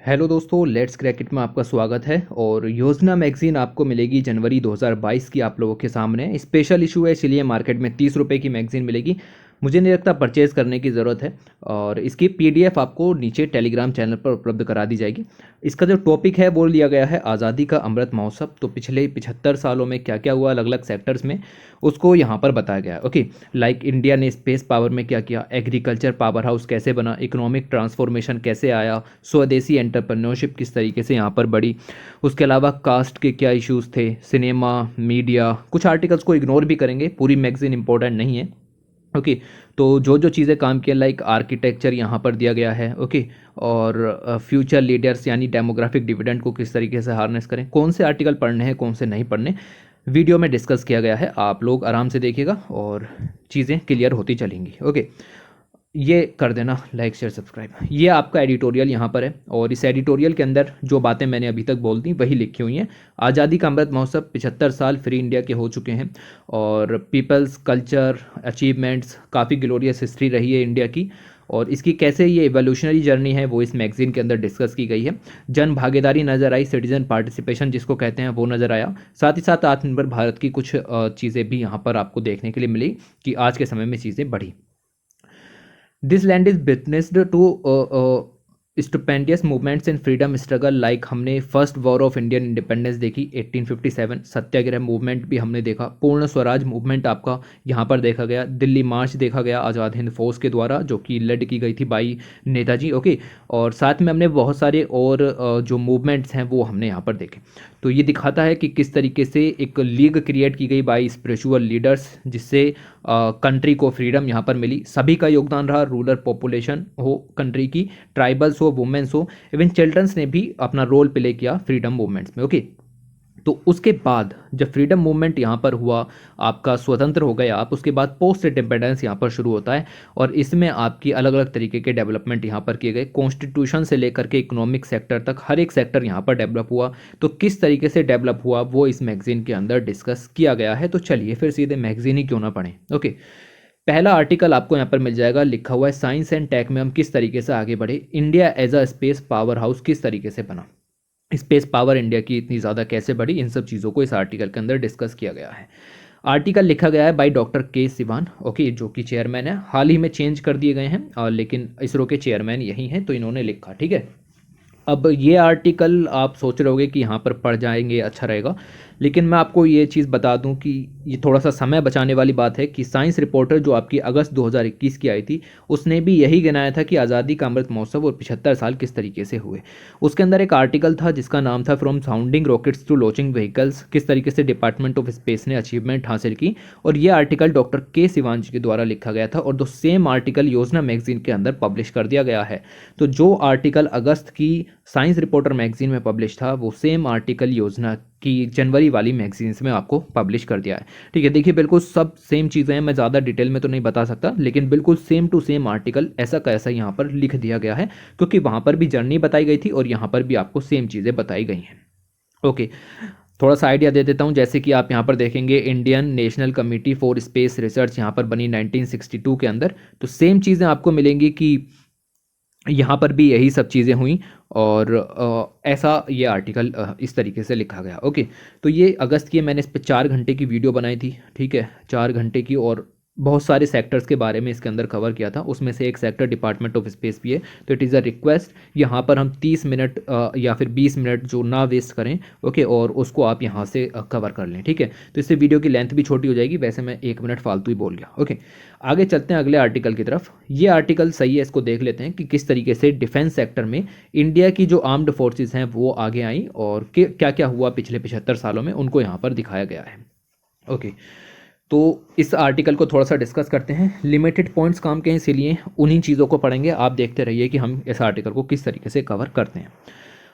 Hello दोस्तों, let's क्रैकेट में आपका स्वागत है। और योजना मैगजीन आपको मिलेगी जनवरी 2022 की आप लोगों के सामने। स्पेशल इशू है, इसलिए मार्केट में 30 रुपये की मैगजीन मिलेगी। मुझे नहीं लगता परचेज़ करने की ज़रूरत है। और इसकी पीडीएफ आपको नीचे टेलीग्राम चैनल पर उपलब्ध करा दी जाएगी। इसका जो टॉपिक है वो लिया गया है आज़ादी का अमृत महोत्सव। तो पिछले 75 सालों में क्या क्या हुआ अलग अलग सेक्टर्स में, उसको यहाँ पर बताया गया है। ओके, लाइक इंडिया ने स्पेस पावर में क्या किया, एग्रीकल्चर पावर हाउस कैसे बना, इकोनॉमिक ट्रांसफॉर्मेशन कैसे आया, स्वदेशी एंटरप्रेन्योरशिप किस तरीके से यहाँ पर बढ़ी, उसके अलावा कास्ट के क्या इश्यूज थे, सिनेमा, मीडिया। कुछ आर्टिकल्स को इग्नोर भी करेंगे, पूरी मैगजीन इंपॉर्टेंट नहीं है। ओके, तो जो जो चीज़ें काम किया, लाइक आर्किटेक्चर यहाँ पर दिया गया है। ओके, और फ्यूचर लीडर्स यानी डेमोग्राफिक डिविडेंड को किस तरीके से हार्नेस करें, कौन से आर्टिकल पढ़ने हैं कौन से नहीं पढ़ने, वीडियो में डिस्कस किया गया है। आप लोग आराम से देखिएगा और चीज़ें क्लियर होती चलेंगी। ओके, ये कर देना लाइक शेयर सब्सक्राइब। ये आपका एडिटोरियल यहाँ पर है, और इस एडिटोरियल के अंदर जो बातें मैंने अभी तक बोल दी वही लिखी हुई हैं। आज़ादी का अमृत महोत्सव 75 साल फ्री इंडिया के हो चुके हैं, और पीपल्स कल्चर अचीवमेंट्स, काफ़ी ग्लोरियस हिस्ट्री रही है इंडिया की, और इसकी कैसे ये एवोल्यूशनरी जर्नी है वो इस मैगजीन के अंदर डिस्कस की गई है। जन भागीदारी नज़र आई, सिटीजन पार्टिसिपेशन जिसको कहते हैं वो नज़र आया। साथ ही साथ आत्मनिर्भर भारत की कुछ चीज़ें भी यहाँ पर आपको देखने के लिए मिली कि आज के समय में चीज़ें बढ़ी। This land is witnessed to stupendous movements in freedom struggle, like हमने first war of Indian independence देखी 1857, सत्याग्रह मूवमेंट भी हमने देखा, पूर्ण स्वराज मूवमेंट आपका यहाँ पर देखा गया, दिल्ली मार्च देखा गया आज़ाद हिंद फौज के द्वारा जो कि लेड की गई थी बाई नेताजी। ओके, और साथ में हमने बहुत सारे और जो मूवमेंट्स हैं वो हमने यहाँ पर देखे। तो ये दिखाता है कि किस तरीके से एक लीग क्रिएट की गई बाई स्पिरिचुअल लीडर्स, जिससे कंट्री को फ्रीडम यहाँ पर मिली। सभी का योगदान रहा, रूरल पॉपुलेशन हो कंट्री की, ट्राइबल्स हो, वुमेन्स हो, इवन चिल्ड्रंस ने भी अपना रोल प्ले किया फ्रीडम मूवमेंट्स में। ओके, तो उसके बाद जब फ्रीडम मूवमेंट यहाँ पर हुआ, आपका स्वतंत्र हो गए आप, उसके बाद पोस्ट इंडिपेंडेंस यहाँ पर शुरू होता है, और इसमें आपकी अलग अलग तरीके के डेवलपमेंट यहाँ पर किए गए। कॉन्स्टिट्यूशन से लेकर के इकोनॉमिक सेक्टर तक हर एक सेक्टर यहाँ पर डेवलप हुआ। तो किस तरीके से डेवलप हुआ वो इस मैगजीन के अंदर डिस्कस किया गया है। तो चलिए फिर सीधे मैगजीन ही क्यों ना पढ़ें। ओके, पहला आर्टिकल आपको यहाँ पर मिल जाएगा, लिखा हुआ है साइंस एंड टेक में हम किस तरीके से आगे बढ़े, India as a space power house किस तरीके से बना, स्पेस पावर इंडिया की इतनी ज़्यादा कैसे बढ़ी, इन सब चीज़ों को इस आर्टिकल के अंदर डिस्कस किया गया है। आर्टिकल लिखा गया है बाय डॉक्टर के सिवान। ओके, जो कि चेयरमैन है, हाल ही में चेंज कर दिए गए हैं, और लेकिन इसरो के चेयरमैन यही हैं, तो इन्होंने लिखा। ठीक है, अब ये आर्टिकल आप सोच रहे होगे कि यहाँ पर पढ़ जाएंगे अच्छा रहेगा, लेकिन मैं आपको ये चीज़ बता दूं कि ये थोड़ा सा समय बचाने वाली बात है कि साइंस रिपोर्टर जो आपकी अगस्त 2021 की आई थी, उसने भी यही गिनाया था कि आज़ादी का अमृत महोत्सव और 75 साल किस तरीके से हुए। उसके अंदर एक आर्टिकल था जिसका नाम था from sounding rockets to launching vehicles, किस तरीके से डिपार्टमेंट ऑफ स्पेस ने अचीवमेंट हासिल की, और ये आर्टिकल डॉक्टर के सिवान जी के द्वारा लिखा गया था, और दो सेम आर्टिकल योजना मैगजीन के अंदर पब्लिश कर दिया गया है। तो जो आर्टिकल अगस्त की साइंस रिपोर्टर मैगजीन में पब्लिश था, वो सेम आर्टिकल योजना की जनवरी वाली मैगजीन्स में आपको पब्लिश कर दिया है। ठीक है, देखिए बिल्कुल सब सेम चीज़ें हैं, मैं ज़्यादा डिटेल में तो नहीं बता सकता, लेकिन बिल्कुल सेम टू सेम आर्टिकल ऐसा कैसा यहाँ पर लिख दिया गया है, क्योंकि वहाँ पर भी जर्नी बताई गई थी और यहाँ पर भी आपको सेम चीज़ें बताई गई हैं। ओके, थोड़ा सा आइडिया दे देता हूँ। जैसे कि आप यहाँ पर देखेंगे Indian national committee for space research यहाँ पर बनी 1962 के अंदर, तो सेम चीज़ें आपको मिलेंगी कि यहाँ पर भी यही सब चीज़ें हुई, और ऐसा ये आर्टिकल इस तरीके से लिखा गया। ओके, तो ये अगस्त की मैंने इस पर 4 घंटे की वीडियो बनाई थी। ठीक है, 4 घंटे की, और बहुत सारे सेक्टर्स के बारे में इसके अंदर कवर किया था। उसमें से एक सेक्टर डिपार्टमेंट ऑफ स्पेस भी है। तो इट इज़ अ रिक्वेस्ट यहाँ पर हम 30 मिनट या फिर 20 मिनट जो ना वेस्ट करें। ओके, और उसको आप यहाँ से कवर कर लें। ठीक है, तो इससे वीडियो की लेंथ भी छोटी हो जाएगी। वैसे मैं 1 मिनट फालतू ही बोल गया। ओके, आगे चलते हैं अगले आर्टिकल की तरफ। ये आर्टिकल सही है, इसको देख लेते हैं कि किस तरीके से डिफेंस सेक्टर में इंडिया की जो आर्म्ड फोर्सेस हैं वो आगे आई, और क्या क्या हुआ पिछले 75 सालों में, उनको यहाँ पर दिखाया गया है। ओके, तो इस आर्टिकल को थोड़ा सा डिस्कस करते हैं। लिमिटेड पॉइंट्स काम के हैं, इसीलिए उन्हीं चीज़ों को पढ़ेंगे। आप देखते रहिए कि हम इस आर्टिकल को किस तरीके से कवर करते हैं।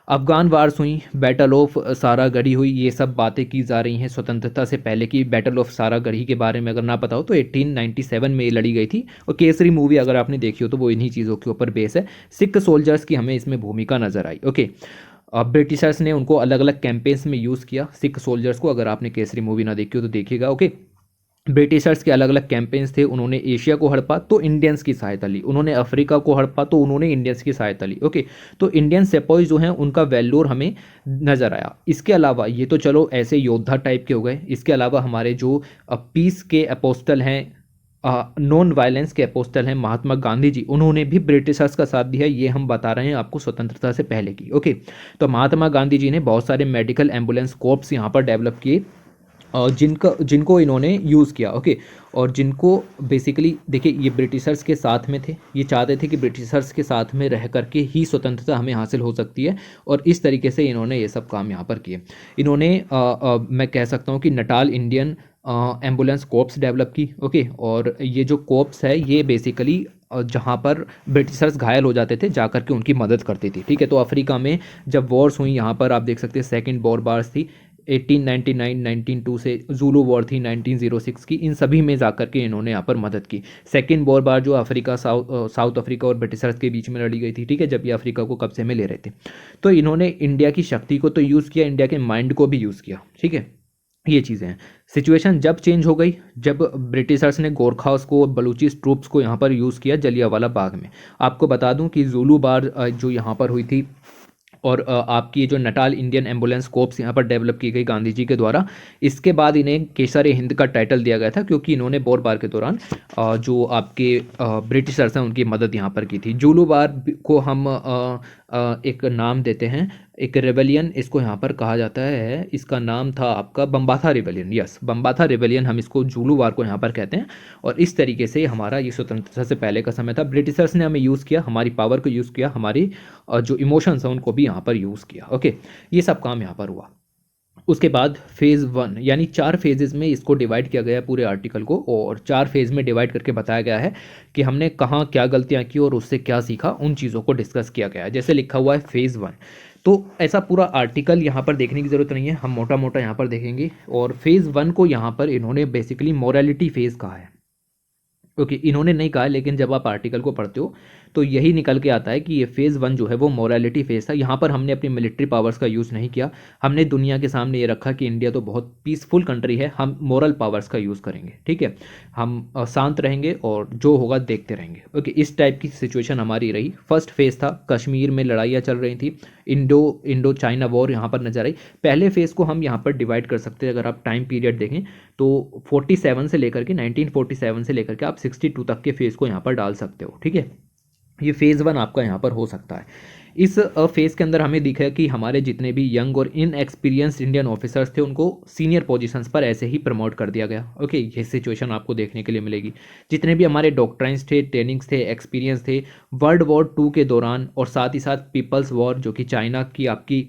अफगान वार्स हुई, बैटल ऑफ सारागढ़ी हुई, ये सब बातें की जा रही हैं स्वतंत्रता से पहले की। बैटल ऑफ सारागढ़ी के बारे में अगर ना पता हो तो 1897 में ये लड़ी गई थी, और केसरी मूवी अगर आपने देखी हो तो वो इन्हीं चीज़ों के ऊपर बेस है। सिख सोल्जर्स की हमें इसमें भूमिका नजर आई। ओके, ब्रिटिशर्स ने उनको अलग अलग कैंपेन्स में यूज़ किया सिख सोल्जर्स को। अगर आपने केसरी मूवी ना देखी हो तो देखिएगा। ओके, ब्रिटिशर्स के अलग अलग कैंपेन्स थे, उन्होंने एशिया को हड़पा तो इंडियंस की सहायता ली, उन्होंने अफ्रीका को हड़पा तो उन्होंने इंडियंस की सहायता ली। ओके, तो इंडियन सेपॉइज जो हैं उनका वैल्यूर हमें नज़र आया। इसके अलावा ये तो चलो ऐसे योद्धा टाइप के हो गए, इसके अलावा हमारे जो पीस के अपोस्टल हैं, नॉन वायलेंस के अपोस्टल हैं महात्मा गांधी जी, उन्होंने भी ब्रिटिशर्स का साथ दिया। ये हम बता रहे हैं आपको स्वतंत्रता से पहले की। ओके, तो महात्मा गांधी जी ने बहुत सारे मेडिकल एम्बुलेंस कॉर्प्स यहाँ पर डेवलप किए, और जिनको इन्होंने यूज़ किया। ओके, और जिनको बेसिकली देखिए ये ब्रिटिशर्स के साथ में थे, ये चाहते थे कि ब्रिटिशर्स के साथ में रह करके ही स्वतंत्रता हमें हासिल हो सकती है, और इस तरीके से इन्होंने ये सब काम यहाँ पर किए। इन्होंने मैं कह सकता हूँ कि Natal Indian ambulance corps develop की। ओके, और ये जो कॉर्प्स है ये बेसिकली जहाँ पर ब्रिटिशर्स घायल हो जाते थे जा करके उनकी मदद करती थी। ठीक है, तो अफ्रीका में जब वॉर्स हुई, यहाँ पर आप देख सकते हैं सेकेंड बॉर बार्स थी 1899 1902 से, जूलू वॉर थी 1906 की, इन सभी में जाकर के इन्होंने यहाँ पर मदद की। सेकेंड वॉर बार जो अफ्रीका साउथ अफ्रीका और ब्रिटिशर्स के बीच में लड़ी गई थी, ठीक है, जब ये अफ्रीका को कब्जे में ले रहे थे, तो इन्होंने इंडिया की शक्ति को तो यूज़ किया, इंडिया के माइंड को भी यूज़ किया। ठीक है, ये चीज़ें हैं। सिचुएशन जब चेंज हो गई, जब ब्रिटिशर्स ने गोरखास को, बलूचिस ट्रूप्स को यहाँ पर यूज़ किया जलियांवाला बाग में। आपको बता दूं कि जुलू बार जो यहाँ पर हुई थी, और आपकी जो नटाल इंडियन एम्बुलेंस कोर्प्स यहाँ पर डेवलप की गई गांधी जी के द्वारा, इसके बाद इन्हें केसर हिंद का टाइटल दिया गया था, क्योंकि इन्होंने बोर बार के दौरान जो आपके ब्रिटिशर्स हैं उनकी मदद यहाँ पर की थी। जुलू बार को हम एक नाम देते हैं, एक रेबेलियन इसको यहाँ पर कहा जाता है, इसका नाम था आपका बम्बाथा रिबेलियन। यस, बम्बाथा रिबेलियन हम इसको जुलू वार को यहाँ पर कहते हैं। और इस तरीके से हमारा ये स्वतंत्रता से पहले का समय था। ब्रिटिशर्स ने हमें यूज़ किया, हमारी पावर को यूज़ किया, हमारी जो इमोशंस हैं उनको भी यहाँ पर यूज़ किया। ओके, ये सब काम यहाँ पर हुआ। उसके बाद फेज़ 1 यानी 4 फेजेज़ में इसको डिवाइड किया गया है पूरे आर्टिकल को, और 4 फेज़ में डिवाइड करके बताया गया है कि हमने कहाँ क्या गलतियाँ की और उससे क्या सीखा, उन चीज़ों को डिस्कस किया गया है। जैसे लिखा हुआ है फेज़ 1, तो ऐसा पूरा आर्टिकल यहाँ पर देखने की ज़रूरत नहीं है, हम मोटा मोटा यहाँ पर देखेंगे। और फेज़ 1 को यहाँ पर इन्होंने बेसिकली मोरालिटी फेज़ कहा है। ओके, इन्होंने नहीं कहा, लेकिन जब आप आर्टिकल को पढ़ते हो तो यही निकल के आता है कि ये फेज़ 1 जो है वो मोरालिटी फेज़ था। यहाँ पर हमने अपनी मिलिट्री पावर्स का यूज़ नहीं किया, हमने दुनिया के सामने ये रखा कि इंडिया तो बहुत पीसफुल कंट्री है, हम मोरल पावर्स का यूज़ करेंगे। ठीक है, हम शांत रहेंगे और जो होगा देखते रहेंगे। ओके, इस टाइप की सिचुएशन हमारी रही। फर्स्ट फेज़ था, कश्मीर में लड़ाइयाँ चल रही थी, इंडो चाइना वॉर यहाँ पर नजर आई। पहले फेज़ को हम यहाँ पर डिवाइड कर सकते हैं, अगर आप टाइम पीरियड देखें तो 47 से लेकर के 1947 से लेकर के आप 62 तक के फेज़ को यहाँ पर डाल सकते हो। ठीक है, ये फेज़ 1 आपका यहाँ पर हो सकता है। इस फेज़ के अंदर हमें दिखा कि हमारे जितने भी यंग और इनएक्सपीरियंस्ड इंडियन ऑफिसर्स थे उनको सीनियर पोजीशंस पर ऐसे ही प्रमोट कर दिया गया। ओके, ये सिचुएशन आपको देखने के लिए मिलेगी। जितने भी हमारे डॉक्ट्राइंस थे, ट्रेनिंग्स थे, एक्सपीरियंस थे वर्ल्ड वॉर 2 के दौरान, और साथ ही साथ पीपल्स वॉर जो कि चाइना की आपकी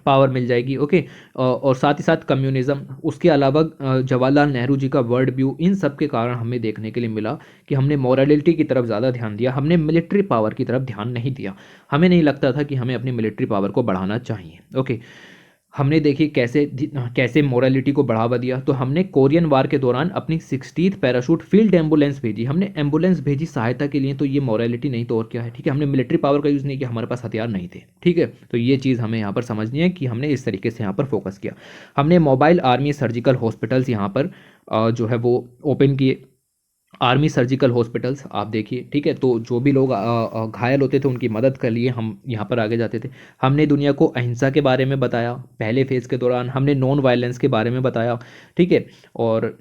पावर मिल जाएगी। ओके, और साथ ही साथ कम्युनिज्म, उसके अलावा जवाहरलाल नेहरू जी का वर्ल्ड व्यू, इन सब के कारण हमें देखने के लिए मिला कि हमने मॉरलिटी की तरफ ज़्यादा ध्यान दिया, हमने मिलिट्री पावर की तरफ ध्यान नहीं दिया। हमें नहीं लगता था कि हमें अपनी मिलिट्री पावर को बढ़ाना चाहिए। ओके, हमने देखिए कैसे कैसे मोरालिटी को बढ़ावा दिया। तो हमने कोरियन वार के दौरान अपनी 60th पैराशूट फील्ड एम्बुलेंस भेजी, हमने एम्बुलेंस भेजी सहायता के लिए, तो ये मोरालिटी नहीं तो और क्या है। ठीक है, हमने मिलिट्री पावर का यूज़ नहीं किया, हमारे पास हथियार नहीं थे। ठीक है, तो ये चीज़ हमें यहाँ पर समझनी है कि हमने इस तरीके से यहाँ पर फोकस किया। हमने मोबाइल आर्मी सर्जिकल हॉस्पिटल्स यहाँ पर जो है वो ओपन किए, आर्मी सर्जिकल हॉस्पिटल्स आप देखिए। ठीक है, तो जो भी लोग घायल होते थे उनकी मदद के लिए हम यहाँ पर आगे जाते थे। हमने दुनिया को अहिंसा के बारे में बताया पहले फेज़ के दौरान, हमने नॉन वायलेंस के बारे में बताया। ठीक है, और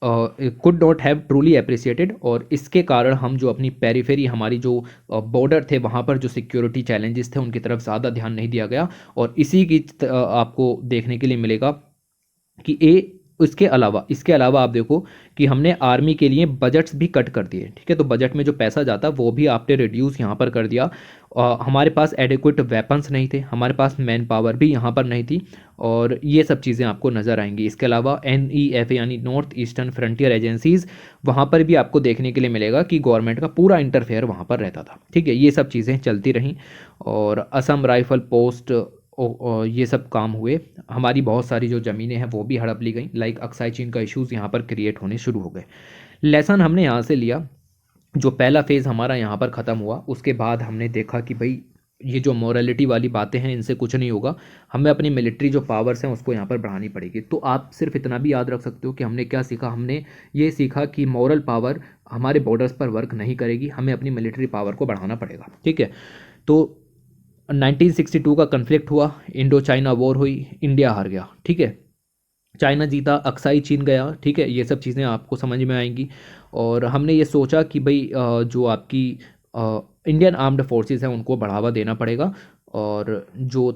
could not have truly appreciated, और इसके कारण हम जो अपनी पेरीफेरी, हमारी जो बॉर्डर थे वहाँ पर जो सिक्योरिटी चैलेंजेस थे उनकी तरफ ज़्यादा ध्यान नहीं दिया गया। और इसी की आपको देखने के लिए मिलेगा कि इसके अलावा आप देखो कि हमने आर्मी के लिए बजट्स भी कट कर दिए। ठीक है, तो बजट में जो पैसा जाता वो भी आपने रिड्यूस यहाँ पर कर दिया। हमारे पास एडिक्वेट वेपन्स नहीं थे, हमारे पास मैन पावर भी यहाँ पर नहीं थी, और ये सब चीज़ें आपको नज़र आएंगी। इसके अलावा NEF यानी नॉर्थ ईस्टर्न फ्रंटियर एजेंसीज़, वहाँ पर भी आपको देखने के लिए मिलेगा कि गवर्नमेंट का पूरा इंटरफेयर वहाँ पर रहता था। ठीक है, ये सब चीज़ें चलती रहीं, और असम राइफल पोस्ट ये सब काम हुए। हमारी बहुत सारी जो ज़मीनें हैं वो भी हड़प ली गई, लाइक अक्साई चीन का इश्यूज़ यहाँ पर क्रिएट होने शुरू हो गए। लेसन हमने यहाँ से लिया, जो पहला फेज़ हमारा यहाँ पर ख़त्म हुआ, उसके बाद हमने देखा कि भाई ये जो मोरालिटी वाली बातें हैं इनसे कुछ नहीं होगा, हमें अपनी मिलिट्री जो पावर्स हैं उसको यहाँ पर बढ़ानी पड़ेगी। तो आप सिर्फ इतना भी याद रख सकते हो कि हमने क्या सीखा, हमने ये सीखा कि मॉरल पावर हमारे बॉर्डर्स पर वर्क नहीं करेगी, हमें अपनी मिलिट्री पावर को बढ़ाना पड़ेगा। ठीक है, तो 1962 का कन्फ्लिक्ट हुआ, इंडो चाइना वॉर हुई, इंडिया हार गया। ठीक है, चाइना जीता, अक्साई चीन गया। ठीक है, ये सब चीज़ें आपको समझ में आएंगी। और हमने ये सोचा कि भाई जो आपकी इंडियन आर्म्ड फोर्सेस हैं उनको बढ़ावा देना पड़ेगा। और जो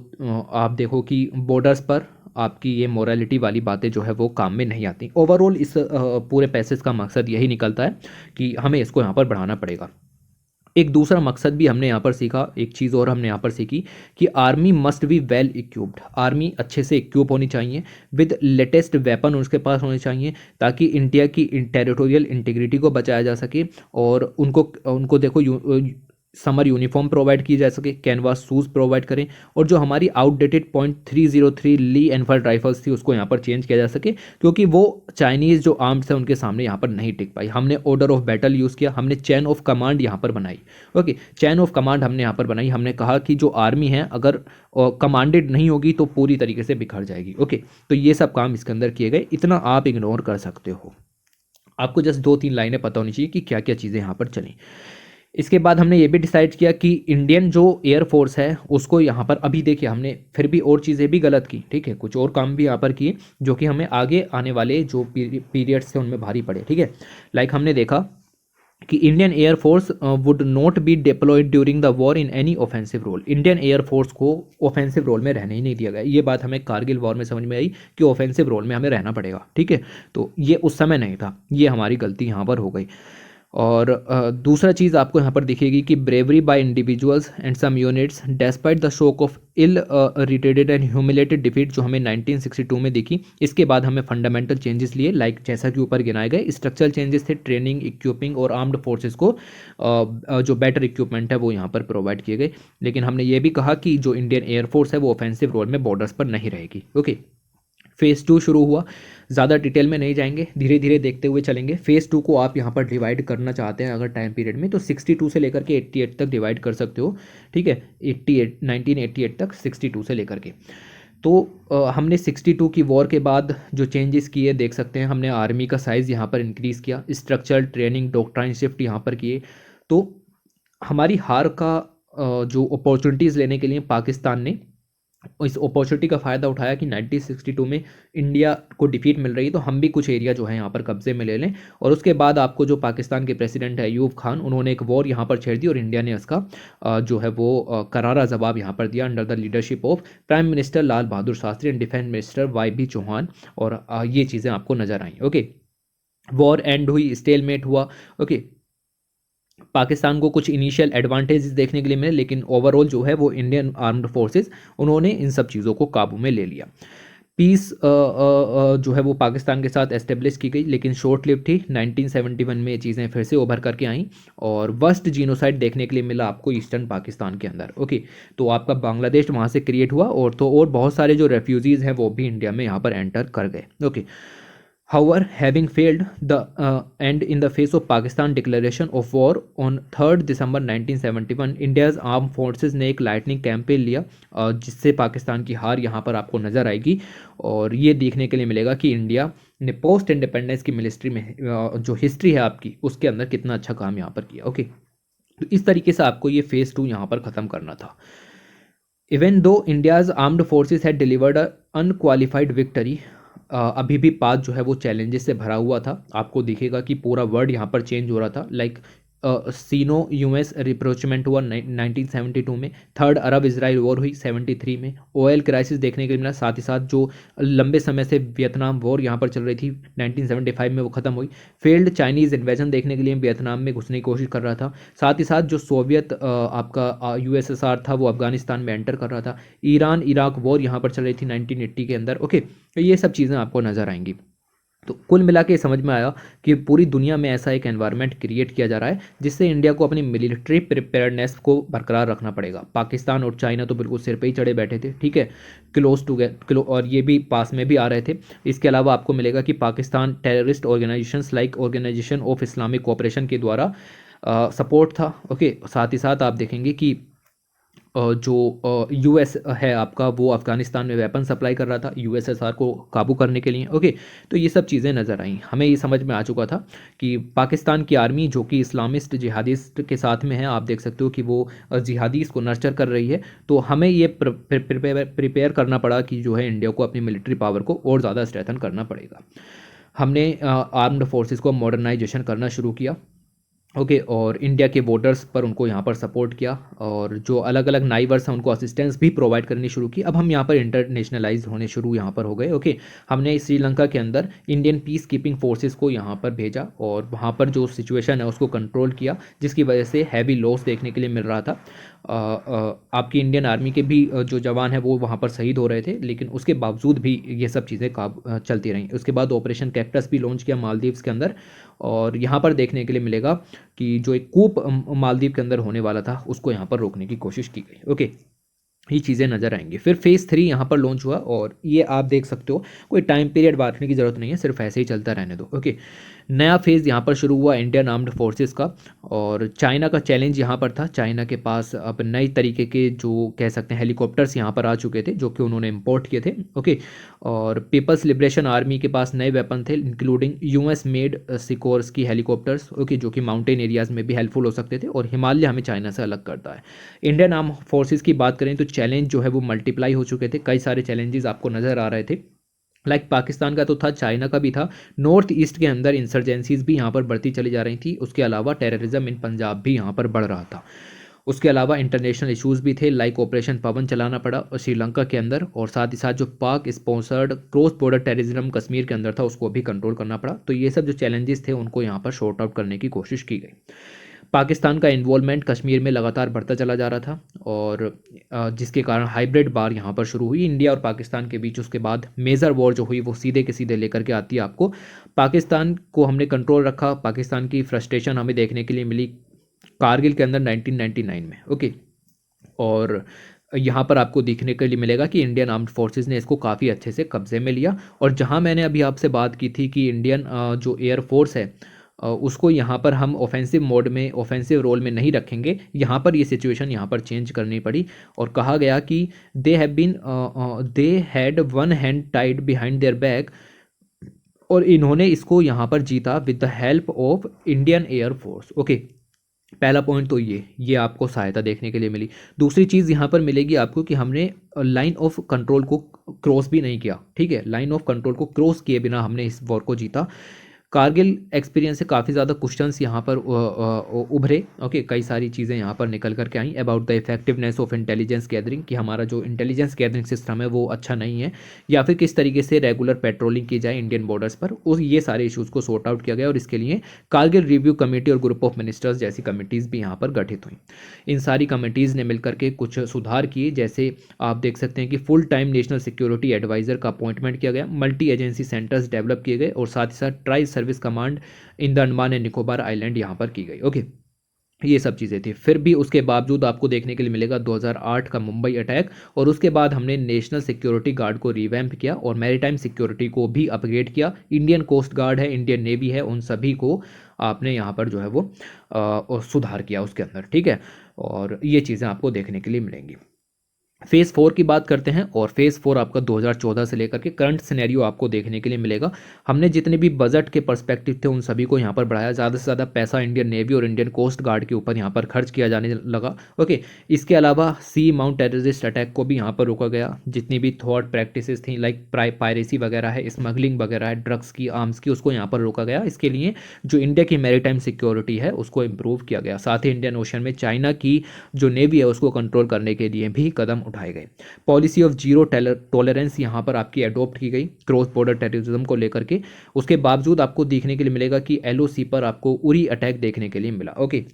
आप देखो कि बॉर्डर्स पर आपकी ये मोरालिटी वाली बातें जो है वो काम में नहीं आती। ओवरऑल इस पूरे पैसेज का मकसद यही निकलता है कि हमें इसको यहाँ पर बढ़ाना पड़ेगा। एक दूसरा मकसद भी हमने यहाँ पर सीखा, एक चीज़ और हमने यहाँ पर सीखी कि army must be well equipped. Army अच्छे से इक्विप होनी चाहिए, विद लेटेस्ट वेपन उसके पास होने चाहिए, ताकि इंडिया की टेरिटोरियल इंटीग्रिटी को बचाया जा सके। और उनको उनको देखो समर यूनिफॉर्म प्रोवाइड की जा सके, कैनवास शूज़ प्रोवाइड करें। और जो हमारी आउटडेटेड .303 ली एनफील्ड राइफल्स थी उसको यहाँ पर चेंज किया जा सके, क्योंकि वो चाइनीज़ जो आर्म्स हैं उनके सामने यहाँ पर नहीं टिक पाई। हमने ऑर्डर ऑफ बैटल यूज़ किया, हमने चैन ऑफ कमांड यहाँ पर बनाई। ओके, चैन ऑफ कमांड हमने यहाँ पर बनाई। हमने कहा कि जो आर्मी है अगर कमांडेड नहीं होगी तो पूरी तरीके से बिखर जाएगी। ओके, तो ये सब काम इसके अंदर किए गए, इतना आप इग्नोर कर सकते हो। आपको जस्ट 2-3 लाइनें पता होनी चाहिए कि क्या क्या चीज़ें यहाँ पर चली। इसके बाद हमने ये भी डिसाइड किया कि इंडियन जो एयरफोर्स है उसको यहाँ पर, अभी देखिए हमने फिर भी और चीज़ें भी गलत की। ठीक है, कुछ और काम भी यहाँ पर किए जो कि हमें आगे आने वाले जो पीरियड्स थे उनमें भारी पड़े। ठीक है, लाइक हमने देखा कि Indian air force would not be deployed during the war in any offensive role. Indian air force को ऑफेंसिव रोल में रहने ही नहीं दिया गया। ये बात हमें कारगिल वॉर में समझ में आई कि ऑफेंसिव रोल में हमें रहना पड़ेगा। ठीक है, तो ये उस समय नहीं था, ये हमारी गलती यहाँ पर हो गई। और दूसरा चीज़ आपको यहाँ पर दिखेगी कि bravery by individuals and some units despite the shock of ill retreated and humiliated defeat जो हमें 1962 में दिखी। इसके बाद हमें फंडामेंटल चेंजेस लिए, लाइक जैसा कि ऊपर गिनाए गए स्ट्रक्चरल चेंजेस थे, ट्रेनिंग, इक्विपिंग और आर्म्ड फोर्सेस को जो बेटर इक्विपमेंट है वो यहाँ पर प्रोवाइड किए गए। लेकिन हमने ये भी कहा कि जो इंडियन एयरफोर्स है वो ऑफेंसिव रोल में बॉर्डर्स पर नहीं रहेगी। ओके, फेज़ 2 शुरू हुआ। ज़्यादा डिटेल में नहीं जाएंगे, धीरे धीरे देखते हुए चलेंगे। फेज़ 2 को आप यहाँ पर डिवाइड करना चाहते हैं अगर टाइम पीरियड में, तो 62 से लेकर के 88 तक डिवाइड कर सकते हो। ठीक है, 1988 तक 62 से लेकर के। तो हमने 62 की वॉर के बाद जो चेंजेस किए देख सकते हैं। हमने आर्मी का साइज़ यहाँ पर इंक्रीज़ किया, स्ट्रक्चरल ट्रेनिंग डॉक्ट्राइन शिफ्ट यहाँ पर किए। तो हमारी हार का जो अपॉर्चुनिटीज़ लेने के लिए पाकिस्तान ने इस अपॉर्चुनिटी का फ़ायदा उठाया कि 1962 में इंडिया को डिफीट मिल रही है तो हम भी कुछ एरिया जो है यहाँ पर कब्जे में ले लें। और उसके बाद आपको जो पाकिस्तान के प्रेसिडेंट है अयूब खान, उन्होंने एक वॉर यहाँ पर छेड़ दी और इंडिया ने उसका जो है वो करारा जवाब यहाँ पर दिया under the leadership of prime minister Lal Bahadur Shastri and defence minister YB Chauhan. और ये चीज़ें आपको नज़र आई। ओके, वॉर एंड हुई, स्टेलमेट हुआ। ओके, पाकिस्तान को कुछ इनिशियल एडवांटेजेस देखने के लिए मिले, लेकिन ओवरऑल जो है वो इंडियन आर्म्ड फोर्सेस उन्होंने इन सब चीज़ों को काबू में ले लिया। पीस जो है वो पाकिस्तान के साथ एस्टेब्लिश की गई, लेकिन शॉर्ट लिव थी। 1971 में ये चीज़ें फिर से उभर करके आईं और वर्स्ट जीनोसाइड देखने के लिए मिला आपको ईस्टर्न पाकिस्तान के अंदर। ओके, तो आपका बांग्लादेश वहाँ से क्रिएट हुआ और तो और बहुत सारे जो रेफ्यूजीज़ हैं वो भी इंडिया में यहाँ पर एंटर कर गए। Okay, However, having failed the and in the face of Pakistan declaration of war on 3rd December 1971, India's armed forces ने एक लाइटनिंग कैंपेन लिया जिससे पाकिस्तान की हार यहाँ पर आपको नज़र आएगी। और ये देखने के लिए मिलेगा कि इंडिया ने पोस्ट इंडिपेंडेंस की मिलिट्री में जो हिस्ट्री है आपकी उसके अंदर कितना अच्छा काम यहाँ पर किया। ओके, तो इस तरीके से आपको ये फेज़ 2 यहाँ पर ख़त्म करना था। Even though India's armed forces had delivered unqualified victory, अभी भी पाथ जो है वो चैलेंजेस से भरा हुआ था। आपको दिखेगा कि पूरा वर्ड यहाँ पर चेंज हो रहा था। लाइक सीनो यूएस रिप्रोचमेंट हुआ 1972 में, थर्ड अरब इसराइल वॉर हुई 73 में, ऑयल क्राइसिस देखने के लिए मिला। साथ ही साथ जो लंबे समय से वियतनाम वॉर यहाँ पर चल रही थी 1975 में वो ख़त्म हुई। फेल्ड चाइनीज़ इन्वेजन देखने के लिए वियतनाम में घुसने की कोशिश कर रहा था। साथ ही साथ जो सोवियत आपका USSR था वो अफगानिस्तान में एंटर कर रहा था। ईरान इराक वॉर यहाँ पर चल रही थी 1980 के अंदर। ओके, तो ये सब चीज़ें आपको नज़र आएंगी। तो कुल मिला के समझ में आया कि पूरी दुनिया में ऐसा एक एनवायरनमेंट क्रिएट किया जा रहा है जिससे इंडिया को अपनी मिलिट्री प्रिपेयर्डनेस को बरकरार रखना पड़ेगा। पाकिस्तान और चाइना तो बिल्कुल सिर पे ही चढ़े बैठे थे। ठीक है, क्लोज टू और ये भी पास में भी आ रहे थे। इसके अलावा आपको मिलेगा कि Pakistan terrorist organisations like organisation of Islamic cooperation के द्वारा सपोर्ट था। ओके, साथ ही साथ आप देखेंगे कि जो यूएस है आपका, वो अफगानिस्तान में वेपन सप्लाई कर रहा था यूएसएसआर को काबू करने के लिए। ओके, तो ये सब चीज़ें नज़र आई, हमें ये समझ में आ चुका था कि पाकिस्तान की आर्मी जो कि इस्लामिस्ट जिहादिस्ट के साथ में है, आप देख सकते हो कि वो जिहादीस को नर्चर कर रही है। तो हमें ये प्रिपेयर करना पड़ा कि जो है इंडिया को अपनी मिलिट्री पावर को और ज़्यादा स्ट्रेंथन करना पड़ेगा। हमने आर्म्ड फोर्सेस को मॉडर्नाइजेशन करना शुरू किया। ओके, और इंडिया के बॉर्डर्स पर उनको यहाँ पर सपोर्ट किया, और जो अलग अलग नाइबर्स हैं उनको असिस्टेंस भी प्रोवाइड करनी शुरू की। अब हम यहाँ पर इंटरनेशनलाइज होने शुरू यहाँ पर हो गए। ओके, हमने श्रीलंका के अंदर इंडियन पीस कीपिंग फोर्सेस को यहाँ पर भेजा, और वहाँ पर जो सिचुएशन है उसको कंट्रोल किया, जिसकी वजह से हैवी लॉस देखने के लिए मिल रहा था। आपकी इंडियन आर्मी के भी जो जवान हैं वो वहाँ पर शहीद हो रहे थे, लेकिन उसके बावजूद भी ये सब चीज़ें चलती रहीं। उसके बाद ऑपरेशन कैक्टस भी लॉन्च किया मालदीव्स के अंदर, और यहाँ पर देखने के लिए मिलेगा कि जो एक कूप मालदीव के अंदर होने वाला था उसको यहाँ पर रोकने की कोशिश की गई। ओके, ये चीज़ें नज़र आएंगी। फिर फेज़ 3 यहाँ पर लॉन्च हुआ, और ये आप देख सकते हो, कोई टाइम पीरियड बांटने की ज़रूरत नहीं है, सिर्फ ऐसे ही चलता रहने दो। ओके, नया फेज़ यहाँ पर शुरू हुआ इंडियन आर्म्ड फोर्सेस का, और चाइना का चैलेंज यहाँ पर था। चाइना के पास अब नई तरीके के जो कह सकते हैं हेलीकॉप्टर्स यहाँ पर आ चुके थे, जो कि उन्होंने इम्पोर्ट किए थे। ओके, और पीपल्स लिबरेशन आर्मी के पास नए वेपन थे, इंक्लूडिंग यूएस मेड सिकोर्स की हेलीकॉप्टर्स। ओके, जो कि माउंटेन एरियाज़ में भी हेल्पफुल हो सकते थे, और हिमालय हमें चाइना से अलग करता है। इंडियन आर्म फोर्सेस की बात करें तो चैलेंज जो है वो मल्टीप्लाई हो चुके थे, कई सारे चैलेंजेस आपको नज़र आ रहे थे। लाइक पाकिस्तान का तो था, चाइना का भी था, नॉर्थ ईस्ट के अंदर इंसर्जेंसीज भी यहाँ पर बढ़ती चली जा रही थी। उसके अलावा टेररिज्म इन पंजाब भी यहाँ पर बढ़ रहा था। उसके अलावा इंटरनेशनल इश्यूज़ भी थे, लाइक ऑपरेशन पवन चलाना पड़ा और श्रीलंका के अंदर, और साथ ही साथ जो पाक sponsored cross border terrorism Kashmir के अंदर था उसको भी कंट्रोल करना पड़ा। तो ये सब जो चैलेंजेस थे उनको यहाँ पर शॉर्ट आउट करने की कोशिश की गई। पाकिस्तान का इन्वॉल्वमेंट कश्मीर में लगातार बढ़ता चला जा रहा था, और जिसके कारण हाइब्रिड वार यहाँ पर शुरू हुई इंडिया और पाकिस्तान के बीच। उसके बाद मेजर वॉर जो हुई वो सीधे के सीधे लेकर के आती है आपको। पाकिस्तान को हमने कंट्रोल रखा, पाकिस्तान की फ्रस्ट्रेशन हमें देखने के लिए मिली कारगिल के अंदर 1999 में। ओके, और यहाँ पर आपको देखने के लिए मिलेगा कि इंडियन आर्म्ड फोर्सेस ने इसको काफ़ी अच्छे से कब्जे में लिया। और जहाँ मैंने अभी आपसे बात की थी कि इंडियन जो एयर फोर्स है उसको यहाँ पर हम ऑफेंसिव मोड में, ऑफेंसिव रोल में नहीं रखेंगे, यहाँ पर ये सिचुएशन यहाँ पर चेंज करनी पड़ी, और कहा गया कि they had one hand tied behind their back, और इन्होंने इसको यहाँ पर जीता with the help of Indian air force. Okay, पहला पॉइंट तो ये आपको सहायता देखने के लिए मिली। दूसरी चीज़ यहाँ पर मिलेगी आपको कि हमने लाइन ऑफ कंट्रोल को क्रॉस भी नहीं किया। ठीक है, लाइन ऑफ कंट्रोल को क्रॉस किए बिना हमने इस वॉर को जीता। कारगिल एक्सपीरियंस से काफ़ी ज़्यादा क्वेश्चंस यहाँ पर उभरे। ओके, कई सारी चीज़ें यहाँ पर निकल करके आई about the effectiveness of intelligence gathering, कि हमारा जो इंटेलिजेंस गैदरिंग सिस्टम है वो अच्छा नहीं है, या फिर किस तरीके से रेगुलर पेट्रोलिंग की जाए इंडियन बॉर्डर्स पर। उस ये सारे इशूज़ को सॉर्ट आउट किया गया, और इसके लिए कारगिल रिव्यू कमेटी और ग्रुप ऑफ मिनिस्टर्स जैसी कमिटीज़ भी यहाँ पर गठित हुई। इन सारी कमिटीज़ ने मिलकर के कुछ सुधार किए, जैसे आप देख सकते हैं कि full time national security adviser का अपॉइंटमेंट किया गया, मल्टी एजेंसी सेंटर्स डेवलप किए गए, और साथ ही साथ tri service command in the Andaman and Nicobar island यहाँ पर की गई। ओके, ये सब चीज़ें थी। फिर भी उसके बावजूद आपको देखने के लिए मिलेगा 2008 का मुंबई अटैक, और उसके बाद हमने नेशनल सिक्योरिटी गार्ड को रिवैम्प किया और मैरीटाइम सिक्योरिटी को भी अपग्रेड किया। इंडियन कोस्ट गार्ड है, इंडियन नेवी है, उन सभी को आपने यहाँ पर जो है वो सुधार किया उसके अंदर। ठीक है, और ये चीज़ें आपको देखने के लिए मिलेंगी। फेज़ 4 की बात करते हैं, और फेज़ 4 आपका 2014 से लेकर के करंट सिनेरियो आपको देखने के लिए मिलेगा। हमने जितने भी बजट के पर्सपेक्टिव थे उन सभी को यहाँ पर बढ़ाया, ज़्यादा से ज़्यादा पैसा इंडियन नेवी और इंडियन कोस्ट गार्ड के ऊपर यहाँ पर खर्च किया जाने लगा। ओके, इसके अलावा सी माउंट टेररिस्ट अटैक को भी यहाँ पर रोका गया। जितनी भी थॉट प्रैक्टिसेस थी, लाइक पायरेसी वगैरह है, स्मगलिंग वगैरह है, ड्रग्स की, आर्म्स की, उसको यहाँ पर रोका गया। इसके लिए जो इंडिया की मैरीटाइम सिक्योरिटी है उसको इम्प्रूव किया गया। साथ ही इंडियन ओशन में चाइना की जो नेवी है उसको कंट्रोल करने के लिए भी कदम उठाए गए। पॉलिसी ऑफ जीरो टॉलरेंस यहाँ पर आपकी अडॉप्ट की गई क्रॉस बॉर्डर टेररिज्म को लेकर के। उसके बावजूद आपको देखने के लिए मिलेगा कि एलओसी पर आपको उरी अटैक देखने के लिए मिला। ओके,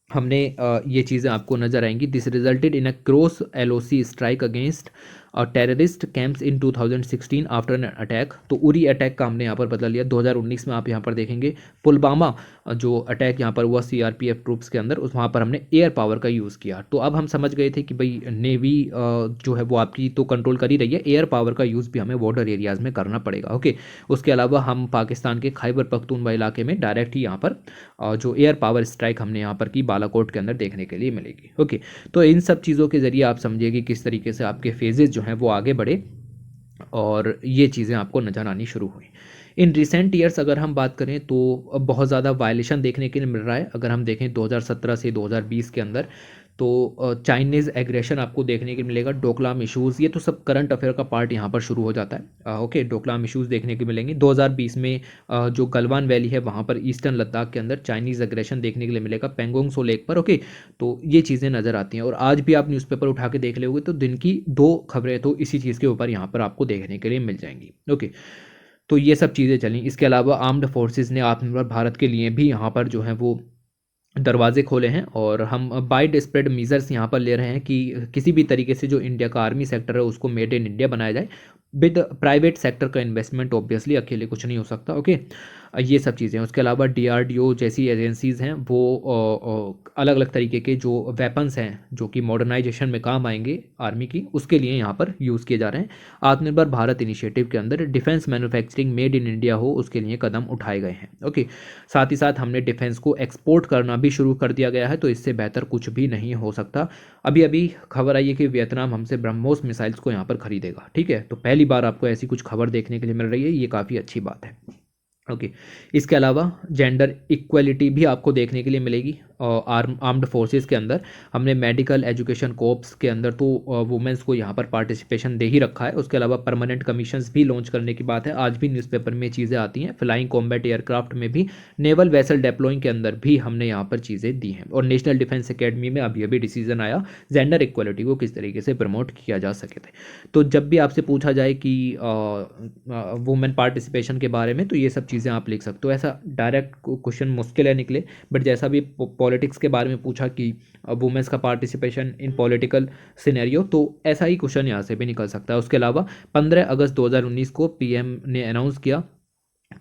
हमने ये चीज़ें आपको नजर आएंगी। This resulted in a cross LOC strike against terrorist camps in 2016 after an attack. तो उरी अटैक का हमने यहाँ पर बदला लिया। 2019 में आप यहाँ पर देखेंगे पुलवामा जो अटैक यहाँ पर हुआ सीआरपीएफ ट्रूप्स के अंदर, उस वहाँ पर हमने एयर पावर का यूज़ किया। तो अब हम समझ गए थे कि भाई नेवी जो है वो आपकी तो कंट्रोल कर ही रही है, एयर पावर का यूज़ भी हमें बॉर्डर एरियाज़ में करना पड़ेगा। ओके, उसके अलावा हम पाकिस्तान के खैबर पख्तूनख्वा इलाके में डायरेक्ट ही यहाँ पर जो एयर पावर स्ट्राइक हमने यहाँ पर की बालाकोट के अंदर देखने के लिए मिलेगी। ओके, तो इन सब चीज़ों के ज़रिए आप समझिए कि किस तरीके से आपके फेजेस जो हैं वो आगे बढ़े और ये चीज़ें आपको नज़र आनी शुरू हुई। इन रिसेंट ईयर्स अगर हम बात करें तो बहुत ज़्यादा वायलेशन देखने के लिए मिल रहा है। अगर हम देखें 2017 से 2020 के अंदर तो चाइनीज़ एग्रेशन आपको देखने के लिए मिलेगा। डोकलाम इशूज़, ये तो सब करंट अफेयर का पार्ट यहाँ पर शुरू हो जाता है। ओके, डोकलाम इशूज़ देखने के मिलेंगे। 2020 में जो गलवान वैली है वहाँ पर ईस्टर्न लद्दाख के अंदर चाइनीज़ एग्रेशन देखने के लिए मिलेगा पेंगोंग सो लेक पर। ओके, तो ये चीज़ें नज़र आती हैं और आज भी आप न्यूज़पेपर उठा के देख लोगे तो दिन की 2 खबरें तो इसी चीज़ के ऊपर यहाँ पर आपको देखने के लिए मिल जाएंगी। ओके, तो ये सब चीज़ें चली। इसके अलावा आर्म्ड फोर्सेस ने आत्मनिर्भर भारत के लिए भी यहाँ पर जो है वो दरवाजे खोले हैं और हम वाइड स्प्रेड मीजर्स यहाँ पर ले रहे हैं कि किसी भी तरीके से जो इंडिया का आर्मी सेक्टर है उसको मेड इन इंडिया बनाया जाए विद प्राइवेट सेक्टर का इन्वेस्टमेंट। ऑब्वियसली अकेले कुछ नहीं हो सकता। ओके, ये सब चीज़ें हैं। उसके अलावा डीआरडीओ जैसी एजेंसीज़ हैं वो अलग अलग तरीके के जो वेपन्स हैं जो कि मॉडर्नाइजेशन में काम आएंगे आर्मी की, उसके लिए यहाँ पर यूज़ किए जा रहे हैं। आत्मनिर्भर भारत इनिशिएटिव के अंदर defence manufacturing made in India हो उसके लिए कदम उठाए गए हैं। ओके, साथ ही साथ हमने डिफेंस को एक्सपोर्ट करना भी शुरू कर दिया गया है, तो इससे बेहतर कुछ भी नहीं हो सकता। अभी अभी खबर आई है कि वियतनाम हमसे ब्रह्मोस मिसाइल्स को यहाँ पर खरीदेगा। ठीक है, तो पहली बार आपको ऐसी कुछ खबर देखने के लिए मिल रही है, ये काफ़ी अच्छी बात है। ओके, इसके अलावा जेंडर इक्वलिटी भी आपको देखने के लिए मिलेगी। आर्म्ड फोर्सेस के अंदर हमने मेडिकल एजुकेशन कोर्प्स के अंदर तो वुमेंस को यहाँ पर पार्टिसिपेशन दे ही रखा है। उसके अलावा परमानेंट कमीशंस भी लॉन्च करने की बात है। आज भी न्यूज़पेपर में चीज़ें आती हैं। फ्लाइंग कॉम्बैट एयरक्राफ्ट में भी, नेवल वेसल डेप्लॉइंग के अंदर भी हमने यहाँ पर चीज़ें दी हैं। और नेशनल डिफेंस एकेडमी में अभी अभी डिसीजन आया जेंडर इक्वलिटी को किस तरीके से प्रमोट किया जा सके थे। तो जब भी आपसे पूछा जाए कि वुमेन पार्टिसिपेशन के बारे में तो ये सब चीज़ें आप लिख सकते हो। ऐसा डायरेक्ट क्वेश्चन मुश्किल है निकले, बट जैसा भी पॉलिटिक्स के बारे में पूछा कि वुमेन्स का पार्टिसिपेशन इन पॉलिटिकल सिनेरियो, तो ऐसा ही क्वेश्चन यहाँ से भी निकल सकता है। उसके अलावा 15 अगस्त 2019 को पीएम ने अनाउंस किया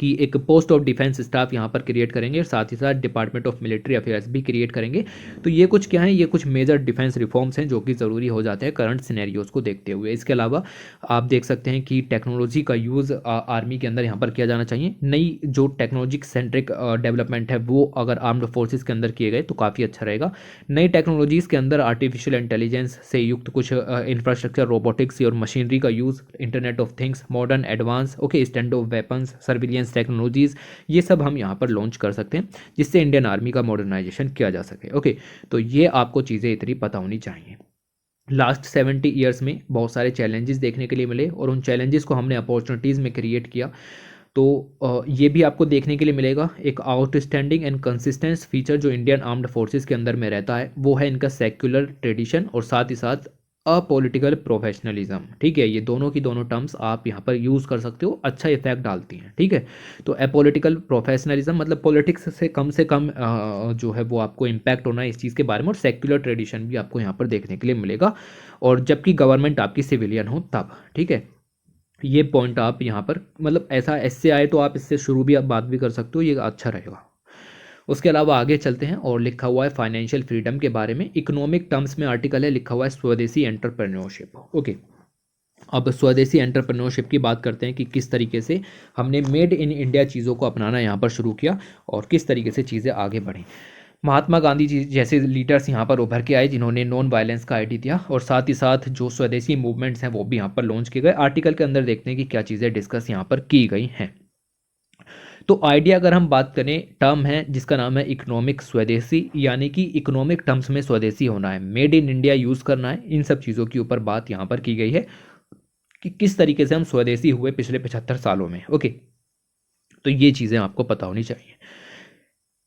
कि एक पोस्ट ऑफ डिफेंस स्टाफ यहाँ पर क्रिएट करेंगे और साथ ही साथ डिपार्टमेंट ऑफ मिलिट्री अफेयर्स भी क्रिएट करेंगे। तो ये कुछ क्या है, ये कुछ मेजर डिफेंस रिफॉर्म्स हैं जो कि ज़रूरी हो जाते हैं करंट सिनेरियोज को देखते हुए। इसके अलावा आप देख सकते हैं कि टेक्नोलॉजी का यूज़ आर्मी के अंदर यहाँ पर किया जाना चाहिए। नई जो टेक्नोलॉजी सेंट्रिक डेवलपमेंट है वो अगर आर्म्ड फोर्सेज के अंदर किए गए तो काफ़ी अच्छा रहेगा। नई टेक्नोलॉजीज़ के अंदर आर्टिफिशियल इंटेलिजेंस से युक्त कुछ इंफ्रास्ट्रक्चर, रोबोटिक्स और मशीनरी का use, internet of things, modern advance stand of weapons, surveillance technologies, ये सब हम यहाँ पर लॉन्च कर सकते हैं जिससे इंडियन आर्मी का मॉडर्नाइजेशन किया जा सके। ओके, तो ये आपको चीज़ें इतनी पता होनी चाहिए। लास्ट 70 ईयर्स में बहुत सारे चैलेंजेस देखने के लिए मिले और उन चैलेंजेस को हमने अपॉर्चुनिटीज़ में क्रिएट किया। तो ये भी आपको देखने के लिए मिलेगा। एक आउटस्टैंडिंग एंड कंसिस्टेंस फीचर जो इंडियन आर्म्ड फोर्सेस के अंदर में रहता है वो है इनका सेक्युलर ट्रेडिशन और साथ ही साथ अपॉलिटिकल प्रोफेशनलिज्म। ठीक है, ये दोनों की दोनों टर्म्स आप यहाँ पर यूज़ कर सकते हो, अच्छा इफेक्ट डालती हैं। ठीक है, तो अपॉलिटिकल प्रोफेशनलिज्म मतलब पॉलिटिक्स से कम जो है वो आपको इम्पैक्ट होना है इस चीज़ के बारे में, और सेक्युलर ट्रेडिशन भी आपको यहाँ पर देखने के लिए मिलेगा, और जबकि गवर्नमेंट आपकी सिविलियन हो तब। ठीक है, ये पॉइंट आप यहाँ पर मतलब ऐसा ऐसे आए तो आप इससे शुरू भी आप बात भी कर सकते हो, ये अच्छा रहेगा। उसके अलावा आगे चलते हैं और लिखा हुआ है फाइनेंशियल फ्रीडम के बारे में। इकोनॉमिक टर्म्स में आर्टिकल है, लिखा हुआ है स्वदेशी एंटरप्रेन्योरशिप। ओके, अब स्वदेशी एंटरप्रेन्योरशिप की बात करते हैं कि किस तरीके से हमने मेड इन इंडिया चीज़ों को अपनाना यहाँ पर शुरू किया और किस तरीके से चीज़ें आगे बढ़ी। महात्मा गांधी जी जैसे लीडर्स यहाँ पर उभर के आए जिन्होंने नॉन वायलेंस का आईडी दिया, और साथ ही साथ जो स्वदेशी मूवमेंट्स हैं वो भी यहाँ पर लॉन्च किए गए। आर्टिकल के अंदर देखते हैं कि क्या चीज़ें डिस्कस यहाँ पर की गई हैं। तो आइडिया अगर हम बात करें, टर्म है जिसका नाम है इकोनॉमिक स्वदेशी, यानी कि इकोनॉमिक टर्म्स में स्वदेशी होना है, मेड इन इंडिया यूज़ करना है। इन सब चीज़ों के ऊपर बात यहाँ पर की गई है कि किस तरीके से हम स्वदेशी हुए पिछले 75 सालों में। ओके, तो ये चीज़ें आपको पता होनी चाहिए।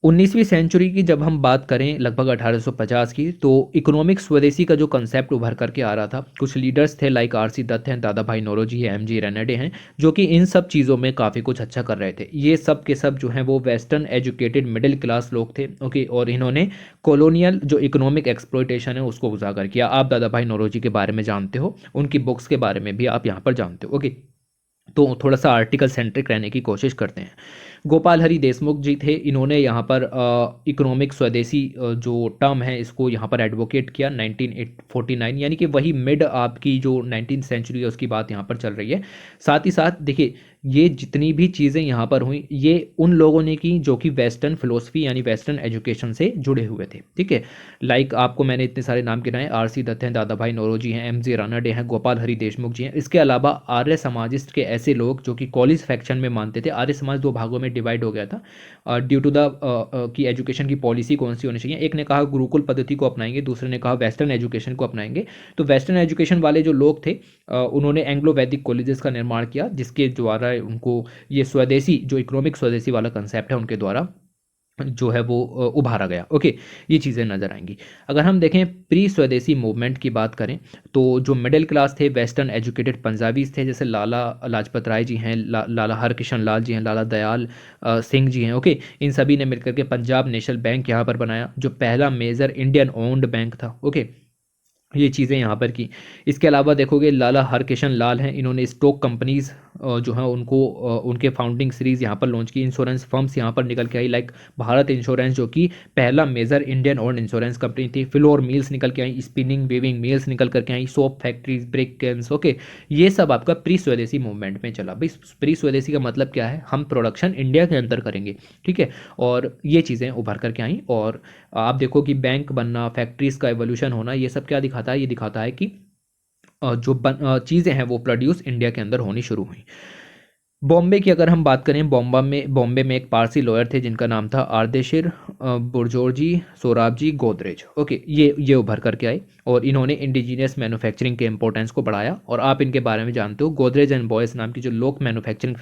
19वीं सेंचुरी की जब हम बात करें लगभग 1850 की, तो इकोनॉमिक स्वदेशी का जो कंसेप्ट उभर करके आ रहा था, कुछ लीडर्स थे लाइक आर सी दत्त हैं, दादा भाई नौरोजी है, एम जी रेनेडे हैं, जो कि इन सब चीज़ों में काफ़ी कुछ अच्छा कर रहे थे। ये सब के सब जो हैं वो वेस्टर्न एजुकेटेड मिडिल क्लास लोग थे, ओके, और इन्होंने कॉलोनियल जो इकोनॉमिक एक्सप्लॉयटेशन है उसको उजागर किया। आप दादा भाई नौरोजी के बारे में जानते हो, उनकी बुक्स के बारे में भी आप यहाँ पर जानते हो, ओके। तो थोड़ा सा आर्टिकल सेंट्रिक रहने की कोशिश करते हैं। गोपाल हरि देशमुख जी थे, इन्होंने यहाँ पर इकोनॉमिक स्वदेशी जो टर्म है इसको यहाँ पर एडवोकेट किया 1949, यानी कि वही मिड आपकी जो 19th सेंचुरी है उसकी बात यहाँ पर चल रही है। साथ ही साथ देखिए, ये जितनी भी चीज़ें यहाँ पर हुई ये उन लोगों ने की जो कि वेस्टर्न फिलोसफी यानी वेस्टर्न एजुकेशन से जुड़े हुए थे, ठीक है। लाइक आपको मैंने इतने सारे नाम गिनाए, आर सी दत्त हैं, दादा भाई नौरोजी हैं, एम जी रानडे हैं, गोपाल हरि देशमुख जी हैं। इसके अलावा आर्य समाजिस्ट के ऐसे लोग जो कि कॉलेज फैक्शन में मानते थे। आर्य समाज दो भागों में डिवाइड हो गया था ड्यू टू द कि एजुकेशन की पॉलिसी कौन सी होनी चाहिए। एक ने कहा गुरुकुल पद्धति को अपनाएंगे, दूसरे ने कहा वेस्टर्न एजुकेशन को अपनाएंगे। तो वेस्टर्न एजुकेशन वाले जो लोग थे उन्होंने एंग्लो वैदिक कॉलेजेस का निर्माण किया, जिसके द्वारा उनको ये स्वदेशी जो इकोनॉमिक स्वदेशी वाला कंसेप्ट है उनके द्वारा जो है वो उभारा गया, ओके। ये चीज़ें नज़र आएंगी। अगर हम देखें प्री स्वदेशी मूवमेंट की बात करें, तो जो मिडिल क्लास थे वेस्टर्न एजुकेटेड पंजाबीज थे, जैसे लाला लाजपत राय जी हैं, लाला हरकिशन लाल जी हैं, लाला दयाल सिंह जी हैं, ओके। इन सभी ने मिलकर के पंजाब नेशनल बैंक यहाँ पर बनाया, जो पहला मेजर इंडियन ओन्ड बैंक था, ओके। ये चीज़ें यहाँ पर की। इसके अलावा देखोगे लाला हरकिशन लाल हैं, इन्होंने स्टॉक कंपनीज जो है उनको उनके फाउंडिंग सीरीज़ यहाँ पर लॉन्च की। इंश्योरेंस फर्म्स यहाँ पर निकल के आई, लाइक भारत इंश्योरेंस जो कि पहला major Indian owned insurance company थी। फ्लोर मिल्स निकल के आई, स्पिनिंग वीविंग मिल्स निकल करके आई, soap factories, brick kilns, okay. ये सब आपका प्री स्वदेशी मूवमेंट में चला। भाई प्री स्वदेशी का मतलब क्या है, हम प्रोडक्शन इंडिया के अंदर करेंगे, ठीक है। और ये चीज़ें उभर करके आई, और आप देखो कि बैंक बनना, फैक्ट्रीज का एवोल्यूशन होना, ये सब क्या दिखाता है, ये दिखाता है कि जो चीज़ें हैं वो प्रोड्यूस इंडिया के अंदर होनी शुरू हुई। बॉम्बे की अगर हम बात करें, बॉम्बे में एक पारसी लॉयर थे जिनका नाम था आर्देशिर बुर्जोरजी सोराबजी गोदरेज, ओके। ये उभर करके आए और इन्होंने इंडिजीनियस मैन्युफैक्चरिंग के इंपॉर्टेंस को बढ़ाया। और आप इनके बारे में जानते हो, गोदरेज एंड बॉयस नाम की जो लोक मैन्युफैक्चरिंग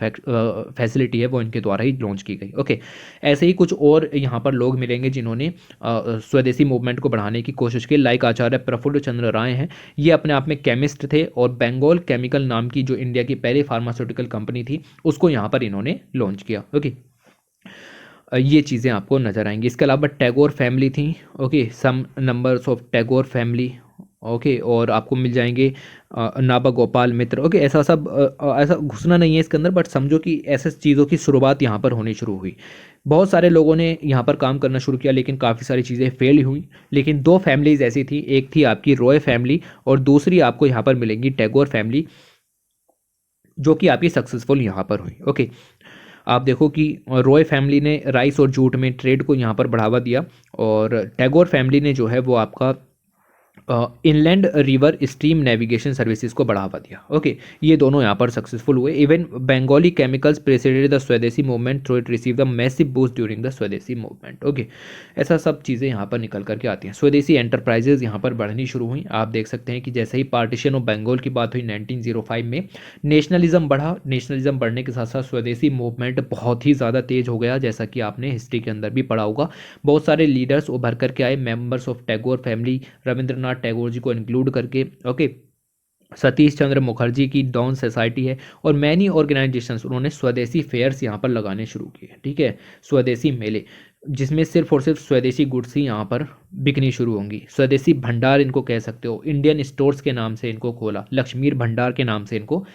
फैसिलिटी है वो इनके द्वारा ही लॉन्च की गई, ओके। ऐसे ही कुछ और यहाँ पर लोग मिलेंगे जिन्होंने स्वदेशी मूवमेंट को बढ़ाने की कोशिश की, लाइक आचार्य प्रफुल्ल चंद्र राय हैं। ये अपने आप में केमिस्ट थे, और बंगाल केमिकल नाम की जो इंडिया की पहली फार्मास्यूटिकल कंपनी थी उसको यहाँ पर इन्होंने लॉन्च किया, ओके। ये चीज़ें आपको नज़र आएंगी। इसके अलावा टैगोर फैमिली थी, okay, some numbers of Tagore family, okay. और आपको मिल जाएंगे नाबा गोपाल मित्र, ओके। ऐसा सब ऐसा घुसना नहीं है इसके अंदर, बट समझो कि ऐसे चीज़ों की शुरुआत यहाँ पर होनी शुरू हुई। बहुत सारे लोगों ने यहाँ पर काम करना शुरू किया, लेकिन काफ़ी सारी चीज़ें फेल हुई। लेकिन दो फैमिलीज ऐसी थी, एक थी आपकी रॉय फैमिली और दूसरी आपको यहाँ पर मिलेंगी टैगोर फैमिली, जो कि आपकी सक्सेसफुल यहाँ पर हुई, ओके। आप देखो कि रॉय फैमिली ने राइस और जूट में ट्रेड को यहाँ पर बढ़ावा दिया, और टैगोर फैमिली ने जो है वो आपका inland river stream navigation services को बढ़ावा दिया, ओके। ये दोनों यहाँ पर सक्सेसफुल हुए। Even Bengali chemicals preceded the Swadeshi movement through it receive the massive boost during the Swadeshi movement, okay. ऐसा सब चीज़ें यहाँ पर निकल करके आती हैं। स्वदेशी एंटरप्राइजेज यहाँ पर बढ़नी शुरू हुई। आप देख सकते हैं कि जैसे ही पार्टीशन ऑफ बंगाल की बात हुई 1905 में, नेशनलिज्म बढ़ा। नेशनलिज्म बढ़ने के साथ साथ स्वदेशी मूवमेंट बहुत ही ज़्यादा तेज हो गया, जैसा कि आपने हिस्ट्री के अंदर भी पढ़ा होगा। बहुत सारे लीडर्स उभर करके आए, members of Tagore family, Rabindranath Tagore ji को इंक्लूड करके, ओके। सतीश चंद्र मुखर्जी की डॉन सोसाइटी है, और मैनी ऑर्गेनाइजेशंस, उन्होंने स्वदेशी फेयर्स यहाँ पर लगाने शुरू किए, ठीक है। स्वदेशी मेले, जिसमें सिर्फ और सिर्फ स्वदेशी गुड्स ही यहाँ पर बिकनी शुरू होंगी। स्वदेशी भंडार इनको कह सकते हो, इंडियन स्टोर्स के नाम से इनको खोला, लक्ष्मीर भंडार के नाम से इनको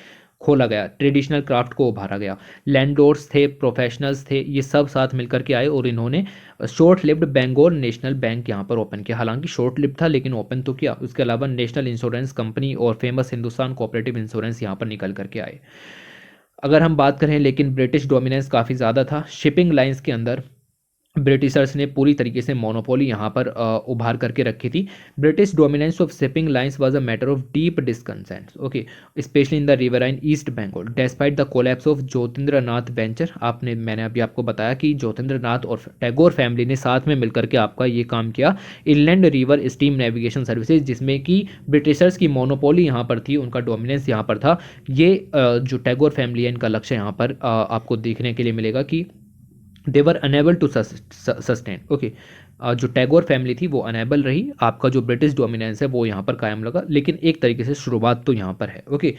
खोला गया। ट्रेडिशनल क्राफ्ट को उभारा गया। लैंडलॉर्ड्स थे, प्रोफेशनल्स थे, ये सब साथ मिलकर के आए और इन्होंने short lived Bengal national bank यहाँ पर ओपन किया। हालांकि शॉर्ट लिव्ड था लेकिन ओपन तो किया। उसके अलावा नेशनल इंश्योरेंस कंपनी और फेमस हिंदुस्तान कोऑपरेटिव इंश्योरेंस यहाँ पर निकल करके आए। अगर हम बात करें, लेकिन ब्रिटिश डोमिनेंस काफ़ी ज़्यादा था। शिपिंग लाइंस के अंदर ब्रिटिशर्स ने पूरी तरीके से मोनोपोली यहाँ पर उभार करके रखी थी। British dominance of shipping lines was a matter of deep discontent, okay, specially in the riverine east Bengal despite the collapse of Jyotindra Nath venture. मैंने अभी आपको बताया कि ज्योतिन्द्र नाथ और टैगोर फैमिली ने साथ में मिलकर के आपका ये काम किया, inland river steam navigation services, जिसमें कि ब्रिटिशर्स की मोनोपोली यहाँ पर थी, उनका डोमिनेंस यहाँ पर था। ये जो टैगोर फैमिली है, इनका लक्ष्य यहाँ पर आपको देखने के लिए मिलेगा कि they were enable to sustain. Okay, जो टैगोर फैमिली थी वो अनेबल रही, आपका जो ब्रिटिश डोमिनेंस है वो यहाँ पर कायम लगा, लेकिन एक तरीके से शुरुआत तो यहाँ पर है। ओके,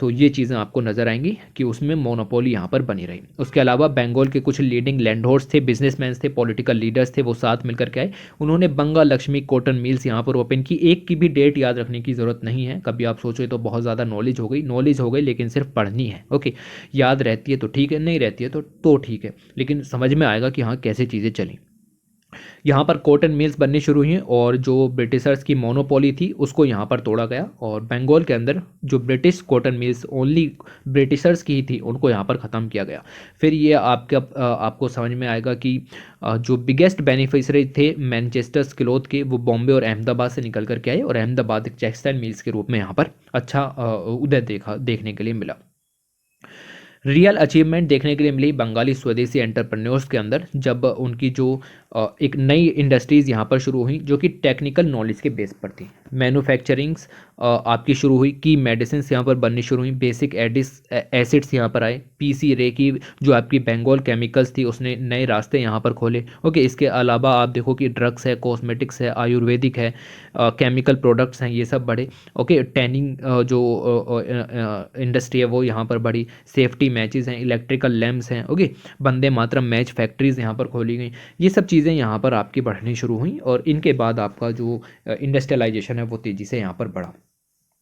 तो ये चीज़ें आपको नज़र आएंगी कि उसमें मोनोपोली यहाँ पर बनी रही। उसके अलावा बंगाल के कुछ लीडिंग लैंडहोल्ड्स थे, बिजनेसमैन थे, पॉलिटिकल लीडर्स थे, वो साथ मिलकर के आए। उन्होंने बंगा लक्ष्मी कॉटन मिल्स यहाँ पर ओपन की। एक की भी डेट याद रखने की ज़रूरत नहीं है, कभी आप सोचो तो बहुत ज़्यादा नॉलेज हो गई, लेकिन सिर्फ पढ़नी है। ओके, याद रहती है तो ठीक है, नहीं रहती है तो ठीक है, लेकिन समझ में आएगा कि हाँ कैसे चीज़ें चली। यहाँ पर कॉटन मिल्स बननी शुरू हुई और जो ब्रिटिशर्स की मोनोपोली थी उसको यहाँ पर तोड़ा गया, और बंगाल के अंदर जो British cotton mills only Britishers की ही थी उनको यहाँ पर ख़त्म किया गया। फिर ये आपको समझ में आएगा कि जो बिगेस्ट बेनिफिशरी थे मैनचेस्टर क्लॉथ के, वो बॉम्बे और अहमदाबाद से निकल करके आए, और अहमदाबाद एक टेक्सटाइल मिल्स के रूप में यहाँ पर अच्छा उदय देखने के लिए मिला। रियल अचीवमेंट देखने के लिए मिली बंगाली स्वदेशी एंटरप्रेन्योर्स के अंदर, जब उनकी जो एक नई इंडस्ट्रीज़ यहाँ पर शुरू हुई जो कि टेक्निकल नॉलेज के बेस पर थी। मैन्युफैक्चरिंग्स आपकी शुरू हुई, की मेडिसिन यहाँ पर बननी शुरू हुई, बेसिक एसिड्स यहाँ पर आए, पीसी रे की जो आपकी बंगाल केमिकल्स थी उसने नए रास्ते यहाँ पर खोले। ओके, इसके अलावा आप देखो कि ड्रग्स है, कॉस्मेटिक्स है, आयुर्वेदिक है, केमिकल प्रोडक्ट्स हैं, ये सब बढ़े। ओके, टैनिंग जो इंडस्ट्री है वो यहाँ पर बढ़ी, सेफ्टी मैचेस हैं, इलेक्ट्रिकल लैम्प्स हैं। Okay, Vande Mataram match factories यहाँ पर खोली गई। ये सब चीज़ें यहाँ पर आपकी बढ़नी शुरू हुई, और इनके बाद आपका जो इंडस्ट्रियलाइजेशन है वो तेज़ी से यहाँ पर बढ़ा।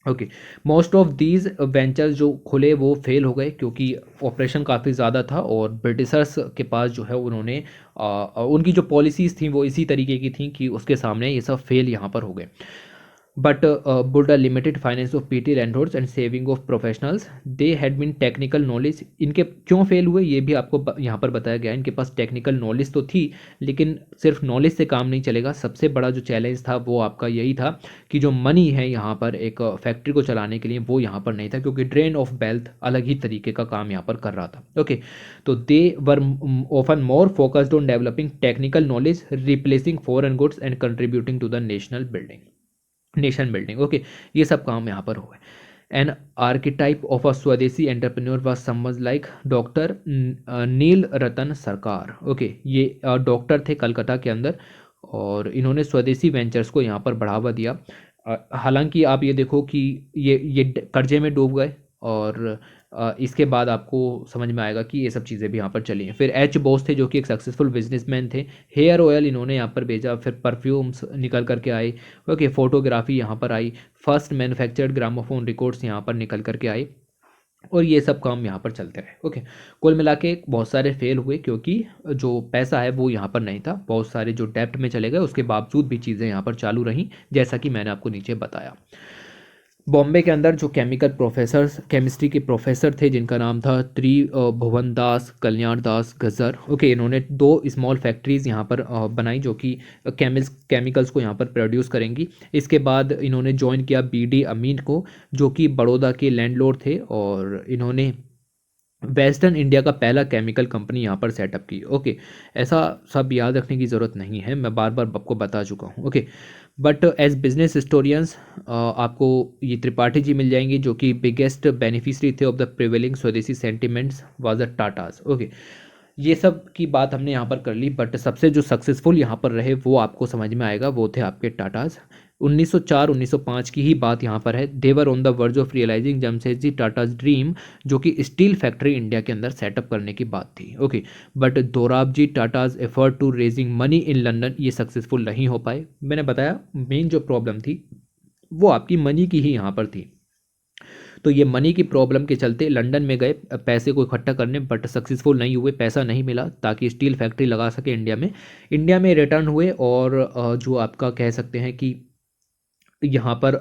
Okay, most of these ventures जो खुले वो फेल हो गए, क्योंकि ऑपरेशन काफ़ी ज़्यादा था, और ब्रिटिशर्स के पास जो है उन्होंने उनकी जो पॉलिसीज़ थी वो इसी तरीके की थी कि उसके सामने ये सब फेल यहाँ पर हो गए। But build limited finance of petty landholds and saving of professionals, they had been technical knowledge. इनके क्यों फेल हुए ये भी आपको यहाँ पर बताया गया। इनके पास टेक्निकल नॉलेज तो थी, लेकिन सिर्फ नॉलेज से काम नहीं चलेगा। सबसे बड़ा जो चैलेंज था वो आपका यही था कि जो मनी है यहाँ पर एक फैक्ट्री को चलाने के लिए वो यहाँ पर नहीं था, क्योंकि ड्रेन ऑफ वेल्थ अलग ही तरीके का काम यहाँ पर कर रहा था। ओके, तो they were often more focused on developing technical knowledge, replacing foreign goods and contributing to the nation building. Okay, ये सब काम यहाँ पर हुआ है। N archetype of a swadeshi entrepreneur was someone like doctor Nil Ratan Sarkar. Okay, ये डॉक्टर थे कलकत्ता के अंदर, और इन्होंने स्वदेशी वेंचर्स को यहाँ पर बढ़ावा दिया। हालांकि आप ये देखो कि ये कर्जे में डूब गए, और इसके बाद आपको समझ में आएगा कि ये सब चीज़ें भी यहाँ पर चली हैं। फिर एच बोस थे जो कि एक सक्सेसफुल बिजनेसमैन थे, हेयर ऑयल इन्होंने यहाँ पर भेजा, फिर परफ्यूम्स निकल करके आए। ओके, फोटोग्राफी यहाँ पर आई, फर्स्ट मैन्युफैक्चर्ड ग्रामोफोन रिकॉर्ड्स यहाँ पर निकल करके आए, और ये सब काम यहाँ पर चलते रहे। ओके, कुल मिला के बहुत सारे फेल हुए, क्योंकि जो पैसा है वो यहाँ पर नहीं था। बहुत सारे जो डेप्ट में चले गए, उसके बावजूद भी चीज़ें यहाँ पर चालू रहीं, जैसा कि मैंने आपको नीचे बताया। बॉम्बे के अंदर जो केमिस्ट्री के प्रोफेसर थे जिनका नाम था त्रिभुवन दास कल्याण दास गजर। ओके, इन्होंने 2 स्मॉल फैक्ट्रीज़ यहाँ पर बनाई जो कि केमिकल्स को यहाँ पर प्रोड्यूस करेंगी। इसके बाद इन्होंने ज्वाइन किया BD अमीन को, जो कि बड़ौदा के लैंडलॉर्ड थे, और इन्होंने वेस्टर्न इंडिया का पहला केमिकल कंपनी यहाँ पर सेटअप की। ओके, ऐसा सब याद रखने की ज़रूरत नहीं है, मैं बार बार आपको बता चुका हूँ। Okay, but as business historians आपको ये त्रिपाठी जी मिल जाएंगे, जो कि बिगेस्ट बेनिफिशरी थे of the prevailing swadeshi sentiments was the Tatas. Okay, ये सब की बात हमने यहाँ पर कर ली, बट सबसे जो सक्सेसफुल यहाँ पर रहे वो आपको समझ में आएगा, वो थे आपके टाटाज। 1904-1905 की ही बात यहाँ पर है। They were on the verge of realizing Jamshedji Tata's dream, जो कि स्टील फैक्ट्री इंडिया के अंदर सेटअप करने की बात थी। Okay, but Dorabji Tata's effort to raising money in London, ये सक्सेसफुल नहीं हो पाए। मैंने बताया मेन जो प्रॉब्लम थी वो आपकी मनी की ही यहाँ पर थी। तो ये मनी की प्रॉब्लम के चलते लंदन में गए पैसे को इकट्ठा करने, बट सक्सेसफुल नहीं हुए, पैसा नहीं मिला ताकि स्टील फैक्ट्री लगा सके इंडिया में रिटर्न हुए, और जो आपका कह सकते हैं कि यहाँ पर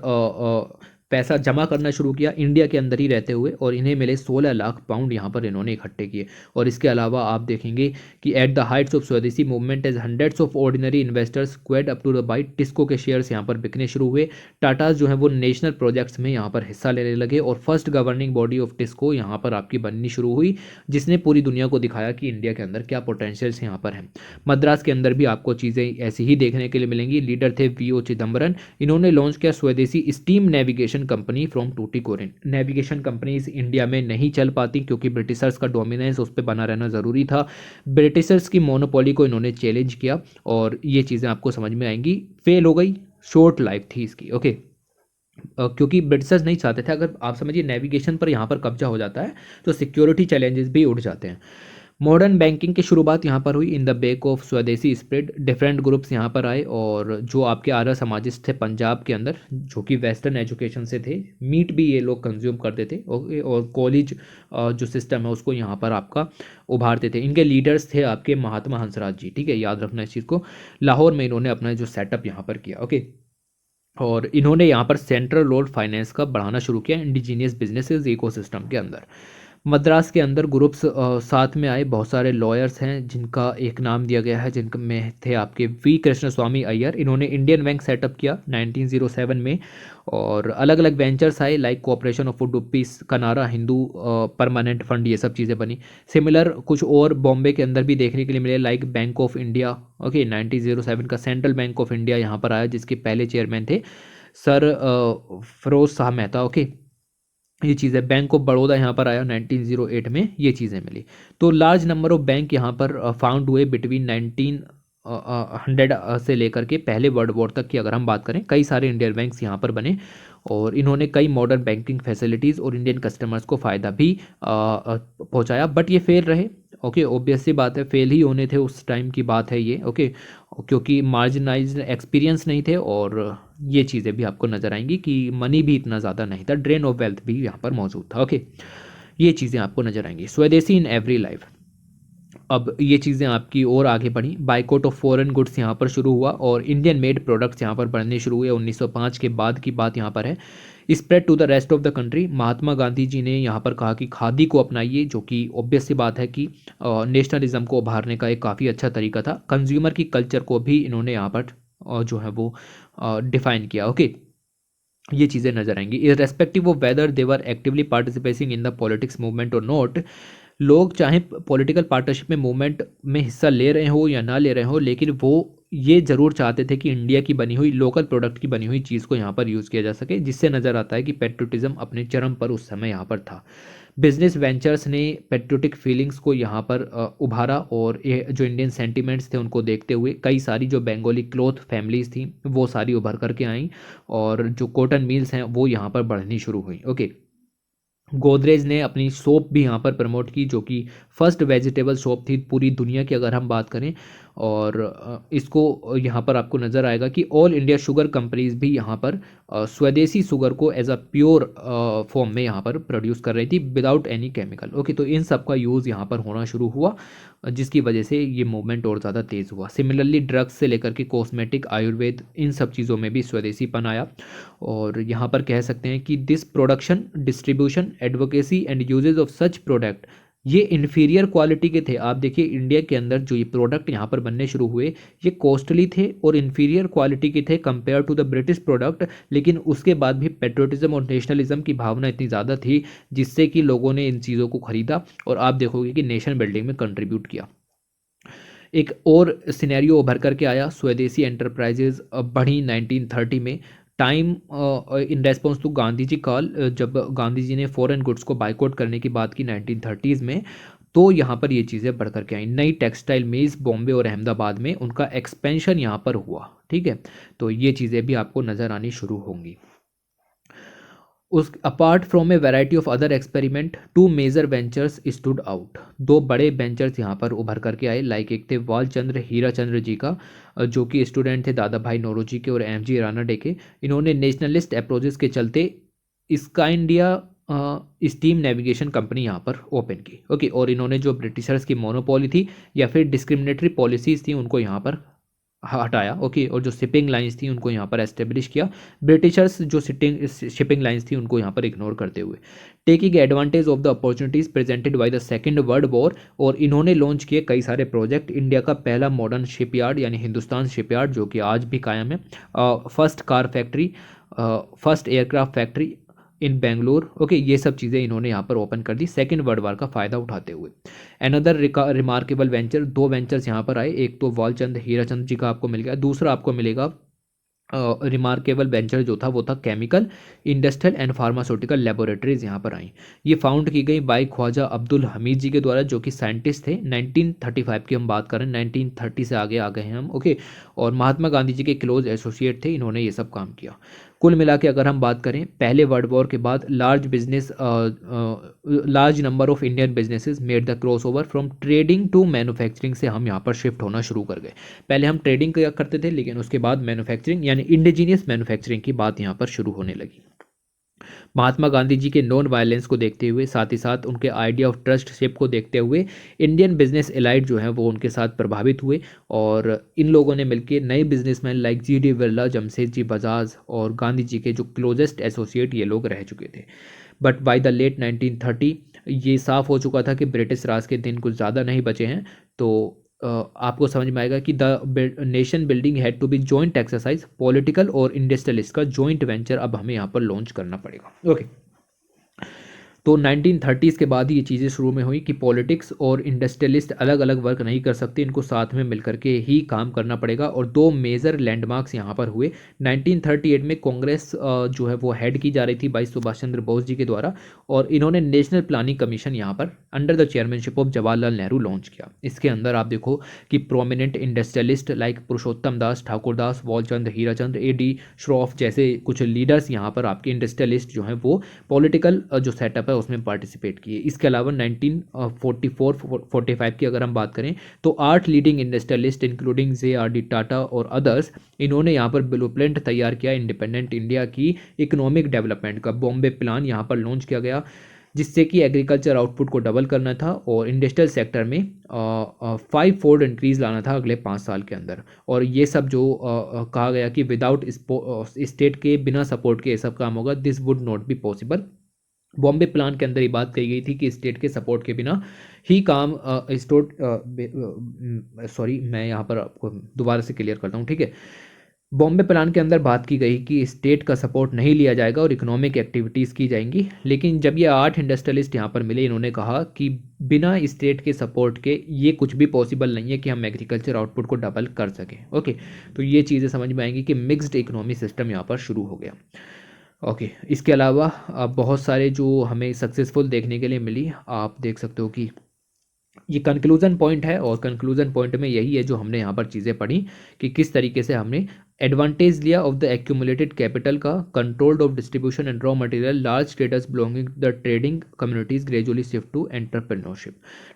पैसा जमा करना शुरू किया इंडिया के अंदर ही रहते हुए, और इन्हें मिले 16 लाख पाउंड यहाँ पर इन्होंने इकट्ठे किए। और इसके अलावा आप देखेंगे कि at the heights of swadeshi movement as hundreds of ordinary investors queued up to the bite, TISCO के शेयर्स यहाँ पर बिकने शुरू हुए। टाटास जो है वो नेशनल प्रोजेक्ट्स में यहाँ पर हिस्सा लेने लगे, और first governing body of TISCO यहाँ पर आपकी बननी शुरू हुई, जिसने पूरी दुनिया को दिखाया कि इंडिया के अंदर क्या पोटेंशियल्स यहाँ पर हैं। मद्रास के अंदर भी आपको चीज़ें ऐसी ही देखने के लिए मिलेंगी। लीडर थे VO चिदम्बरम, इन्होंने लॉन्च किया swadeshi steam navigation navigation company from Tuticorin. Navigation companies India में नहीं चल पाती क्योंकि ब्रिटिशर्स का डोमिनेंस उस पर बना रहना ज़रूरी था। ब्रिटिशर्स की मोनोपोली को इन्होंने चैलेंज किया और ये चीज़ें आपको समझ में आएंगी। फेल हो गई, शॉर्ट लाइफ थी इसकी। ओके, क्योंकि ब्रिटिशर्स नहीं चाहते थे, अगर आप समझिए नेविगेशन पर यहाँ पर कब्जा हो जाता है तो सिक्योरिटी चैलेंजेस भी उठ जाते हैं। मॉडर्न बैंकिंग की शुरुआत यहाँ पर हुई इन द बेक ऑफ स्वदेशी स्प्रेड। डिफरेंट ग्रुप्स यहाँ पर आए और जो आपके आर्य समाजिस्ट थे पंजाब के अंदर, जो कि वेस्टर्न एजुकेशन से थे, मीट भी ये लोग कंज्यूम करते थे और कॉलेज जो सिस्टम है उसको यहाँ पर आपका उभारते थे। इनके लीडर्स थे आपके महात्मा हंसराज जी, ठीक है, याद रखना इस चीज़ को। लाहौर में इन्होंने अपना जो सेटअप यहाँ पर किया। ओके, और इन्होंने यहाँ पर सेंट्रल रोल फाइनेंस का बढ़ाना शुरू किया इंडिजीनियस बिजनेसेस इकोसिस्टम के अंदर। मद्रास के अंदर ग्रुप्स साथ में आए, बहुत सारे लॉयर्स हैं जिनका एक नाम दिया गया है, जिनमें थे आपके वी कृष्ण स्वामी अय्यर। इन्होंने इंडियन बैंक सेटअप किया 1907 में और अलग अलग वेंचर्स आए like corporation of food piece, Canara, Hindu permanent fund, ये सब चीज़ें बनी। सिमिलर कुछ और बॉम्बे के अंदर भी देखने के लिए मिले like bank of India. Okay, 1907 का सेंट्रल बैंक ऑफ इंडिया यहाँ पर आया जिसके पहले चेयरमैन थे सर फिरोज शाह मेहता। ओके, ये चीज़ है। बैंक ऑफ बड़ौदा यहाँ पर आया 1908 में, ये चीज़ें मिली। तो लार्ज नंबर ऑफ बैंक यहाँ पर फाउंड हुए बिटवीन 1900 से लेकर के पहले वर्ल्ड वॉर तक की अगर हम बात करें, कई सारे इंडियन बैंक्स यहाँ पर बने और इन्होंने कई मॉडर्न बैंकिंग फैसिलिटीज़ और इंडियन कस्टमर्स को फ़ायदा भी पहुँचाया, बट ये फेल रहे। ओके, ऑब्वियस सी बात है, फेल ही होने थे, उस टाइम की बात है ये। ओके, क्योंकि मार्जिनाइज्ड एक्सपीरियंस नहीं थे और ये चीज़ें भी आपको नज़र आएंगी कि मनी भी इतना ज़्यादा नहीं था, ड्रेन ऑफ वेल्थ भी यहाँ पर मौजूद था। ओके, ये चीज़ें आपको नज़र आएंगी। स्वदेशी इन एवरी लाइफ, अब ये चीज़ें आपकी और आगे बढ़ी। बाइकआउट ऑफ फॉरेन गुड्स यहाँ पर शुरू हुआ और इंडियन मेड प्रोडक्ट्स यहाँ पर बनने शुरू हुए। 1905 के बाद की बात यहाँ पर है। Spread to the rest of the country, Mahatma Gandhi ji ने यहाँ पर कहा कि खादी को अपनाइए, जो कि ऑब्वियस सी बात है कि नेशनलिज्म को उभारने का एक काफ़ी अच्छा तरीका था। कंज्यूमर की कल्चर को भी इन्होंने यहाँ पर जो है वो डिफाइन किया। ओके, ये चीज़ें नजर आएंगी। Irrespective of whether they were actively participating in the politics movement और नॉट, लोग चाहे पॉलिटिकल पार्टनरशिप में मूवमेंट में हिस्सा ले रहे हो या ना ले रहे हो, लेकिन वो ये ज़रूर चाहते थे कि इंडिया की बनी हुई लोकल प्रोडक्ट की बनी हुई चीज़ को यहाँ पर यूज़ किया जा सके, जिससे नज़र आता है कि पेट्रोटिज्म अपने चरम पर उस समय यहाँ पर था। बिजनेस वेंचर्स ने पेट्रोटिक फीलिंग्स को यहाँ पर उभारा और ये जो इंडियन सेंटिमेंट्स थे उनको देखते हुए कई सारी जो बंगाली क्लॉथ फैमिलीज़ थी वो सारी उभर करके आई और जो कॉटन मिल्स हैं वो यहाँ पर बढ़नी शुरू हुई। ओके, गोदरेज ने अपनी सोप भी यहाँ पर प्रमोट की, जो कि फर्स्ट वेजिटेबल सोप थी पूरी दुनिया की अगर हम बात करें। और इसको यहाँ पर आपको नज़र आएगा कि ऑल इंडिया शुगर कंपनीज भी यहाँ पर स्वदेशी शुगर को एज अ प्योर फॉर्म में यहाँ पर प्रोड्यूस कर रही थी विदाउट एनी केमिकल। ओके, तो इन सब का यूज़ यहाँ पर होना शुरू हुआ जिसकी वजह से ये मूवमेंट और ज़्यादा तेज़ हुआ। सिमिलरली ड्रग्स से लेकर के कॉस्मेटिक, आयुर्वेद, इन सब चीज़ों में भी स्वदेशीपन आया। और यहाँ पर कह सकते हैं कि this production, distribution, advocacy and usages of such product, ये इन्फीरियर क्वालिटी के थे। आप देखिए इंडिया के अंदर जो ये प्रोडक्ट यहाँ पर बनने शुरू हुए ये कॉस्टली थे और इन्फीरियर क्वालिटी के थे compare to the British product, लेकिन उसके बाद भी पेट्रोटिज्म और नेशनलिज्म की भावना इतनी ज़्यादा थी जिससे कि लोगों ने इन चीज़ों को खरीदा और आप देखोगे कि नेशन बिल्डिंग में कंट्रीब्यूट किया। एक और सिनेरियो उभर करके आया, स्वदेशी एंटरप्राइजेज बढ़ी 1930 में। Time in response to Gandhi ji call, जब गांधी जी ने फॉरेन गुड्स को बाइकआउट करने की बात की 1930s में, तो यहाँ पर ये चीज़ें बढ़ करके आई। नई टेक्सटाइल मिल्स बॉम्बे और अहमदाबाद में उनका एक्सपेंशन यहाँ पर हुआ। ठीक है, तो ये चीज़ें भी आपको नज़र आनी शुरू होंगी। उस apart from a variety of other experiment, two major ventures stood out, दो बड़े वेंचर्स यहाँ पर उभर करके आए। लाइक एक थे वाल चंद्र हीरा चंद्र जी का, जो कि स्टूडेंट थे दादा भाई नौरोजी के और एम जी रानाडे के। इन्होंने नेशनलिस्ट अप्रोचेस के चलते इसका इंडिया स्टीम नेविगेशन कंपनी यहाँ पर ओपन की। ओके, और इन्होंने जो ब्रिटिशर्स की मोनोपोली थी या फिर डिस्क्रिमिनेटरी पॉलिसीज़ थी उनको यहाँ पर हटाया। ओके, और जो शिपिंग लाइंस थी उनको यहाँ पर एस्टेब्लिश किया, ब्रिटिशर्स जो शिपिंग लाइंस थी उनको यहाँ पर इग्नोर करते हुए। Taking advantage of the opportunities presented by the second world war, और इन्होंने लॉन्च किए कई सारे प्रोजेक्ट। इंडिया का पहला मॉडर्न शिपयार्ड यानी हिंदुस्तान शिपयार्ड जो कि आज भी कायम है, first car factory, first aircraft factory in Bangalore. Okay, ये सब चीज़ें इन्होंने यहाँ पर ओपन कर दी सेकेंड वर्ल्ड वार का फ़ायदा उठाते हुए। अनदर रिमार्केबल वेंचर, दो वेंचर्स यहाँ पर आए। एक तो वालचंद हीराचंद जी का आपको मिल गया, दूसरा आपको मिलेगा रिमार्केबल वेंचर जो था वो था chemical, industrial and pharmaceutical laboratories यहाँ पर आई। ये फाउंड की गई बाय ख्वाजा अब्दुल हमीद जी के द्वारा, जो कि साइंटिस्ट थे। 1935 की हम बात करें, 1930 से आगे आ गए हैं हम, ओके। और महात्मा गांधी जी के क्लोज एसोसिएट थे, इन्होंने ये सब काम किया। कुल मिला के अगर हम बात करें, पहले वर्ल्ड वॉर के बाद large number of Indian businesses made the crossover from trading to manufacturing से हम यहाँ पर शिफ्ट होना शुरू कर गए। पहले हम ट्रेडिंग किया करते थे, लेकिन उसके बाद मैन्युफैक्चरिंग यानी इंडिजीनियस मैन्युफैक्चरिंग की बात यहाँ पर शुरू होने लगी। महात्मा गांधी जी के नॉन वायलेंस को देखते हुए, साथ ही साथ उनके आइडिया ऑफ ट्रस्टशिप को देखते हुए, इंडियन बिजनेस एलाइट जो है वो उनके साथ प्रभावित हुए। और इन लोगों ने मिलकर नए businessman like G D. Birla, Jamshed ji Bajaj और गांधी जी के जो क्लोजेस्ट एसोसिएट ये लोग रह चुके थे। बट बाय द लेट 1930 ये साफ हो चुका था कि ब्रिटिश राज के दिन कुछ ज़्यादा नहीं बचे हैं। तो आपको समझ में आएगा कि the nation building had to be joint exercise, political और इंडस्ट्रियलिस्ट का जॉइंट वेंचर अब हमें यहाँ पर लॉन्च करना पड़ेगा, ओके। तो 1930s के बाद ही ये चीज़ें शुरू में हुई कि पॉलिटिक्स और इंडस्ट्रियलिस्ट अलग अलग वर्क नहीं कर सकते, इनको साथ में मिलकर के ही काम करना पड़ेगा। और दो मेजर लैंडमार्क्स यहाँ पर हुए। 1938 में कांग्रेस जो है वो हेड की जा रही थी भाई सुभाष चंद्र बोस जी के द्वारा, और इन्होंने नेशनल प्लानिंग कमीशन यहाँ पर under the chairmanship of Jawaharlal Nehru launch किया। इसके अंदर आप देखो कि प्रोमिनेंट इंडस्ट्रियलिस्ट लाइक पुरुषोत्तम दास, ठाकुर दास, वॉलचंद, हीराचंद, A.D. श्रॉफ जैसे कुछ लीडर्स यहाँ पर आपके इंडस्ट्रियलिस्ट जो हैं वो पॉलिटिकल जो सेटअप है उसमें पार्टिसिपेट किए। इसके अलावा 1944-45 की अगर हम बात करें तो 8 leading industrialist including J.R.D. Tata और अदर्स, इन्होंने यहाँ पर ब्लूप्रिंट तैयार किया इंडिपेंडेंट इंडिया की इकोनॉमिक डेवलपमेंट का। बॉम्बे प्लान यहाँ पर लॉन्च किया गया, जिससे कि एग्रीकल्चर आउटपुट को डबल करना था और इंडस्ट्रियल सेक्टर में 5 फोल्ड इंक्रीज लाना था अगले 5 साल के अंदर। और ये सब जो कहा गया कि विदाउट स्टेट के, बिना सपोर्ट के ये सब काम होगा, this would not be possible. Bombay plan के अंदर ये बात कही गई थी कि स्टेट के सपोर्ट के बिना ही काम सॉरी मैं यहाँ पर आपको दोबारा से क्लियर करता हूँ, ठीक है। बॉम्बे प्लान के अंदर बात की गई कि स्टेट का सपोर्ट नहीं लिया जाएगा और इकोनॉमिक एक्टिविटीज़ की जाएंगी। लेकिन जब ये 8 इंडस्ट्रियलिस्ट यहाँ पर मिले, इन्होंने कहा कि बिना स्टेट के सपोर्ट के ये कुछ भी पॉसिबल नहीं है कि हम एग्रीकल्चर आउटपुट को डबल कर सकें, ओके। तो ये चीज़ें समझ में आएंगी कि मिक्स्ड इकोनॉमी सिस्टम यहाँ पर शुरू हो गया, ओके। इसके अलावा बहुत सारे जो हमें सक्सेसफुल देखने के लिए मिली, आप देख सकते हो कि ये कंक्लूजन पॉइंट है। और कंक्लूजन पॉइंट में यही है जो हमने यहाँ पर चीज़ें पढ़ी कि किस तरीके से हमने एडवांटेज लिया ऑफ द एक्यूमुलेटेड कैपिटल का, controlled of distribution and raw material, large traders belonging the trading communities gradually shift to entrepreneurship.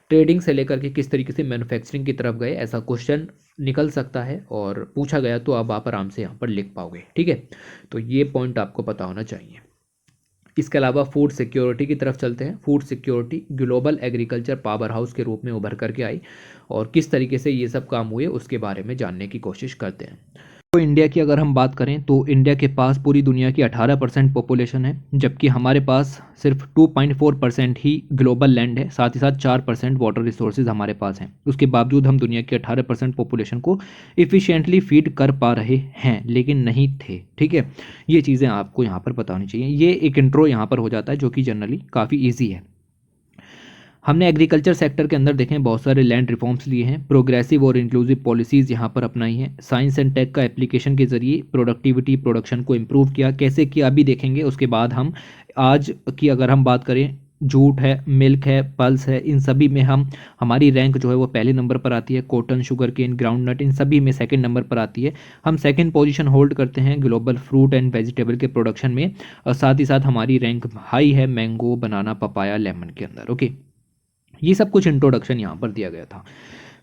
Trading से लेकर के किस तरीके से मैन्युफैक्चरिंग की तरफ गए, ऐसा क्वेश्चन निकल सकता है और पूछा गया तो अब आप आराम से यहाँ पर लिख पाओगे, ठीक है। तो ये पॉइंट आपको पता होना चाहिए। इसके अलावा फूड सिक्योरिटी की तरफ चलते हैं। Food security global agriculture power house के रूप में उभर करके आई और किस तरीके से ये सब काम हुए उसके बारे में जानने की कोशिश करते हैं। तो इंडिया की अगर हम बात करें तो इंडिया के पास पूरी दुनिया की 18% पॉपुलेशन है, जबकि हमारे पास सिर्फ 2.4% ही ग्लोबल लैंड है, साथ ही साथ 4% वाटर रिसोर्सेज हमारे पास हैं। उसके बावजूद हम दुनिया की 18% पॉपुलेशन को इफ़िशिएंटली फीड कर पा रहे हैं, लेकिन नहीं थे, ठीक है। ये चीज़ें आपको यहाँ पर पता होनी चाहिए। ये एक इंट्रो यहाँ पर हो जाता है जो कि जनरली काफ़ी ईजी है। हमने एग्रीकल्चर सेक्टर के अंदर देखें बहुत सारे लैंड रिफॉर्म्स लिए हैं, प्रोग्रेसिव और इंक्लूसिव पॉलिसीज़ यहाँ पर अपनाई हैं, साइंस एंड टेक का एप्लीकेशन के जरिए प्रोडक्टिविटी प्रोडक्शन को इम्प्रूव किया। कैसे किया अभी देखेंगे। उसके बाद हम आज की अगर हम बात करें, जूट है, मिल्क है, पल्स है, इन सभी में हमारी रैंक जो है वो पहले नंबर पर आती है। Cotton, sugar cane, ground nut, इन सभी में सेकंड नंबर पर आती है। हम सेकंड पोजीशन होल्ड करते हैं ग्लोबल फ्रूट एंड वेजिटेबल के प्रोडक्शन में, और साथ ही साथ हमारी रैंक हाई है मैंगो, बनाना, पपाया, लेमन के अंदर, ओके। ये सब कुछ इंट्रोडक्शन यहाँ पर दिया गया था।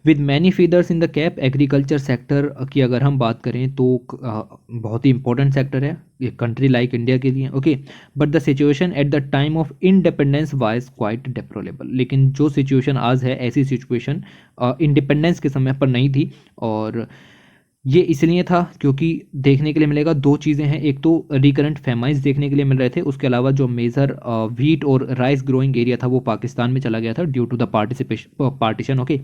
With many feathers in the cap, agriculture sector की अगर हम बात करें तो बहुत ही इंपॉर्टेंट सेक्टर है ये कंट्री लाइक इंडिया के लिए, okay. But the situation at the time of independence was quite deplorable. लेकिन जो सिचुएशन आज है, ऐसी सिचुएशन इंडिपेंडेंस के समय पर नहीं थी। और ये इसलिए था क्योंकि देखने के लिए मिलेगा दो चीज़ें हैं, एक तो रिकरेंट फेमाइंस देखने के लिए मिल रहे थे, उसके अलावा जो मेजर व्हीट और राइस ग्रोइंग एरिया था वो पाकिस्तान में चला गया था due to the partition, okay.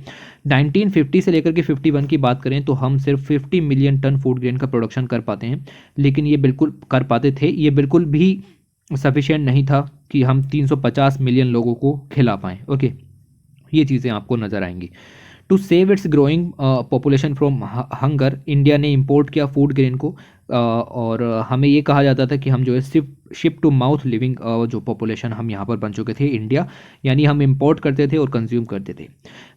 1950 से लेकर के 51 की बात करें तो हम सिर्फ 50 मिलियन टन फूड ग्रेन का प्रोडक्शन कर पाते हैं, लेकिन ये बिल्कुल कर पाते थे, ये बिल्कुल भी सफिशिएंट नहीं था कि हम 350 मिलियन लोगों को खिला पाएँ, ओके। ये चीज़ें आपको नज़र आएंगी। To save its growing population from hunger, India ने इंपोर्ट किया फूड ग्रेन को, और हमें ये कहा जाता था कि हम जो है सिर्फ शिप टू माउथ लिविंग जो पॉपुलेशन हम यहाँ पर बन चुके थे इंडिया, यानी हम इंपोर्ट करते थे और कंज्यूम करते थे।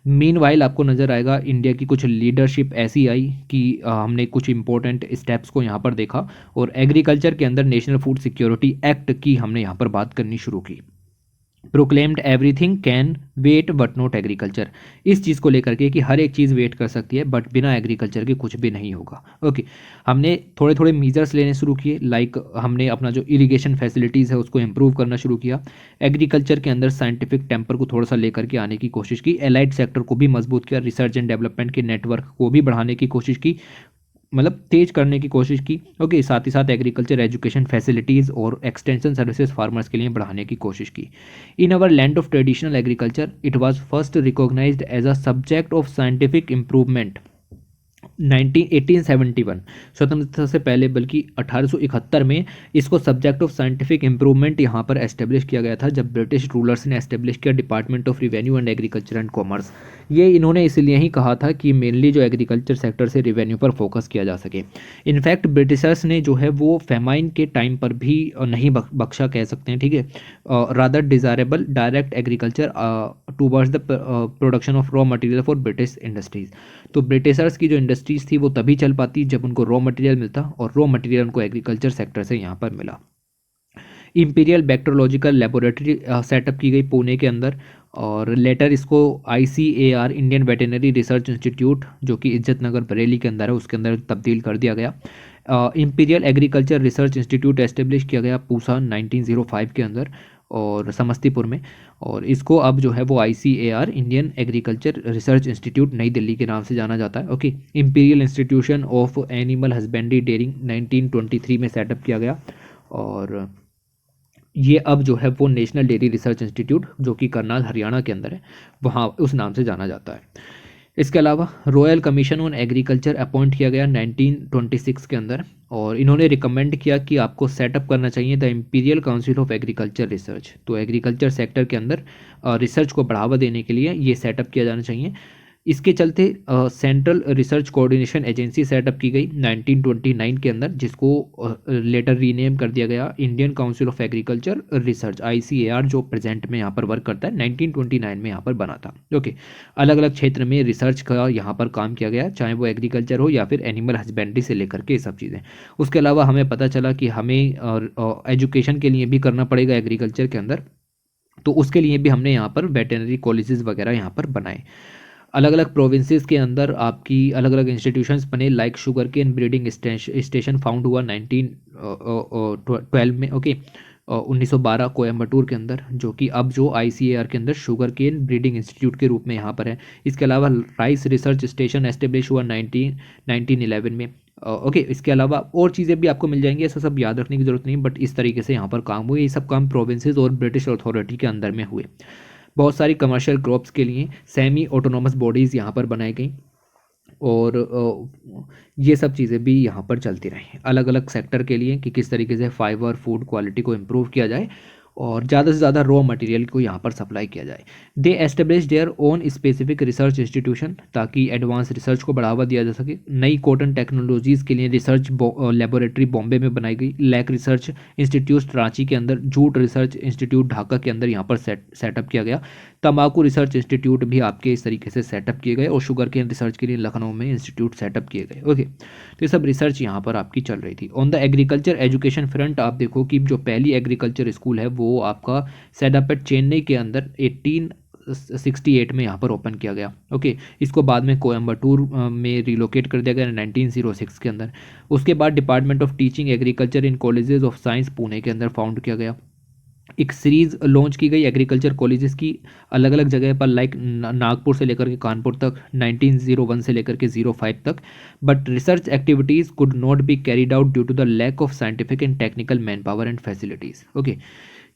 मीनवाइल आपको नज़र आएगा इंडिया की कुछ लीडरशिप ऐसी आई कि हमने कुछ इंपॉर्टेंट स्टेप्स को यहाँ पर देखा, और एग्रीकल्चर के अंदर नेशनल फूड सिक्योरिटी एक्ट की हमने यहाँ पर बात करनी शुरू की। Proclaimed everything can wait but not agriculture, इस चीज़ को लेकर के कि हर एक चीज़ वेट कर सकती है बट बिना एग्रीकल्चर के कुछ भी नहीं होगा। ओके, हमने थोड़े थोड़े मीजर्स लेने शुरू किए, लाइक हमने अपना जो इरिगेशन फैसिलिटीज़ है उसको इम्प्रूव करना शुरू किया। एग्रीकल्चर के अंदर साइंटिफिक टेम्पर को थोड़ा सा लेकर के आने की कोशिश की, एलाइड सेक्टर को भी मजबूत किया, रिसर्च एंड डेवलपमेंट के नेटवर्क को भी बढ़ाने की कोशिश की, मतलब तेज करने की कोशिश की। ओके, साथ ही साथ एग्रीकल्चर एजुकेशन फैसिलिटीज़ और एक्सटेंशन सर्विसेज फार्मर्स के लिए बढ़ाने की कोशिश की। In our land of traditional agriculture it was first recognized as a subject of scientific improvement 1871, स्वतंत्रता से पहले बल्कि 1871 में इसको सब्जेक्ट ऑफ साइंटिफिक इम्प्रूवमेंट यहाँ पर एस्टेब्लिश किया गया था, जब ब्रिटिश रूलर्स ने एस्टेब्लिश किया department of revenue and agriculture and commerce. ये इन्होंने इसलिए ही कहा था कि मेनली जो एग्रीकल्चर सेक्टर से रिवेन्यू पर फोकस किया जा सके। इनफैक्ट ब्रिटिशर्स ने जो है वो फेमाइन के टाइम पर भी नहीं बख्शा, कह सकते हैं, ठीक है, rather desirable direct agriculture towards the production of raw material for British industries. तो ब्रिटिशर्स की जो इंडस्ट्रीज थी वो तभी चल पाती जब उनको रॉ मटेरियल मिलता, और रॉ मटेरियल उनको एग्रीकल्चर सेक्टर से यहाँ पर मिला। इंपीरियल बैक्टीरियोलॉजिकल लेबोरेटरी सेटअप की गई पुणे के अंदर, और लेटर इसको ICAR Indian veterinary research institute जो कि इज्जत नगर बरेली के अंदर है उसके अंदर तब्दील कर दिया गया। Imperial agriculture research institute establish किया गया पूसा 1905 के अंदर और समस्तीपुर में, और इसको अब जो है वो ICAR Indian agriculture research institute Nai Delhi के नाम से जाना जाता है। Okay, imperial institution of animal husbandry dairying 1923 में सेटअप किया गया, और ये अब जो है वो नेशनल डेयरी रिसर्च इंस्टीट्यूट जो कि करनाल हरियाणा के अंदर है वहाँ उस नाम से जाना जाता है। इसके अलावा royal commission on agriculture appoint किया गया 1926 के अंदर, और इन्होंने रिकमेंड किया कि आपको सेटअप करना चाहिए the imperial council of agriculture research. तो एग्रीकल्चर सेक्टर के अंदर रिसर्च को बढ़ावा देने के लिए ये सेटअप किया जाना चाहिए। इसके चलते central research coordination agency setup की गई 1929 के अंदर, जिसको लेटर रीनेम कर दिया गया Indian council of agriculture research ICAR, जो प्रेजेंट में यहाँ पर वर्क करता है, 1929 में यहाँ पर बना था। ओके, अलग अलग क्षेत्र में रिसर्च का यहाँ पर काम किया गया, चाहे वो एग्रीकल्चर हो या फिर एनिमल हस्बेंड्री से लेकर के ये सब चीज़ें। उसके अलावा हमें पता चला कि हमें एजुकेशन के लिए भी करना पड़ेगा एग्रीकल्चर के अंदर, तो उसके लिए भी हमने यहाँ पर वेटेनरी कॉलेजेस वगैरह यहाँ पर बनाए। अलग अलग प्रोविंसेस के अंदर आपकी अलग अलग इंस्टीट्यूशंस बने, like sugar cane breeding station found हुआ 1912 में। ओके, 1912 कोयम्बटूर के अंदर, जो कि अब जो ICAR के अंदर शुगर केन ब्रीडिंग इंस्टीट्यूट के रूप में यहाँ पर है। इसके अलावा राइस रिसर्च स्टेशन एस्टेब्लिश हुआ 1911 में। ओके, इसके अलावा और चीज़ें भी आपको मिल जाएंगी, ऐसा सब याद रखने की जरूरत नहीं, बट इस तरीके से यहाँ पर काम हुए। ये सब काम प्रोविंसेस और ब्रिटिश अथॉरिटी के अंदर में हुए। बहुत सारी कमर्शियल क्रॉप्स के लिए सेमी ऑटोनोमस बॉडीज़ यहाँ पर बनाई गई, और ये सब चीज़ें भी यहाँ पर चलती रहीं अलग अलग सेक्टर के लिए कि किस तरीके से फाइबर फूड क्वालिटी को इम्प्रूव किया जाए और ज़्यादा से ज़्यादा रॉ मटेरियल को यहाँ पर सप्लाई किया जाए। They establish their own specific research institution, ताकि एडवांस रिसर्च को बढ़ावा दिया जा सके। नई कॉटन टेक्नोलॉजीज़ के लिए रिसर्च लेबोरेटरी बॉम्बे में बनाई गई। लैक रिसर्च इंस्टीट्यूट रांची के अंदर, जूट रिसर्च इंस्टीट्यूट ढाका के अंदर यहाँ पर सेटअप किया गया। तंबाकू रिसर्च इंस्टीट्यूट भी आपके इस तरीके से सेटअप किए गए, और शुगर केन रिसर्च के लिए लखनऊ में इंस्टीट्यूट सेटअप किए गए। ओके, तो ये सब रिसर्च यहाँ पर आपकी चल रही थी। On the agriculture education front आप देखो कि जो पहली एग्रीकल्चर स्कूल है वो आपका सेटअप एट चेन्नई के अंदर 1868 में यहाँ पर ओपन किया गया। ओके, इसको बाद में कोयम्बटूर में रिलोकेट कर दिया गया 1906 के अंदर। उसके बाद department of teaching agriculture in colleges of science Pune के अंदर फाउंड किया गया। एक सीरीज लॉन्च की गई एग्रीकल्चर कॉलेजेस की अलग अलग जगह पर, लाइक नागपुर से लेकर के कानपुर तक 1901 से लेकर के 05 तक। But research activities could not be carried out due to the lack of scientific and technical man power and facilities. Okay,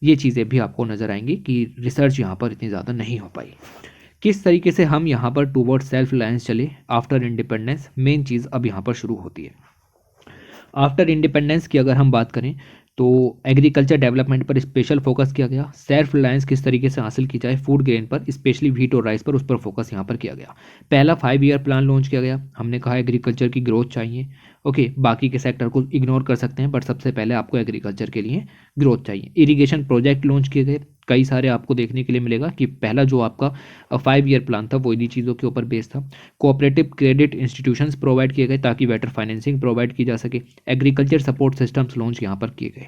ये चीज़ें भी आपको नज़र आएंगी कि रिसर्च यहाँ पर इतनी ज़्यादा नहीं हो पाई। किस तरीके से हम यहाँ पर टूवर्ड सेल्फ रिलायंस चले आफ्टर इंडिपेंडेंस, मेन चीज़ अब यहाँ पर शुरू होती है। आफ्टर इंडिपेंडेंस की अगर हम बात करें तो एग्रीकल्चर डेवलपमेंट पर स्पेशल फोकस किया गया। सेल्फ रिलायंस किस तरीके से हासिल की जाए फूड ग्रेन पर, स्पेशली व्हीट और राइस पर, उस पर फोकस यहाँ पर किया गया। पहला 5 ईयर प्लान लॉन्च किया गया। हमने कहा एग्रीकल्चर की ग्रोथ चाहिए। ओके, बाकी के सेक्टर को इग्नोर कर सकते हैं, बट सबसे पहले आपको एग्रीकल्चर के लिए ग्रोथ चाहिए। इरिगेशन प्रोजेक्ट लॉन्च किए गए, कई सारे आपको देखने के लिए मिलेगा कि पहला जो आपका 5 ईयर प्लान था वो इन्हीं चीज़ों के ऊपर बेस्ड था। कोऑपरेटिव क्रेडिट इंस्टीट्यूशंस प्रोवाइड किए गए ताकि बेटर फाइनेंसिंग प्रोवाइड की जा सके। एग्रीकल्चर सपोर्ट सिस्टम्स लॉन्च यहाँ पर किए गए।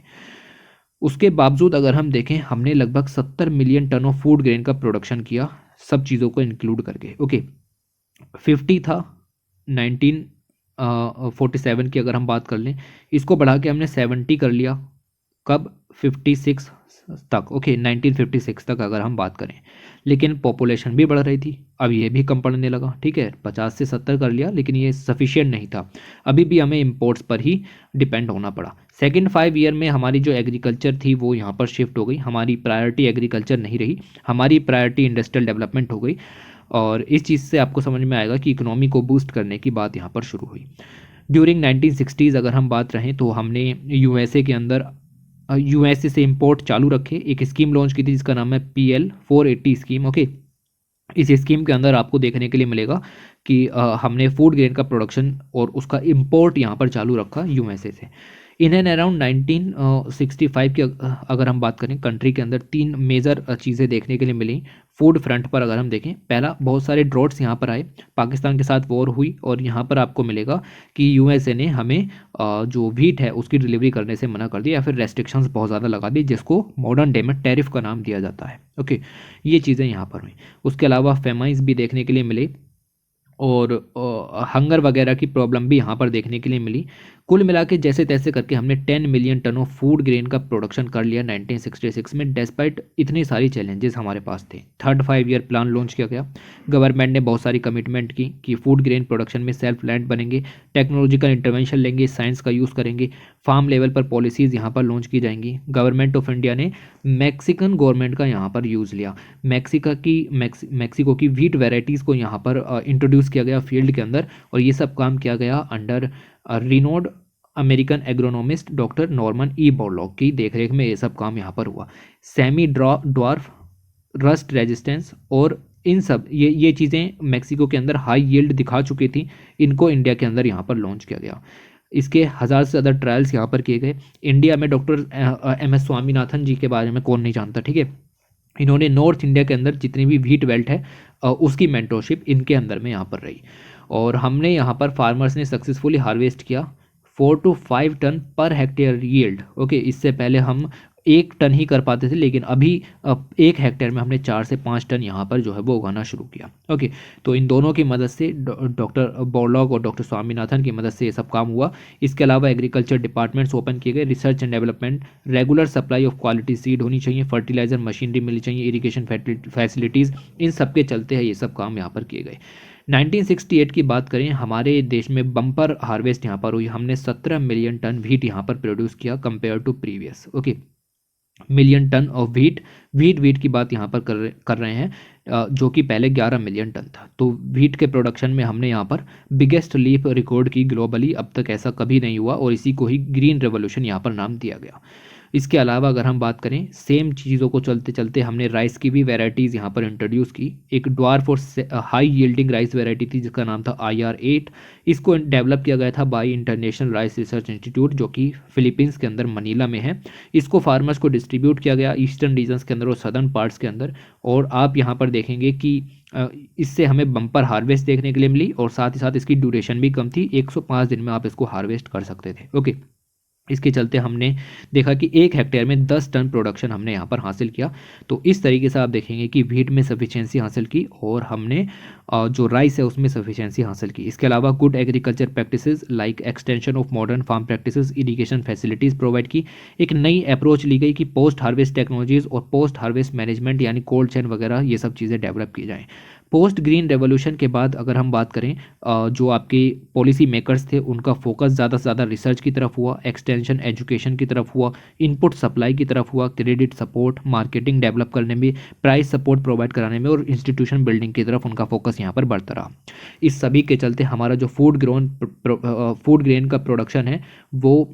उसके बावजूद अगर हम देखें, हमने लगभग 70 million ton of food grain का प्रोडक्शन किया, सब चीज़ों को इंक्लूड करके। ओके, 50 था 1947 की अगर हम बात कर लें, इसको बढ़ा के हमने 70 कर लिया। कब? 56 तक। ओके, 1956 तक अगर हम बात करें, लेकिन पॉपुलेशन भी बढ़ रही थी। अब ये भी कम पड़ने लगा। ठीक है, 50 से 70 कर लिया, लेकिन ये सफिशिएंट नहीं था। अभी भी हमें इम्पोर्ट्स पर ही डिपेंड होना पड़ा। सेकेंड 5 ईयर में हमारी जो एग्रीकल्चर थी वो यहाँ पर शिफ्ट हो गई। हमारी प्रायोरिटी एग्रीकल्चर नहीं रही, हमारी प्रायोरिटी इंडस्ट्रियल डेवलपमेंट हो गई। और इस चीज़ से आपको समझ में आएगा कि इकोनॉमी को बूस्ट करने की बात यहाँ पर शुरू हुई। ड्यूरिंग 1960s अगर हम बात रहें तो हमने यूएसए के अंदर यूएसए से इंपोर्ट चालू रखे। एक स्कीम लॉन्च की थी जिसका नाम है PL 480 स्कीम। ओके, इस स्कीम के अंदर आपको देखने के लिए मिलेगा कि हमने फूड ग्रेन का प्रोडक्शन और उसका इंपोर्ट यहाँ पर चालू रखा यूएसए से। इन एंड अराउंड 1965 की अगर हम बात करें, कंट्री के अंदर 3 मेजर चीज़ें देखने के लिए मिली फूड फ्रंट पर। अगर हम देखें, पहला, बहुत सारे ड्रॉट्स यहाँ पर आए, पाकिस्तान के साथ वॉर हुई, और यहाँ पर आपको मिलेगा कि यूएसए ने हमें जो व्हीट है उसकी डिलीवरी करने से मना कर दिया, या फिर रेस्ट्रिक्शंस बहुत ज़्यादा लगा दी, जिसको मॉडर्न डे में टैरिफ का नाम दिया जाता है। ओके, ये चीज़ें यहाँ पर हुई। उसके अलावा फेमाइंस भी देखने के लिए मिले, और हंगर वगैरह की प्रॉब्लम भी यहाँ पर देखने के लिए मिली। कुल मिला के जैसे तैसे करके हमने 10 million ton of food grain का प्रोडक्शन कर लिया 1966 में, डेस्पाइट इतनी सारी चैलेंजेस हमारे पास थे। थर्ड 5 ईयर प्लान लॉन्च किया गया। गवर्नमेंट ने बहुत सारी कमिटमेंट की कि फूड ग्रेन प्रोडक्शन में सेल्फ लैंड बनेंगे, टेक्नोलॉजिकल इंटरवेंशन लेंगे, साइंस का यूज़ करेंगे, फार्म लेवल पर पॉलिसीज़ यहाँ पर लॉन्च की जाएंगी। गवर्नमेंट ऑफ इंडिया ने मैक्सिकन गवर्नमेंट का यहाँ पर यूज़ लिया। मैक्सिको की व्हीट वेराइटीज़ को यहाँ पर इंट्रोड्यूस किया गया फील्ड के अंदर, और ये सब काम किया गया under renowned American agronomist doctor Norman E Borlaug की देखरेख में। ये सब काम यहाँ पर हुआ। सेमी ड्वार्फ रस्ट रेजिस्टेंस और इन सब ये चीज़ें मैक्सिको के अंदर हाई यील्ड दिखा चुकी थी, इनको इंडिया के अंदर यहाँ पर लॉन्च किया गया। इसके 1000 से ज़्यादा ट्रायल्स यहाँ पर किए गए। इंडिया में डॉक्टर MS स्वामीनाथन जी के बारे में कौन नहीं जानता। ठीक है, इन्होंने नॉर्थ इंडिया के अंदर जितनी भी व्हीट बेल्ट है उसकी मेंटरशिप इनके अंदर में यहाँ पर रही। और हमने यहाँ पर फार्मर्स ने सक्सेसफुली हार्वेस्ट किया 4 to 5 ton per hectare yield. Okay, इससे पहले हम 1 टन ही कर पाते थे, लेकिन अभी 1 हेक्टेयर में हमने 4 से 5 टन यहाँ पर जो है वो उगाना शुरू किया। ओके, तो इन दोनों की मदद से, डॉक्टर बोरलॉग और डॉक्टर स्वामीनाथन की मदद से ये सब काम हुआ। इसके अलावा एग्रीकल्चर डिपार्टमेंट्स ओपन किए गए, research and development, regular supply of quality seed होनी चाहिए, फर्टिलाइजर मशीनरी मिलनी चाहिए, इरीगेशन फैसिलिटीज़, इन सब के चलते हैं ये सब काम यहाँ पर किए गए। 1968 की बात करें, हमारे देश में बम्पर हार्वेस्ट यहाँ पर हुई। हमने 17 मिलियन टन व्हीट यहाँ पर प्रोड्यूस किया compare to previous. Okay, million ton of wheat की बात यहाँ पर कर रहे हैं, जो कि पहले 11 मिलियन टन था। तो व्हीट के प्रोडक्शन में हमने यहाँ पर बिगेस्ट लीप रिकॉर्ड की ग्लोबली, अब तक ऐसा कभी नहीं हुआ, और इसी को ही ग्रीन रेवोल्यूशन यहाँ पर नाम दिया गया। इसके अलावा अगर हम बात करें, सेम चीज़ों को चलते चलते हमने राइस की भी वैरायटीज़ यहाँ पर इंट्रोड्यूस की। एक ड्वार्फ और हाई यील्डिंग राइस वैरायटी थी जिसका नाम था IR8। इसको डेवलप किया गया था bye international rice research institute, जो कि फिलीपींस के अंदर मनीला में है। इसको फार्मर्स को डिस्ट्रीब्यूट किया गया ईस्टर्न रीजन्स के अंदर और सदर्न पार्ट्स के अंदर, और आप यहाँ पर देखेंगे कि इससे हमें बम्पर हार्वेस्ट देखने के लिए मिली, और साथ ही साथ इसकी ड्यूरेशन भी कम थी, 105 दिन में आप इसको हार्वेस्ट कर सकते थे। ओके, इसके चलते हमने देखा कि 1 हेक्टेयर में 10 टन प्रोडक्शन हमने यहाँ पर हासिल किया। तो इस तरीके से आप देखेंगे कि व्हीट में सफिशिएंसी हासिल की, और हमने जो राइस है उसमें सफिशिएंसी हासिल की। इसके अलावा good agriculture practices like extension of modern farm practices, irrigation facilities provide की। एक नई अप्रोच ली गई कि पोस्ट हार्वेस्ट टेक्नोलॉजीज़ और पोस्ट हार्वेस्ट मैनेजमेंट यानी कोल्ड चेन वगैरह ये सब चीज़ें डेवलप की जाएँ। पोस्ट ग्रीन रेवोल्यूशन के बाद अगर हम बात करें, जो आपके पॉलिसी मेकर्स थे उनका फोकस ज़्यादा से ज़्यादा रिसर्च की तरफ हुआ, एक्सटेंशन एजुकेशन की तरफ हुआ, इनपुट सप्लाई की तरफ हुआ, क्रेडिट सपोर्ट, मार्केटिंग डेवलप करने में, प्राइस सपोर्ट प्रोवाइड कराने में, और इंस्टीट्यूशन बिल्डिंग की तरफ उनका फोकस यहाँ पर बढ़ता रहा। इस सभी के चलते हमारा जो फूड ग्रेन का प्रोडक्शन है वो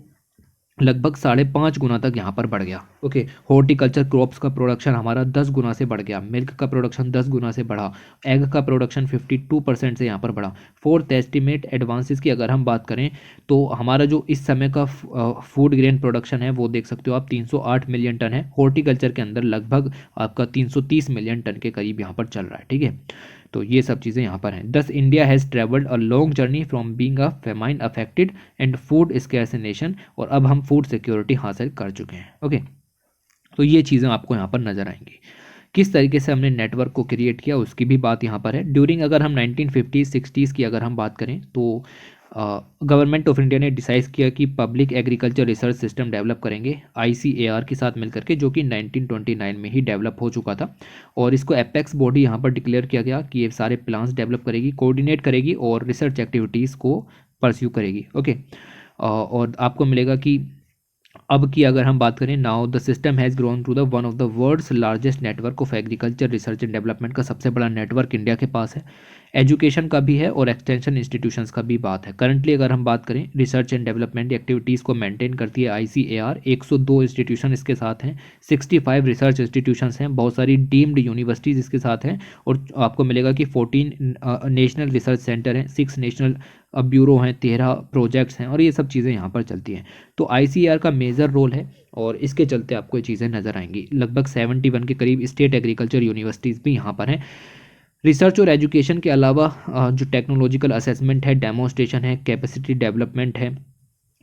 लगभग 5.5 गुना तक यहाँ पर बढ़ गया। ओके, हॉर्टिकल्चर क्रॉप्स का प्रोडक्शन हमारा 10 गुना से बढ़ गया, मिल्क का प्रोडक्शन 10 गुना से बढ़ा, एग का प्रोडक्शन 52% से यहाँ पर बढ़ा। फोर्थ एस्टिमेट एडवांसेस की अगर हम बात करें तो हमारा जो इस समय का फूड ग्रेन प्रोडक्शन है वो देख सकते हो आप 308 मिलियन टन है। हॉर्टिकल्चर के अंदर लगभग आपका 330 मिलियन टन के करीब यहाँ पर चल रहा है। ठीक है, तो ये सब चीज़ें यहाँ पर हैं। दस India has travelled a long journey from being a famine affected and food scarce nation, और अब हम फूड सिक्योरिटी हासिल कर चुके हैं। ओके, तो ये चीज़ें आपको यहाँ पर नजर आएंगी। किस तरीके से हमने नेटवर्क को क्रिएट किया उसकी भी बात यहाँ पर है। ड्यूरिंग अगर हम 1950s 60s की अगर हम बात करें तो गवर्नमेंट ऑफ इंडिया ने डिसाइड किया कि public agriculture research system develop करेंगे ICAR के साथ मिलकर के, जो कि 1929 में ही डेवलप हो चुका था। और इसको एपेक्स बॉडी यहाँ पर डिक्लेयर किया गया कि ये सारे प्लान्स डेवलप करेगी, कोऑर्डिनेट करेगी और रिसर्च एक्टिविटीज़ को परस्यू करेगी। ओके, और आपको मिलेगा कि अब की अगर हम बात करें, now the system has grown to the one of the world's largest network of agriculture research and development का सबसे बड़ा नेटवर्क इंडिया के पास है। एजुकेशन का भी है और एक्सटेंशन इंस्टीट्यूशंस का भी बात है। करंटली अगर हम बात करें, रिसर्च एंड डेवलपमेंट एक्टिविटीज़ को मेंटेन करती है ICAR। 102 इंस्टीट्यूशन इसके साथ हैं, 65 रिसर्च इंस्टीट्यूशंस हैं, बहुत सारी डीम्ड यूनिवर्सिटीज़ इसके साथ हैं, और आपको मिलेगा कि 14 नेशनल रिसर्च सेंटर हैं, 6 नेशनल ब्यूरो हैं, 13 प्रोजेक्ट्स हैं, और ये सब चीज़ें यहाँ पर चलती हैं। तो ICAR का मेजर रोल है और इसके चलते आपको ये चीज़ें नज़र आएंगी। लगभग 71 के करीब स्टेट एग्रीकल्चर यूनिवर्सिटीज़ भी यहाँ पर हैं। रिसर्च और एजुकेशन के अलावा जो टेक्नोलॉजिकल असेसमेंट है, डेमोन्स्ट्रेशन है, कैपेसिटी डेवलपमेंट है,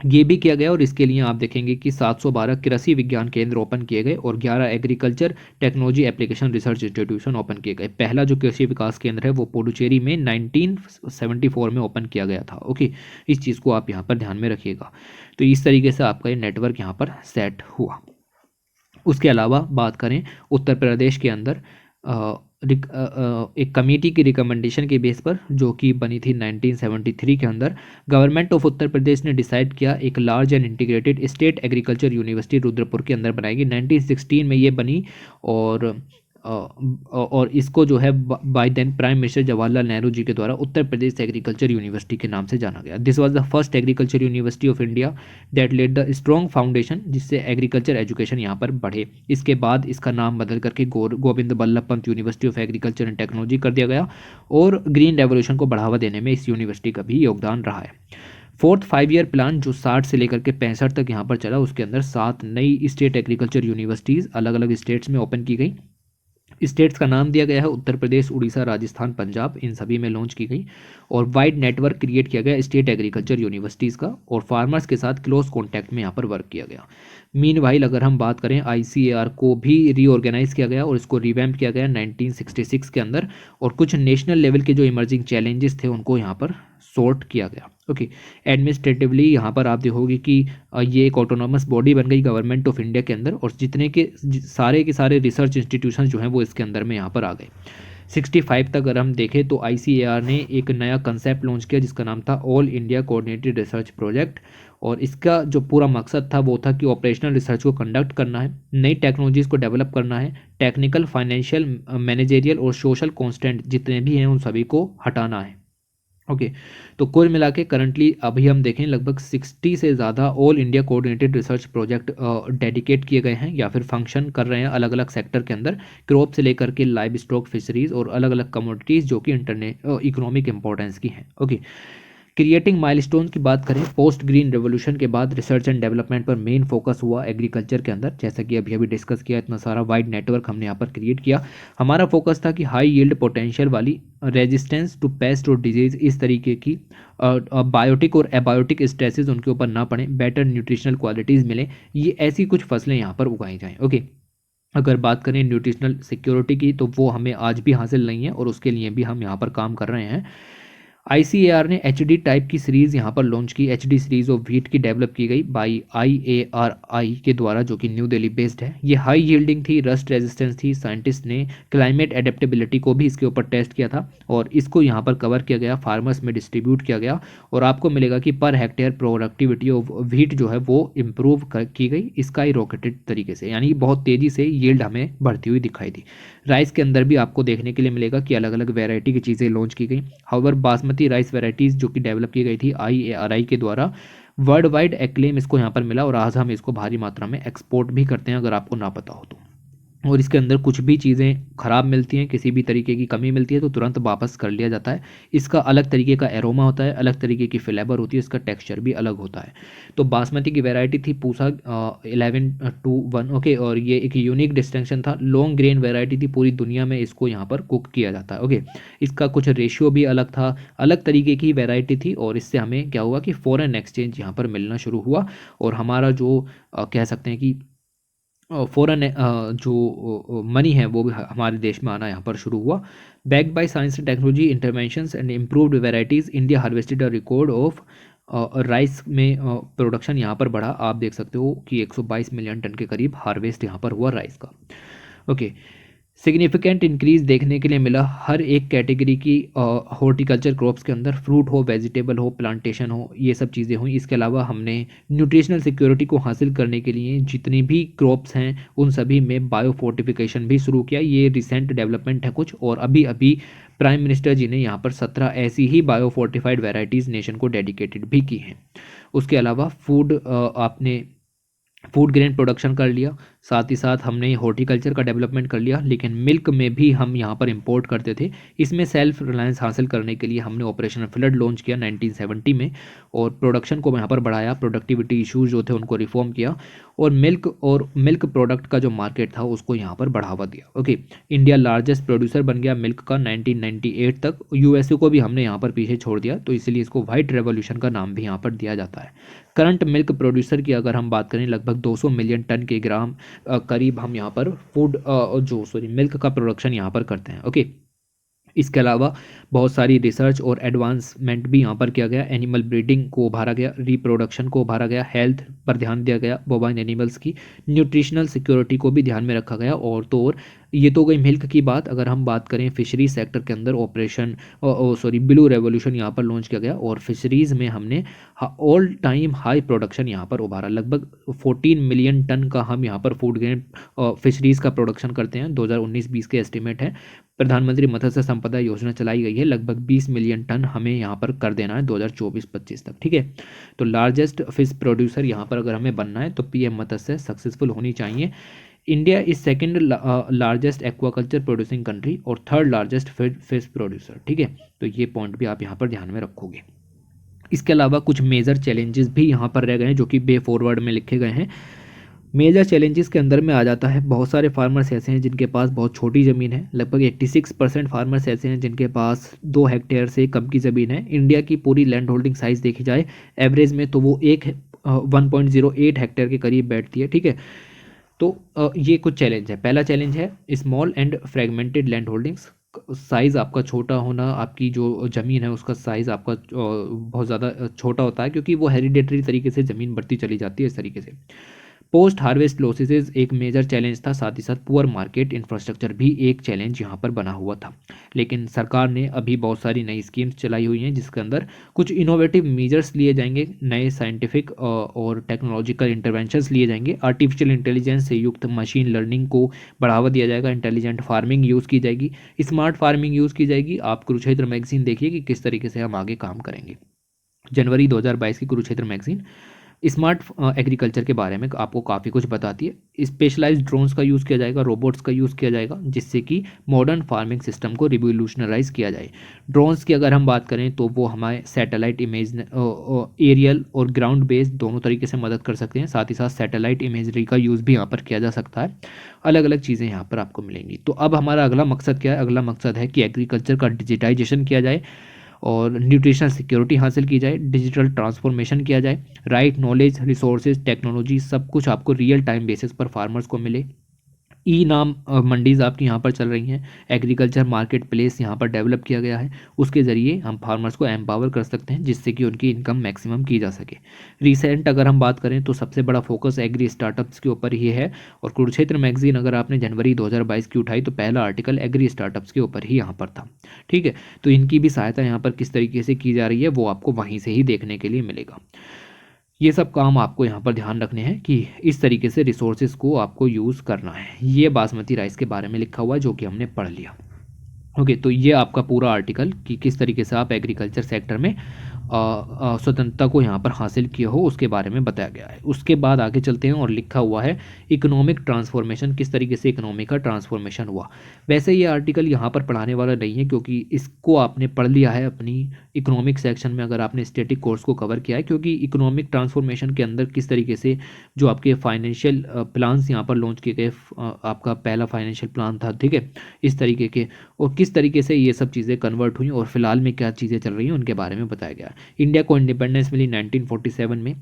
ये भी किया गया। और इसके लिए आप देखेंगे कि 712 कृषि विज्ञान केंद्र ओपन किए गए और 11 agriculture technology application research institution open किए गए। पहला जो कृषि विकास केंद्र है वो पुडुचेरी में 1974 में ओपन किया गया था। ओके, इस चीज़ को आप यहाँ पर ध्यान में रखिएगा। तो इस तरीके से आपका ये नेटवर्क यहाँ पर सेट हुआ। उसके अलावा बात करें उत्तर प्रदेश के अंदर एक कमेटी की रिकमेंडेशन के बेस पर, जो कि बनी थी 1973 के अंदर, गवर्नमेंट ऑफ उत्तर प्रदेश ने डिसाइड किया एक large and integrated state agriculture university Rudrapur के अंदर बनाएगी। 1916 में ये बनी और इसको जो है by then prime minister Jawaharlal Nehru ji के द्वारा उत्तर प्रदेश एग्रीकल्चर यूनिवर्सिटी के नाम से जाना गया। This was the first agriculture university of India that led the strong foundation, जिससे एग्रीकल्चर एजुकेशन यहाँ पर बढ़े। इसके बाद इसका नाम बदल करके Govind Ballabh Pant university of agriculture and technology कर दिया गया, और ग्रीन रेवोल्यूशन को बढ़ावा देने में इस यूनिवर्सिटी का भी योगदान रहा है। फोर्थ 5 ईयर प्लान जो 60 से लेकर के 65 तक यहाँ पर चला, उसके अंदर 7 नई स्टेट एग्रीकल्चर यूनिवर्सिटीज़ अलग अलग स्टेट्स में ओपन की गई। स्टेट्स का नाम दिया गया है उत्तर प्रदेश, उड़ीसा, राजस्थान, पंजाब, इन सभी में लॉन्च की गई। और वाइड नेटवर्क क्रिएट किया गया स्टेट एग्रीकल्चर यूनिवर्सिटीज़ का, और फार्मर्स के साथ क्लोज कॉन्टैक्ट में यहाँ पर वर्क किया गया। मीनवाइल अगर हम बात करें, ICAR को भी रीऑर्गेनाइज किया गया और इसको रिवैम्प किया गया 1966 के अंदर, और कुछ नेशनल लेवल के जो इमर्जिंग चैलेंजेस थे उनको यहाँ पर सॉर्ट किया गया। ओके, एडमिनिस्ट्रेटिवली यहाँ पर आप देखोगे कि ये एक ऑटोनॉमस बॉडी बन गई गवर्नमेंट ऑफ इंडिया के अंदर, और जितने के सारे रिसर्च इंस्टीट्यूशन जो हैं वो इसके अंदर में यहाँ पर आ गए। 65 तक अगर हम देखें तो ICAR ने एक नया कंसेप्ट लॉन्च किया जिसका नाम था all India coordinated research project, और इसका जो पूरा मकसद था वो था कि ऑपरेशनल रिसर्च को कंडक्ट करना है, नई टेक्नोलॉजीज़ को डेवलप करना है, टेक्निकल, फाइनेंशियल, मैनेजेरियल और सोशल कॉन्स्टेंट जितने भी हैं उन सभी को हटाना है। ओके, तो कुल मिला के करंटली अभी हम देखें लगभग 60 से ज़्यादा all India coordinated research project dedicate किए गए हैं या फिर फंक्शन कर रहे हैं अलग अलग सेक्टर के अंदर, क्रॉप से लेकर के लाइव स्टॉक, फिशरीज और अलग अलग कमोडिटीज़ जो कि इकोनॉमिक इंपॉर्टेंस की हैं। ओके, क्रिएटिंग माइलस्टोन की बात करें, पोस्ट ग्रीन रेवोल्यूशन के बाद रिसर्च एंड डेवलपमेंट पर मेन फोकस हुआ एग्रीकल्चर के अंदर। जैसा कि अभी अभी डिस्कस किया, इतना सारा वाइड नेटवर्क हमने यहाँ पर क्रिएट किया। हमारा फोकस था कि हाई यील्ड पोटेंशियल वाली, रेजिस्टेंस टू पेस्ट और डिजीज, इस तरीके की बायोटिक और एबायोटिक स्ट्रेसेस उनके ऊपर ना पड़े, बेटर न्यूट्रिशनल क्वालिटीज़ मिले, ये ऐसी कुछ फसलें यहाँ पर उगाई जाएँ। ओके, अगर बात करें न्यूट्रिशनल सिक्योरिटी की तो वो हमें आज भी हासिल नहीं है, और उसके लिए भी हम यहाँ पर काम कर रहे हैं। ICAR ने HD टाइप की सीरीज़ यहाँ पर लॉन्च की। HD सीरीज़ ऑफ व्हीट की डेवलप की गई बाई IARI के द्वारा, जो कि न्यू दिल्ली बेस्ड है। ये हाई यील्डिंग थी, रस्ट रेजिस्टेंस थी। साइंटिस्ट ने क्लाइमेट एडेप्टेबिलिटी को भी इसके ऊपर टेस्ट किया था, और इसको यहाँ पर कवर किया गया, फार्मर्स में डिस्ट्रीब्यूट किया गया, और आपको मिलेगा कि per hectare productivity of wheat जो है वो इम्प्रूव की गई स्काई रॉकेटेड तरीके से, यानी बहुत तेज़ी से यील्ड हमें बढ़ती हुई दिखाई दी। राइस के अंदर भी आपको देखने के लिए मिलेगा कि अलग अलग वेराइटी की चीज़ें लॉन्च की गई। हाउवर बासमती राइस वेराइटीज़ जो कि डेवलप की गई थी IARI के द्वारा, वर्ल्ड वाइड एक्लेम इसको यहाँ पर मिला और आज हम इसको भारी मात्रा में एक्सपोर्ट भी करते हैं, अगर आपको ना पता हो तो। और इसके अंदर कुछ भी चीज़ें ख़राब मिलती हैं, किसी भी तरीके की कमी मिलती है तो तुरंत वापस कर लिया जाता है। इसका अलग तरीके का एरोमा होता है, अलग तरीके की फ्लेवर होती है, इसका टेक्सचर भी अलग होता है। तो बासमती की वैरायटी थी पूसा 11-1, ओके। और ये एक यूनिक डिस्टिंक्शन था, लॉन्ग ग्रेन वैरायटी थी, पूरी दुनिया में इसको यहाँ पर कुक किया जाता है, ओके। इसका कुछ रेशियो भी अलग था, अलग तरीके की वैरायटी थी। और इससे हमें क्या हुआ कि फॉरेन एक्सचेंज यहाँ पर मिलना शुरू हुआ और हमारा जो कह सकते हैं कि फॉरेन जो मनी है वो भी हमारे देश में आना यहाँ पर शुरू हुआ। Backed by science and technology interventions and improved varieties, India harvested a record of rice में प्रोडक्शन यहाँ पर बढ़ा। आप देख सकते हो कि 122 मिलियन टन के करीब हार्वेस्ट यहाँ पर हुआ राइस का, ओके। सिग्निफिकेंट इंक्रीज देखने के लिए मिला हर एक कैटेगरी की हॉर्टिकल्चर क्रॉप्स के अंदर, फ्रूट हो, वेजिटेबल हो, प्लांटेशन हो, ये सब चीज़ें हुई। इसके अलावा हमने न्यूट्रिशनल सिक्योरिटी को हासिल करने के लिए जितनी भी क्रॉप्स हैं उन सभी में बायो फोर्टिफिकेशन भी शुरू किया। ये रिसेंट डेवलपमेंट है कुछ, और अभी अभी प्राइम मिनिस्टर जी ने यहाँ पर 17 ऐसी ही बायो फोर्टिफाइड वेराइटीज़ नेशन को डेडिकेटेड भी की हैं। उसके अलावा आपने फूड ग्रेन प्रोडक्शन कर लिया, साथ ही साथ हमने हॉर्टिकल्चर का डेवलपमेंट कर लिया। लेकिन मिल्क में भी हम यहाँ पर इंपोर्ट करते थे। इसमें सेल्फ रिलायंस हासिल करने के लिए हमने ऑपरेशन फ्लड लॉन्च किया 1970 में, और प्रोडक्शन को यहाँ पर बढ़ाया, प्रोडक्टिविटी इश्यूज जो थे उनको रिफॉर्म किया, और मिल्क प्रोडक्ट का जो मार्केट था उसको यहाँ पर बढ़ावा दिया, ओके। इंडिया लार्जेस्ट प्रोड्यूसर बन गया मिल्क का 1998 तक। यूएसए को भी हमने यहाँ पर पीछे छोड़ दिया, तो इसलिए इसको वाइट रेवोल्यूशन का नाम भी यहाँ पर दिया जाता है। करंट मिल्क प्रोड्यूसर की अगर हम बात करें, लगभग 200 मिलियन टन के ग्राम करीब हम यहाँ पर मिल्क का प्रोडक्शन यहाँ पर करते हैं, ओके। इसके अलावा बहुत सारी रिसर्च और एडवांसमेंट भी यहाँ पर किया गया। एनिमल ब्रीडिंग को उभारा गया, रिप्रोडक्शन को उभारा गया, हेल्थ पर ध्यान दिया गया बोवाइन एनिमल्स की, न्यूट्रिशनल सिक्योरिटी को भी ध्यान में रखा गया। और ये तो गई मिल्क की बात। अगर हम बात करें फिशरीज सेक्टर के अंदर, ब्लू रेवोल्यूशन यहाँ पर लॉन्च किया गया, और फिशरीज़ में हमने ऑल टाइम हाई प्रोडक्शन यहाँ पर उभारा। लगभग 14 मिलियन टन का हम यहाँ पर फूड ग्रेन फिशरीज़ का प्रोडक्शन करते हैं। 2019-20 के एस्टिमेट है। प्रधानमंत्री मत्स्य संपदा योजना चलाई गई है, लगभग 20 मिलियन टन हमें यहाँ पर कर देना है 2024-25 तक, ठीक है। तो लार्जेस्ट फिश प्रोड्यूसर यहाँ पर अगर हमें बनना है तो पीएम मत्स्य सक्सेसफुल होनी चाहिए। India is second largest aquaculture producing country और थर्ड लार्जेस्ट फिश प्रोड्यूसर, ठीक है। तो ये पॉइंट भी आप यहाँ पर ध्यान में रखोगे। इसके अलावा कुछ मेजर चैलेंजेस भी यहाँ पर रह गए हैं जो कि वे फॉरवर्ड में लिखे गए हैं। मेजर चैलेंजेस के अंदर में आ जाता है, बहुत सारे फार्मर्स ऐसे हैं जिनके पास बहुत छोटी ज़मीन है। लगभग 86% फार्मर्स ऐसे हैं जिनके पास 2 हेक्टेयर से कम की ज़मीन है। इंडिया की पूरी लैंड होल्डिंग साइज़ देखी जाए एवरेज में तो वो 1.08 हेक्टेयर के करीब बैठती है, ठीक है। तो ये कुछ चैलेंज है। पहला चैलेंज है small and fragmented land holdings, size आपका छोटा होना, आपकी जो ज़मीन है उसका साइज़ आपका बहुत ज़्यादा छोटा होता है, क्योंकि वो हेरिडेटरी तरीके से ज़मीन बढ़ती चली जाती है इस तरीके से। पोस्ट हार्वेस्ट लॉसेस एक मेजर चैलेंज था, साथ ही साथ पुअर मार्केट इंफ्रास्ट्रक्चर भी एक चैलेंज यहाँ पर बना हुआ था। लेकिन सरकार ने अभी बहुत सारी नई स्कीम्स चलाई हुई हैं जिसके अंदर कुछ इनोवेटिव मेजर्स लिए जाएंगे, नए साइंटिफिक और टेक्नोलॉजिकल इंटरवेंशंस लिए जाएंगे। आर्टिफिशियल इंटेलिजेंस से युक्त मशीन लर्निंग को बढ़ावा दिया जाएगा, इंटेलिजेंट फार्मिंग यूज़ की जाएगी, स्मार्ट फार्मिंग यूज़ की जाएगी। आप कुरुक्षेत्र मैगजीन देखिए कि किस तरीके से हम आगे काम करेंगे। जनवरी 2022 की कुरुक्षेत्र मैगजीन स्मार्ट एग्रीकल्चर के बारे में आपको काफ़ी कुछ बताती है। स्पेशलाइज्ड ड्रोन्स का यूज़ किया जाएगा, रोबोट्स का यूज़ किया जाएगा, जिससे कि मॉडर्न फार्मिंग सिस्टम को रिवोल्यूशनराइज किया जाए। ड्रोन्स की अगर हम बात करें तो वो हमारे सैटेलाइट इमेज, एरियल और ग्राउंड बेस्ड दोनों तरीके से मदद कर सकते हैं। साथ ही साथ सैटेलाइट इमेजरी का यूज़ भी यहाँ पर किया जा सकता है। अलग अलग चीज़ें यहाँ पर आपको मिलेंगी। तो अब हमारा अगला मकसद क्या है? अगला मकसद है कि एग्रीकल्चर का डिजिटाइजेशन किया जाए और न्यूट्रिशनल सिक्योरिटी हासिल की जाए, डिजिटल ट्रांसफॉर्मेशन किया जाए, राइट नॉलेज, रिसोर्सेज, टेक्नोलॉजी सब कुछ आपको रियल टाइम बेसिस पर फार्मर्स को मिले। ई नाम मंडीज़ आपकी यहाँ पर चल रही हैं, एग्रीकल्चर मार्केट प्लेस यहाँ पर डेवलप किया गया है। उसके ज़रिए हम फार्मर्स को एम्पावर कर सकते हैं जिससे कि उनकी इनकम मैक्सिमम की जा सके। रिसेंट अगर हम बात करें तो सबसे बड़ा फोकस एग्री स्टार्टअप्स के ऊपर ही है, और कुरुक्षेत्र मैगजीन अगर आपने जनवरी 2022 की उठाई तो पहला आर्टिकल एग्री स्टार्टअप्स के ऊपर ही यहाँ पर था, ठीक है। तो इनकी भी सहायता यहाँ पर किस तरीके से की जा रही है वो आपको वहीं से ही देखने के लिए मिलेगा। ये सब काम आपको यहाँ पर ध्यान रखने हैं कि इस तरीके से रिसोर्सेज को आपको यूज़ करना है। ये बासमती राइस के बारे में लिखा हुआ है जो कि हमने पढ़ लिया, ओके। तो ये आपका पूरा आर्टिकल कि किस तरीके से आप एग्रीकल्चर सेक्टर में स्वतंत्रता को यहाँ पर हासिल किया हो, उसके बारे में बताया गया है। उसके बाद आगे चलते हैं और लिखा हुआ है इकोनॉमिक ट्रांसफॉर्मेशन, किस तरीके से इकोनॉमी का ट्रांसफॉर्मेशन हुआ। वैसे ये आर्टिकल यहाँ पर पढ़ाने वाला नहीं है, क्योंकि इसको आपने पढ़ लिया है अपनी इकोनॉमिक सेक्शन में अगर आपने स्टैटिक कोर्स को कवर किया है। क्योंकि इकोनॉमिक ट्रांसफॉर्मेशन के अंदर किस तरीके से जो आपके फाइनेंशियल प्लान्स यहाँ पर लॉन्च किए गए, आपका पहला फाइनेंशियल प्लान था, ठीक है, इस तरीके के, और किस तरीके से ये सब चीज़ें कन्वर्ट हुई और फिलहाल में क्या चीज़ें चल रही हैं उनके बारे में बताया गया। इंडिया को इंडिपेंडेंस मिली 1947 में।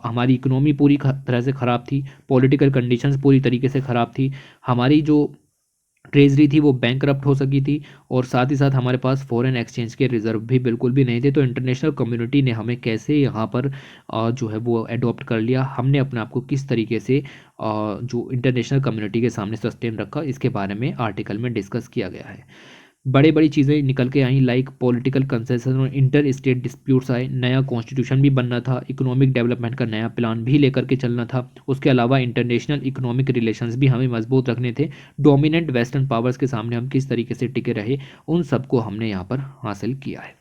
हमारी इकोनॉमी पूरी तरह से ख़राब थी, पॉलिटिकल कंडीशंस पूरी तरीके से ख़राब थी, हमारी जो ट्रेजरी थी वो बैंकरप्ट हो सकी थी, और साथ ही साथ हमारे पास फॉरेन एक्सचेंज के रिजर्व भी बिल्कुल भी नहीं थे। तो इंटरनेशनल कम्युनिटी ने हमें कैसे यहाँ पर जो है वो अडॉप्ट कर लिया, हमने अपने आप को किस तरीके से जो इंटरनेशनल कम्युनिटी के सामने सस्टेन रखा, इसके बारे में आर्टिकल में डिस्कस किया गया है। बड़ी बड़ी चीज़ें निकल के आई, लाइक पॉलिटिकल कंसेशन और इंटर स्टेट डिस्प्यूट्स आए, नया कॉन्स्टिट्यूशन भी बनना था, इकोनॉमिक डेवलपमेंट का नया प्लान भी लेकर के चलना था। उसके अलावा इंटरनेशनल इकोनॉमिक रिलेशंस भी हमें मजबूत रखने थे। डोमिनेंट वेस्टर्न पावर्स के सामने हम किस तरीके से टिके रहे, उन सबको हमने यहाँ पर हासिल किया है।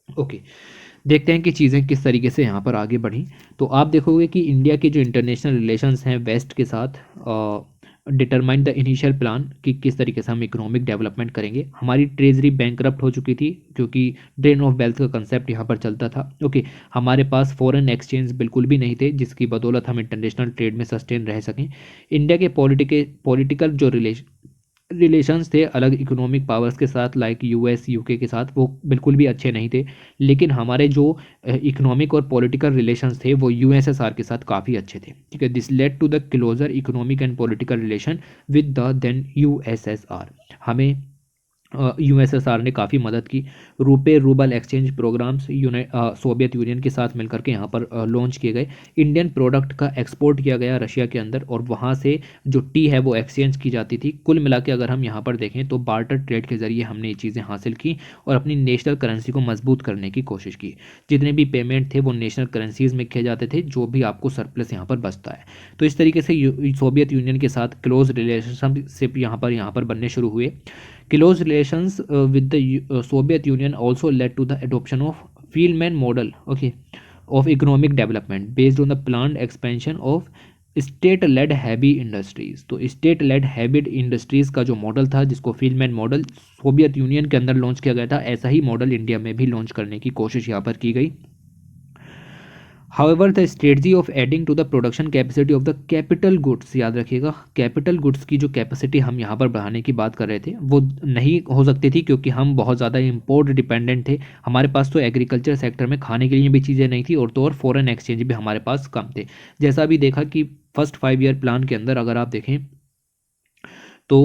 ओके, देखते हैं कि चीज़ें किस तरीके से यहाँ पर आगे बढ़ी। तो आप देखोगे कि इंडिया के जो इंटरनेशनल रिलेशंस हैं वेस्ट के साथ, डिटरमाइन द इनिशियल प्लान कि किस तरीके से हम इकोनॉमिक डेवलपमेंट करेंगे। हमारी ट्रेजरी बैंकरप्ट हो चुकी थी, क्योंकि ड्रेन ऑफ वेल्थ का कंसेप्ट यहाँ पर चलता था। ओके, हमारे पास फॉरेन एक्सचेंज बिल्कुल भी नहीं थे, जिसकी बदौलत हम इंटरनेशनल ट्रेड में सस्टेन रह सकें। इंडिया के पॉलिटिकल जो रिलेशंस थे अलग इकोनॉमिक पावर्स के साथ, लाइक यूएस यूके के साथ, वो बिल्कुल भी अच्छे नहीं थे। लेकिन हमारे जो इकोनॉमिक और पॉलिटिकल रिलेशंस थे वो यूएसएसआर के साथ काफ़ी अच्छे थे, ठीक है। This led to the closer economic and political relation with the then USSR. हमें यूएसएसआर ने काफ़ी मदद की। रुपए rouble exchange programs Soviet Union के साथ मिलकर के यहाँ पर लॉन्च किए गए। इंडियन प्रोडक्ट का एक्सपोर्ट किया गया रशिया के अंदर, और वहाँ से जो टी है वो एक्सचेंज की जाती थी। कुल मिला के अगर हम यहाँ पर देखें तो बार्टर ट्रेड के जरिए हमने ये चीज़ें हासिल की और अपनी नेशनल करेंसी को मजबूत करने की कोशिश की। जितने भी पेमेंट थे वो नेशनल करेंसीज में किए जाते थे, जो भी आपको सरप्लस यहाँ पर बचता है। तो इस तरीके से सोवियत यूनियन के साथ क्लोज रिलेशनशिप यहाँ पर बनने शुरू हुए। Close relations with the Soviet Union also led to the adoption of Fieldman model, okay, of economic development based on the planned expansion of state-led heavy industries। तो state-led heavy industries का जो model था, जिसको fieldman model Soviet Union के अंदर launch किया गया था, ऐसा ही मॉडल इंडिया में भी लॉन्च करने की कोशिश यहाँ पर की गई। However the strategy of adding to the production capacity of the capital goods, याद रखिएगा कैपिटल गुड्स की जो कैपेसिटी हम यहाँ पर बढ़ाने की बात कर रहे थे वो नहीं हो सकती थी, क्योंकि हम बहुत ज़्यादा इम्पोर्ट डिपेंडेंट थे। हमारे पास तो एग्रीकल्चर सेक्टर में खाने के लिए भी चीज़ें नहीं थी, और तो और फॉरेन एक्सचेंज भी हमारे पास कम थे। जैसा भी देखा कि फर्स्ट 5 ईयर प्लान के अंदर अगर आप देखें तो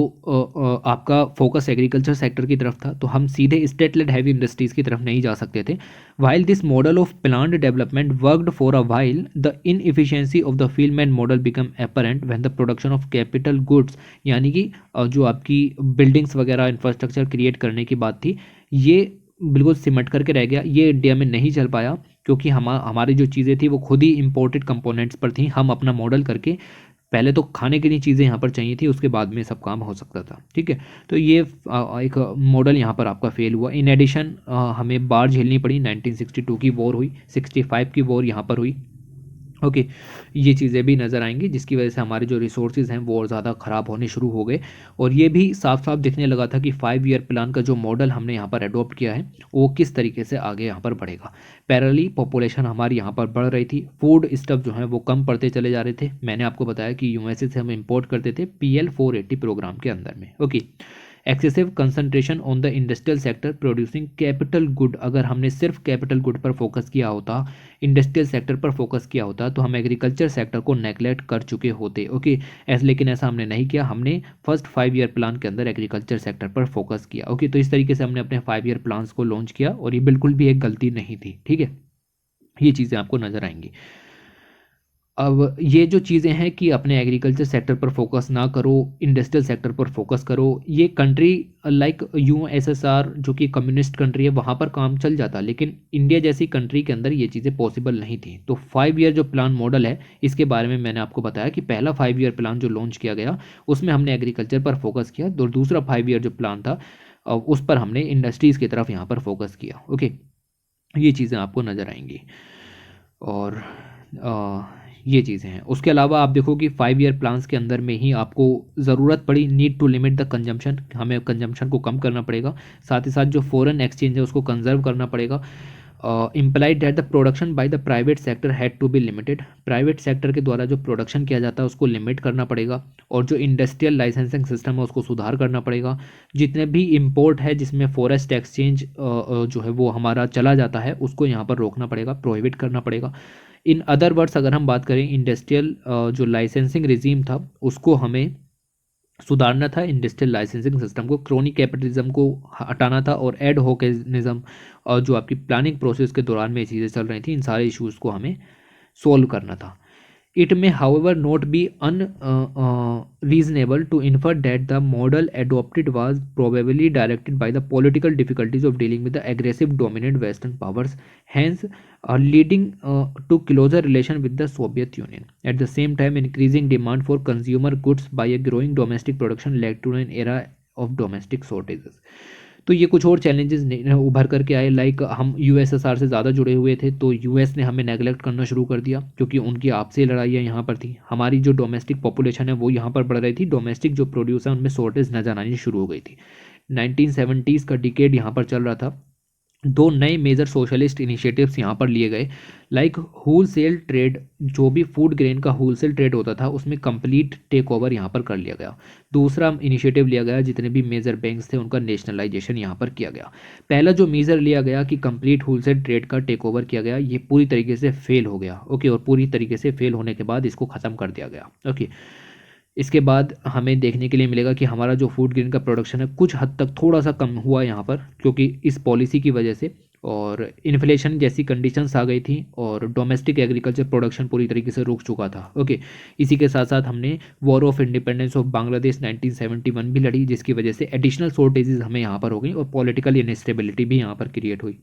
आपका फोकस एग्रीकल्चर सेक्टर की तरफ था, तो हम सीधे स्टेट लेड हैवी इंडस्ट्रीज़ की तरफ नहीं जा सकते थे। While this model of planned development worked for a while, the inefficiency of the fieldman model become apparent when the production of capital goods, यानी कि जो आपकी बिल्डिंग्स वगैरह इंफ्रास्ट्रक्चर क्रिएट करने की बात थी, ये बिल्कुल सिमट करके रह गया। ये इंडिया में नहीं चल पाया, क्योंकि हमारी जो चीज़ें थी वो खुद ही इम्पोर्टेड कंपोनेंट्स पर थी। हम अपना मॉडल करके पहले तो खाने के लिए चीज़ें यहाँ पर चाहिए थी, उसके बाद में सब काम हो सकता था, ठीक है। तो ये एक मॉडल यहाँ पर आपका फेल हुआ। इन एडिशन हमें बार झेलनी पड़ी। 1962 की वॉर हुई, 65 की वॉर यहाँ पर हुई, ओके। ये चीज़ें भी नज़र आएंगी, जिसकी वजह से हमारे जो रिसोर्सेज हैं वो और ज़्यादा ख़राब होने शुरू हो गए। और ये भी साफ साफ दिखने लगा था कि 5 ईयर प्लान का जो मॉडल हमने यहाँ पर अडॉप्ट किया है वो किस तरीके से आगे यहाँ पर बढ़ेगा। पैरेलली पॉपुलेशन हमारी यहाँ पर बढ़ रही थी, फूड स्टफ जो है वो कम पड़ते चले जा रहे थे। मैंने आपको बताया कि यूएसए से हम इम्पोर्ट करते थे PL 480 प्रोग्राम के अंदर में, okay. Excessive concentration on the industrial sector producing capital good, अगर हमने सिर्फ कैपिटल गुड पर फोकस किया होता, इंडस्ट्रियल सेक्टर पर फोकस किया होता, तो हम एग्रीकल्चर सेक्टर को नेगलेक्ट कर चुके होते, ओके। लेकिन ऐसा हमने नहीं किया, हमने फर्स्ट 5 ईयर प्लान के अंदर एग्रीकल्चर सेक्टर पर फोकस किया, ओके। तो इस तरीके से हमने अपने 5 ईयर प्लान्स को लॉन्च किया, और ये बिल्कुल भी एक गलती नहीं थी, ठीक है। ये चीज़ें आपको नज़र आएंगी। अब ये जो चीज़ें हैं कि अपने एग्रीकल्चर सेक्टर पर फोकस ना करो, इंडस्ट्रियल सेक्टर पर फोकस करो, ये कंट्री लाइक USSR जो कि कम्युनिस्ट कंट्री है वहाँ पर काम चल जाता, लेकिन इंडिया जैसी कंट्री के अंदर ये चीज़ें पॉसिबल नहीं थी। तो 5 ईयर जो प्लान मॉडल है, इसके बारे में मैंने आपको बताया कि पहला 5 ईयर प्लान जो लॉन्च किया गया उसमें हमने एग्रीकल्चर पर फोकस किया, और दूसरा 5 ईयर जो प्लान था उस पर हमने इंडस्ट्रीज़ की तरफ यहाँ पर फोकस किया, ओके। ये चीज़ें आपको नज़र आएंगी। और ये चीज़ें हैं। उसके अलावा आप देखो कि 5 ईयर प्लान्स के अंदर में ही आपको ज़रूरत पड़ी need to limit the consumption, हमें कंजम्पशन को कम करना पड़ेगा। साथ ही साथ जो फॉरेन एक्सचेंज है उसको कंजर्व करना पड़ेगा। Implied that the production by the private sector had to be limited, private sector के द्वारा जो प्रोडक्शन किया जाता है उसको लिमिट करना पड़ेगा। और जो इंडस्ट्रियल लाइसेंसिंग सिस्टम है उसको सुधार करना पड़ेगा। जितने भी इंपोर्ट है जिसमें फॉरेस्ट एक्सचेंज जो है वो हमारा चला जाता है उसको यहाँ पर रोकना पड़ेगा, प्रोहिबिट करना पड़ेगा। इन अदर वर्ड्स अगर हम बात करें, इंडस्ट्रियल जो लाइसेंसिंग रिजीम था उसको हमें सुधारना था, इंडस्ट्रियल लाइसेंसिंग सिस्टम को, क्रोनी कैपिटलिज्म को हटाना था, और एड होकेनिज्म और जो आपकी प्लानिंग प्रोसेस के दौरान में ये चीज़ें चल रही थी, इन सारे इश्यूज़ को हमें सोल्व करना था। It may, however, not be unreasonable to infer that the model adopted was probably directed by the political difficulties of dealing with the aggressive dominant Western powers, hence leading to closer relation with the Soviet Union. At the same time, increasing demand for consumer goods by a growing domestic production led to an era of domestic shortages. तो ये कुछ और challenges उभर करके आए, like हम USSR से ज़्यादा जुड़े हुए थे तो यूएस ने हमें नेगलेक्ट करना शुरू कर दिया क्योंकि उनकी आपसी लड़ाइयाँ यहाँ पर थी। हमारी जो डोमेस्टिक पॉपुलेशन है वो यहाँ पर बढ़ रही थी, डोमेस्टिक जो प्रोड्यूस है उनमें शॉर्टेज नजर आनी शुरू हो गई थी। 1970s का डिकेड यहाँ पर चल रहा था। दो नए मेजर सोशलिस्ट इनिशिएटिव्स यहाँ पर लिए गए, लाइक होल सेल ट्रेड, जो भी फूड ग्रेन का होल सेल ट्रेड होता था उसमें कंप्लीट टेक ओवर यहाँ पर कर लिया गया। दूसरा इनिशिएटिव लिया गया जितने भी मेजर बैंक्स थे उनका नेशनलाइजेशन यहाँ पर किया गया। पहला जो मेजर लिया गया कि कंप्लीट होल सेल ट्रेड का टेक ओवर किया गया, ये पूरी तरीके से फेल हो गया। ओके, और पूरी तरीके से फेल होने के बाद इसको ख़त्म कर दिया गया। ओके, इसके बाद हमें देखने के लिए मिलेगा कि हमारा जो फूड ग्रेन का प्रोडक्शन है कुछ हद तक थोड़ा सा कम हुआ यहाँ पर, क्योंकि इस पॉलिसी की वजह से, और इन्फ्लेशन जैसी कंडीशंस आ गई थी और डोमेस्टिक एग्रीकल्चर प्रोडक्शन पूरी तरीके से रुक चुका था। ओके, इसी के साथ साथ हमने war of independence of Bangladesh 1971 भी लड़ी, जिसकी वजह से एडिशनल शॉर्टेजेस हमें यहाँ पर हो गई और पॉलिटिकल इनस्टेबिलिटी भी यहाँ पर क्रिएट हुई।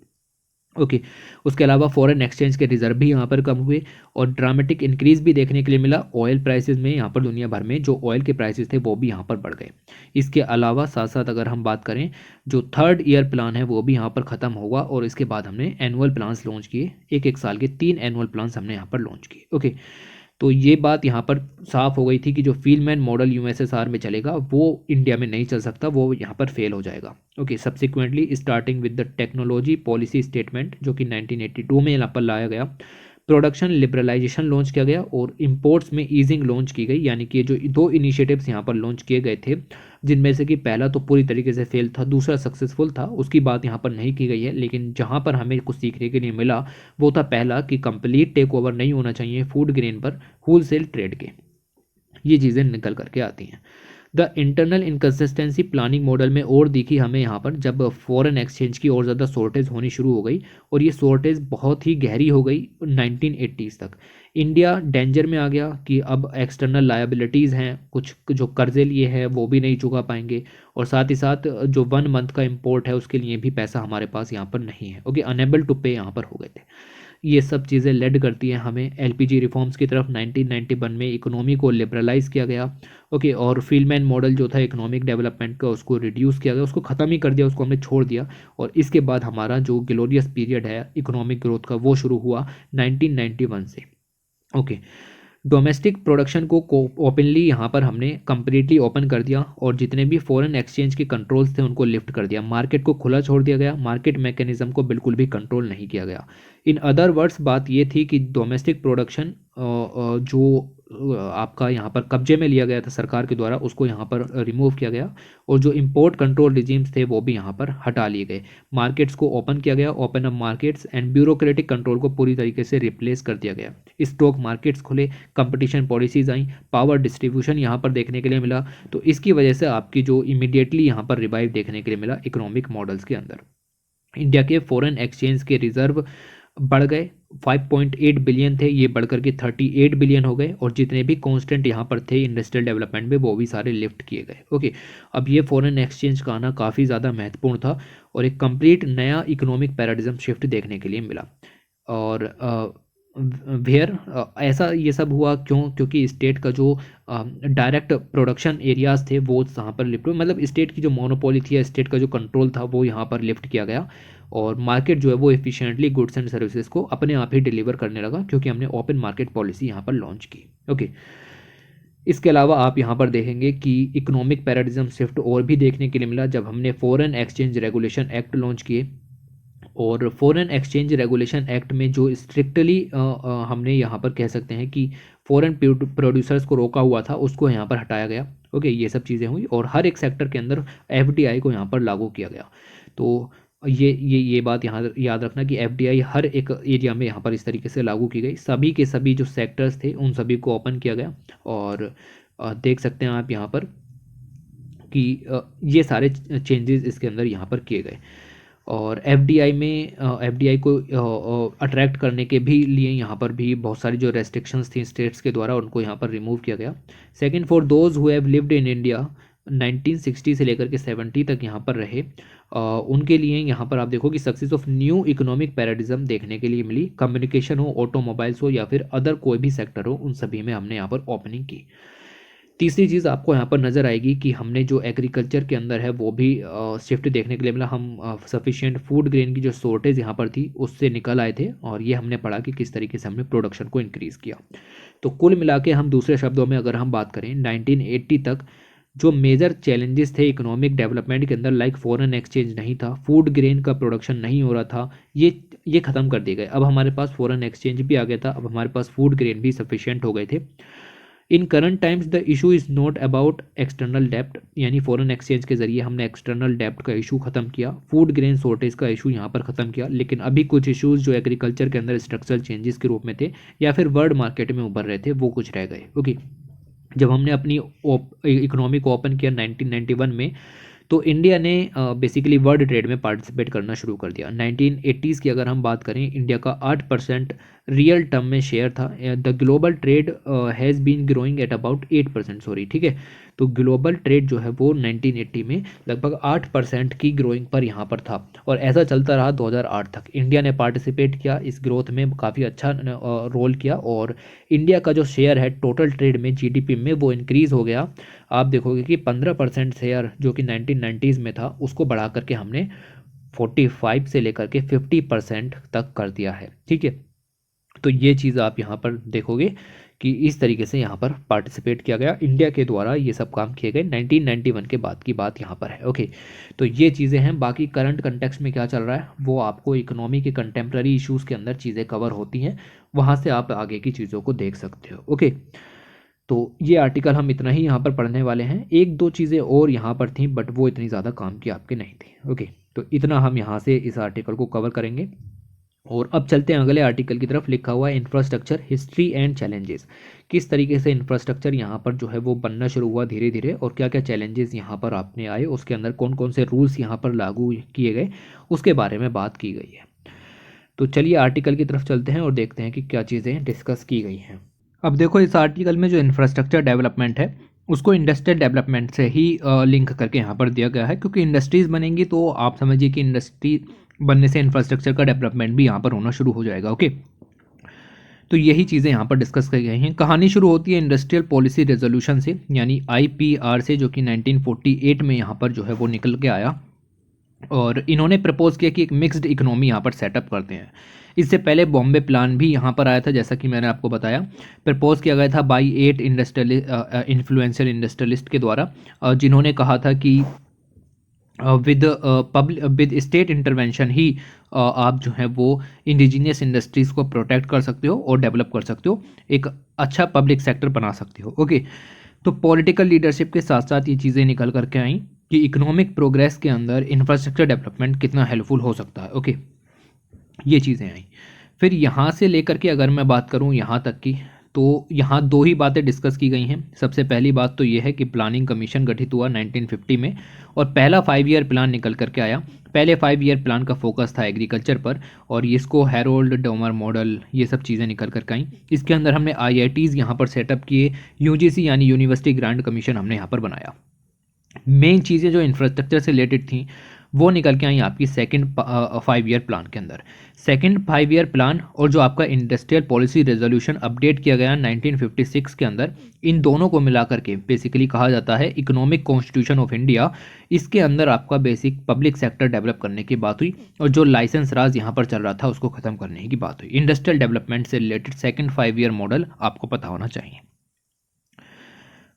ओके, उसके अलावा फॉरेन एक्सचेंज के रिजर्व भी यहाँ पर कम हुए और ड्रामेटिक इंक्रीज भी देखने के लिए मिला ऑयल प्राइसेस में। यहाँ पर दुनिया भर में जो ऑयल के प्राइसेस थे वो भी यहाँ पर बढ़ गए। इसके अलावा साथ साथ अगर हम बात करें, जो 3rd ईयर प्लान है वो भी यहाँ पर ख़त्म होगा और इसके बाद हमने एनुअल प्लान्स लॉन्च किए, एक साल के 3 एनुअल प्लान्स हमने यहाँ पर लॉन्च किए। ओके, तो ये बात यहाँ पर साफ हो गई थी कि जो फील्डमैन मॉडल यूएसएसआर में चलेगा वो इंडिया में नहीं चल सकता, वो यहाँ पर फेल हो जाएगा। Okay, subsequently starting with the technology policy statement जो कि 1982 में यहाँ पर लाया गया, प्रोडक्शन लिबरलाइजेशन लॉन्च किया गया और इंपोर्ट्स में ईजिंग लॉन्च की गई। यानी कि जो दो इनिशिएटिव्स यहाँ पर लॉन्च किए गए थे, जिनमें से कि पहला तो पूरी तरीके से फेल था, दूसरा सक्सेसफुल था, उसकी बात यहाँ पर नहीं की गई है। लेकिन जहाँ पर हमें कुछ सीखने के लिए मिला वो था पहला कि कंप्लीट टेक ओवर नहीं होना चाहिए फूड ग्रेन पर होल सेल ट्रेड के। ये चीज़ें निकल करके आती हैं। The internal inconsistency planning model में और दिखी हमें यहाँ पर जब फॉरेन एक्सचेंज की और ज़्यादा शॉर्टेज होनी शुरू हो गई और ये शॉर्टेज बहुत ही गहरी हो गई 1980s तक। इंडिया डेंजर में आ गया कि अब एक्सटर्नल लायबिलिटीज़ हैं, कुछ जो कर्जे लिए हैं वो भी नहीं चुका पाएंगे और साथ ही साथ जो 1 मंथ का इम्पोर्ट है उसके लिए भी पैसा हमारे पास यहाँ पर नहीं है। ओके, अनेबल टू पे यहाँ पर हो गए थे। ये सब चीज़ें लेड करती हैं हमें एलपीजी रिफॉर्म्स की तरफ। 1991 में इकोनॉमी को लिबरलाइज किया गया। ओके, और फील्डमैन मॉडल जो था इकोनॉमिक डेवलपमेंट का उसको रिड्यूस किया गया, उसको ख़त्म ही कर दिया, उसको हमने छोड़ दिया। और इसके बाद हमारा जो ग्लोरियस पीरियड है इकोनॉमिक ग्रोथ का वो शुरू हुआ 1991 से। ओके, डोमेस्टिक प्रोडक्शन को ओपनली यहाँ पर हमने कम्प्लीटली ओपन कर दिया और जितने भी फॉरेन एक्सचेंज के कंट्रोल्स थे उनको लिफ्ट कर दिया, मार्केट को खुला छोड़ दिया गया, मार्केट मैकेनिज्म को बिल्कुल भी कंट्रोल नहीं किया गया। इन अदर वर्ड्स बात ये थी कि डोमेस्टिक प्रोडक्शन जो आपका यहाँ पर कब्जे में लिया गया था सरकार के द्वारा उसको यहाँ पर रिमूव किया गया और जो इंपोर्ट कंट्रोल रिजीम्स थे वो भी यहाँ पर हटा लिए गए। मार्केट्स को ओपन किया गया, open up markets, and bureaucratic control को पूरी तरीके से रिप्लेस कर दिया गया। स्टॉक मार्केट्स खुले, कंपटीशन पॉलिसीज आई, पावर डिस्ट्रीब्यूशन यहाँ पर देखने के लिए मिला। तो इसकी वजह से आपकी जो इमीडिएटली यहाँ पर रिवाइव देखने के लिए मिला इकोनॉमिक मॉडल्स के अंदर। इंडिया के फॉरेन एक्सचेंज के रिजर्व बढ़ गए, 5.8 बिलियन थे, ये बढ़कर के 38 बिलियन हो गए और जितने भी कांस्टेंट यहाँ पर थे इंडस्ट्रियल डेवलपमेंट में वो भी सारे लिफ्ट किए गए। ओके, अब ये फॉरेन एक्सचेंज का आना काफ़ी ज़्यादा महत्वपूर्ण था और एक कंप्लीट नया इकोनॉमिक पैराडिज्म शिफ्ट देखने के लिए मिला। और वेयर ऐसा ये सब हुआ क्यों? क्योंकि स्टेट का जो डायरेक्ट प्रोडक्शन एरियाज़ थे वो यहाँ पर लिफ्ट, मतलब स्टेट की जो मोनोपोली थी या स्टेट का जो कंट्रोल था वो यहाँ पर लिफ्ट किया गया और मार्केट जो है वो एफिशिएंटली गुड्स एंड सर्विसेज को अपने आप ही डिलीवर करने लगा, क्योंकि हमने ओपन मार्केट पॉलिसी यहाँ पर लॉन्च की। ओके, इसके अलावा आप यहाँ पर देखेंगे कि इकोनॉमिक पैराडिज्म शिफ्ट और भी देखने के लिए मिला जब हमने foreign exchange regulation act launch किए। और फॉरेन एक्सचेंज रेगुलेशन एक्ट में जो स्ट्रिक्टली हमने यहाँ पर कह सकते हैं कि फॉरेन प्रोड्यूसर्स को रोका हुआ था, उसको यहाँ पर हटाया गया। ओके, ये सब चीज़ें हुई और हर एक सेक्टर के अंदर एफडीआई को यहाँ पर लागू किया गया। तो ये बात यहाँ याद रखना कि एफडीआई हर एक एरिया में यहाँ पर इस तरीके से लागू की गई। सभी के सभी जो सेक्टर्स थे उन सभी को ओपन किया गया। और देख सकते हैं आप यहाँ पर कि ये सारे चेंजेस इसके अंदर यहाँ पर किए गए। और एफडीआई को अट्रैक्ट करने के भी लिए यहाँ पर भी बहुत सारी जो रेस्ट्रिक्शंस थी स्टेट्स के द्वारा, उनको यहाँ पर रिमूव किया गया। Second, for those who have lived in India 1960 से लेकर के 70 तक यहाँ पर रहे, उनके लिए यहाँ पर आप देखो कि success of new economic paradigm देखने के लिए मिली। कम्युनिकेशन हो, ऑटोमोबाइल्स हो या फिर अदर कोई भी सेक्टर हो, उन सभी में हमने यहाँ पर ओपनिंग की। तीसरी चीज़ आपको यहाँ पर नज़र आएगी कि हमने जो एग्रीकल्चर के अंदर है वो भी शिफ्ट देखने के लिए मिला। हम सफिशिएंट फूड ग्रेन की जो शॉर्टेज यहाँ पर थी उससे निकल आए थे, और ये हमने पढ़ा कि किस तरीके से हमने प्रोडक्शन को इंक्रीज़ किया। तो कुल मिला के हम दूसरे शब्दों में अगर हम बात करें 1980 तक जो मेजर चैलेंजेस थे इकोनॉमिक डेवलपमेंट के अंदर, लाइक फॉरेन एक्सचेंज नहीं था, फूड ग्रेन का प्रोडक्शन नहीं हो रहा था, ये ख़त्म कर दिए गए। अब हमारे पास फॉरेन एक्सचेंज भी आ गया था, अब हमारे पास फूड ग्रेन भी सफिशिएंट हो गए थे। In current times the issue is not about external डेप्ट, यानी फॉरेन एक्सचेंज के जरिए हमने एक्सटर्नल डेप्ट का इशू खत्म किया, फूड ग्रेन शॉर्टेज का इशू यहाँ पर खत्म किया। लेकिन अभी कुछ इश्यूज जो एग्रीकल्चर के अंदर स्ट्रक्चरल चेंजेस के रूप में थे या फिर वर्ल्ड मार्केट में उभर रहे थे, वो कुछ रह गए। ओके, जब हमने अपनी इकोनॉमी को ओपन किया 1991 में, तो इंडिया ने बेसिकली वर्ल्ड ट्रेड में पार्टिसिपेट करना शुरू कर दिया। 1980s की अगर हम बात करें, इंडिया का 8% रियल टर्म में शेयर था। The global trade has been growing at about 8%, sorry, ठीक है। तो ग्लोबल ट्रेड जो है वो 1980 में लगभग 8% की ग्रोइंग पर यहाँ पर था, और ऐसा चलता रहा 2008 तक। इंडिया ने पार्टिसिपेट किया इस ग्रोथ में, काफ़ी अच्छा रोल किया, और इंडिया का जो शेयर है टोटल ट्रेड में, जीडीपी में, वो इंक्रीज़ हो गया। आप देखोगे कि 15% शेयर जो कि 1990s में था उसको बढ़ा करके हमने 45 से लेकर के 50% तक कर दिया है, ठीक है। तो ये चीज़ आप यहाँ पर देखोगे कि इस तरीके से यहाँ पर पार्टिसिपेट किया गया, इंडिया के द्वारा ये सब काम किए गए। 1991 के बाद की बात यहाँ पर है। ओके, तो ये चीज़ें हैं। बाकी करंट कंटेक्स्ट में क्या चल रहा है वो आपको इकोनॉमी के कंटेम्प्रेरी इश्यूज़ के अंदर चीज़ें कवर होती हैं, वहाँ से आप आगे की चीज़ों को देख सकते हो। ओके, तो ये आर्टिकल हम इतना ही यहाँ पर पढ़ने वाले हैं। एक दो चीज़ें और यहाँ पर थी बट वो इतनी ज़्यादा काम की आपके नहीं थी। ओके, तो इतना हम यहाँ से इस आर्टिकल को कवर करेंगे। और अब चलते हैं अगले आर्टिकल की तरफ। लिखा हुआ है इंफ्रास्ट्रक्चर हिस्ट्री एंड चैलेंजेस। किस तरीके से इंफ्रास्ट्रक्चर यहाँ पर जो है वो बनना शुरू हुआ धीरे धीरे, और क्या क्या चैलेंजेस यहाँ पर आपने आए, उसके अंदर कौन कौन से रूल्स यहाँ पर लागू किए गए, उसके बारे में बात की गई है। तो चलिए आर्टिकल की तरफ चलते हैं और देखते हैं कि क्या चीज़ें डिस्कस की गई हैं। अब देखो, इस आर्टिकल में जो इंफ्रास्ट्रक्चर डेवलपमेंट है उसको इंडस्ट्रियल डेवलपमेंट से ही लिंक करके यहाँ पर दिया गया है, क्योंकि इंडस्ट्रीज़ बनेंगी तो आप समझिए कि इंडस्ट्री बनने से इंफ्रास्ट्रक्चर का डेवलपमेंट भी यहाँ पर होना शुरू हो जाएगा। ओके, तो यही चीज़ें यहाँ पर डिस्कस की गई हैं। कहानी शुरू होती है इंडस्ट्रियल पॉलिसी रेजोल्यूशन से, यानी IPR से, जो कि 1948 में यहाँ पर जो है वो निकल के आया। और इन्होंने प्रपोज किया कि एक मिक्स्ड इकोनॉमी यहाँ पर सेटअप करते हैं। इससे पहले बॉम्बे प्लान भी यहाँ पर आया था, जैसा कि मैंने आपको बताया। प्रपोज किया गया था बाई 8 इन्फ्लुएंशियल इंडस्ट्रियलिस्ट के द्वारा, जिन्होंने कहा था कि विद स्टेट इंटरवेंशन ही आप जो है वो इंडिजीनियस इंडस्ट्रीज़ को प्रोटेक्ट कर सकते हो और डेवलप कर सकते हो, एक अच्छा पब्लिक सेक्टर बना सकते हो। ओके, तो पॉलिटिकल लीडरशिप के साथ साथ ये चीज़ें निकल करके आई कि इकोनॉमिक प्रोग्रेस के अंदर इंफ्रास्ट्रक्चर डेवलपमेंट कितना हेल्पफुल हो सकता है। ओके, ये चीज़ें आई। फिर यहाँ से लेकर के अगर मैं बात करूँ यहाँ तक की, तो यहाँ दो ही बातें डिस्कस की गई हैं। सबसे पहली बात तो ये है कि प्लानिंग कमीशन गठित हुआ 1950 में, और पहला 5 ईयर प्लान निकल करके आया। पहले 5 ईयर प्लान का फोकस था एग्रीकल्चर पर, और इसको हैरोल्ड डोमर मॉडल, ये सब चीज़ें निकल करके आई। इसके अंदर हमने IITs यहाँ पर सेटअप किए, UGC यानी यूनिवर्सिटी ग्रांट कमीशन हमने यहाँ पर बनाया। मेन चीज़ें जो इंफ्रास्ट्रक्चर से रिलेटेड थी वो निकल के आई आपकी सेकंड 5 ईयर प्लान के अंदर। सेकंड 5 ईयर प्लान और जो आपका इंडस्ट्रियल पॉलिसी रेजोल्यूशन अपडेट किया गया 1956 के अंदर, इन दोनों को मिलाकर के बेसिकली कहा जाता है इकोनॉमिक कॉन्स्टिट्यूशन ऑफ इंडिया। इसके अंदर आपका बेसिक पब्लिक सेक्टर डेवलप करने की बात हुई और जो लाइसेंस राज यहाँ पर चल रहा था उसको खत्म करने की बात हुई। इंडस्ट्रियल डेवलपमेंट से रिलेटेड सेकंड 5 ईयर मॉडल आपको पता होना चाहिए।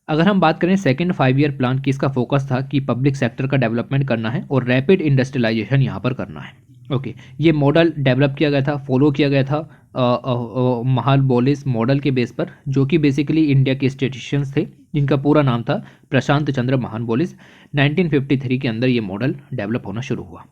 अगर हम बात करें सेकंड 5 ईयर प्लान की, इसका फोकस था कि पब्लिक सेक्टर का डेवलपमेंट करना है और रैपिड इंडस्ट्रियलाइजेशन यहाँ पर करना है। ओके, ये मॉडल डेवलप किया गया था, फॉलो किया गया था महालनोबिस मॉडल के बेस पर, जो कि बेसिकली इंडिया के स्टैटिस्टिशियंस थे जिनका पूरा नाम था प्रशांत चंद्र महालनोबिस। 1953 के अंदर ये मॉडल डेवलप होना शुरू हुआ।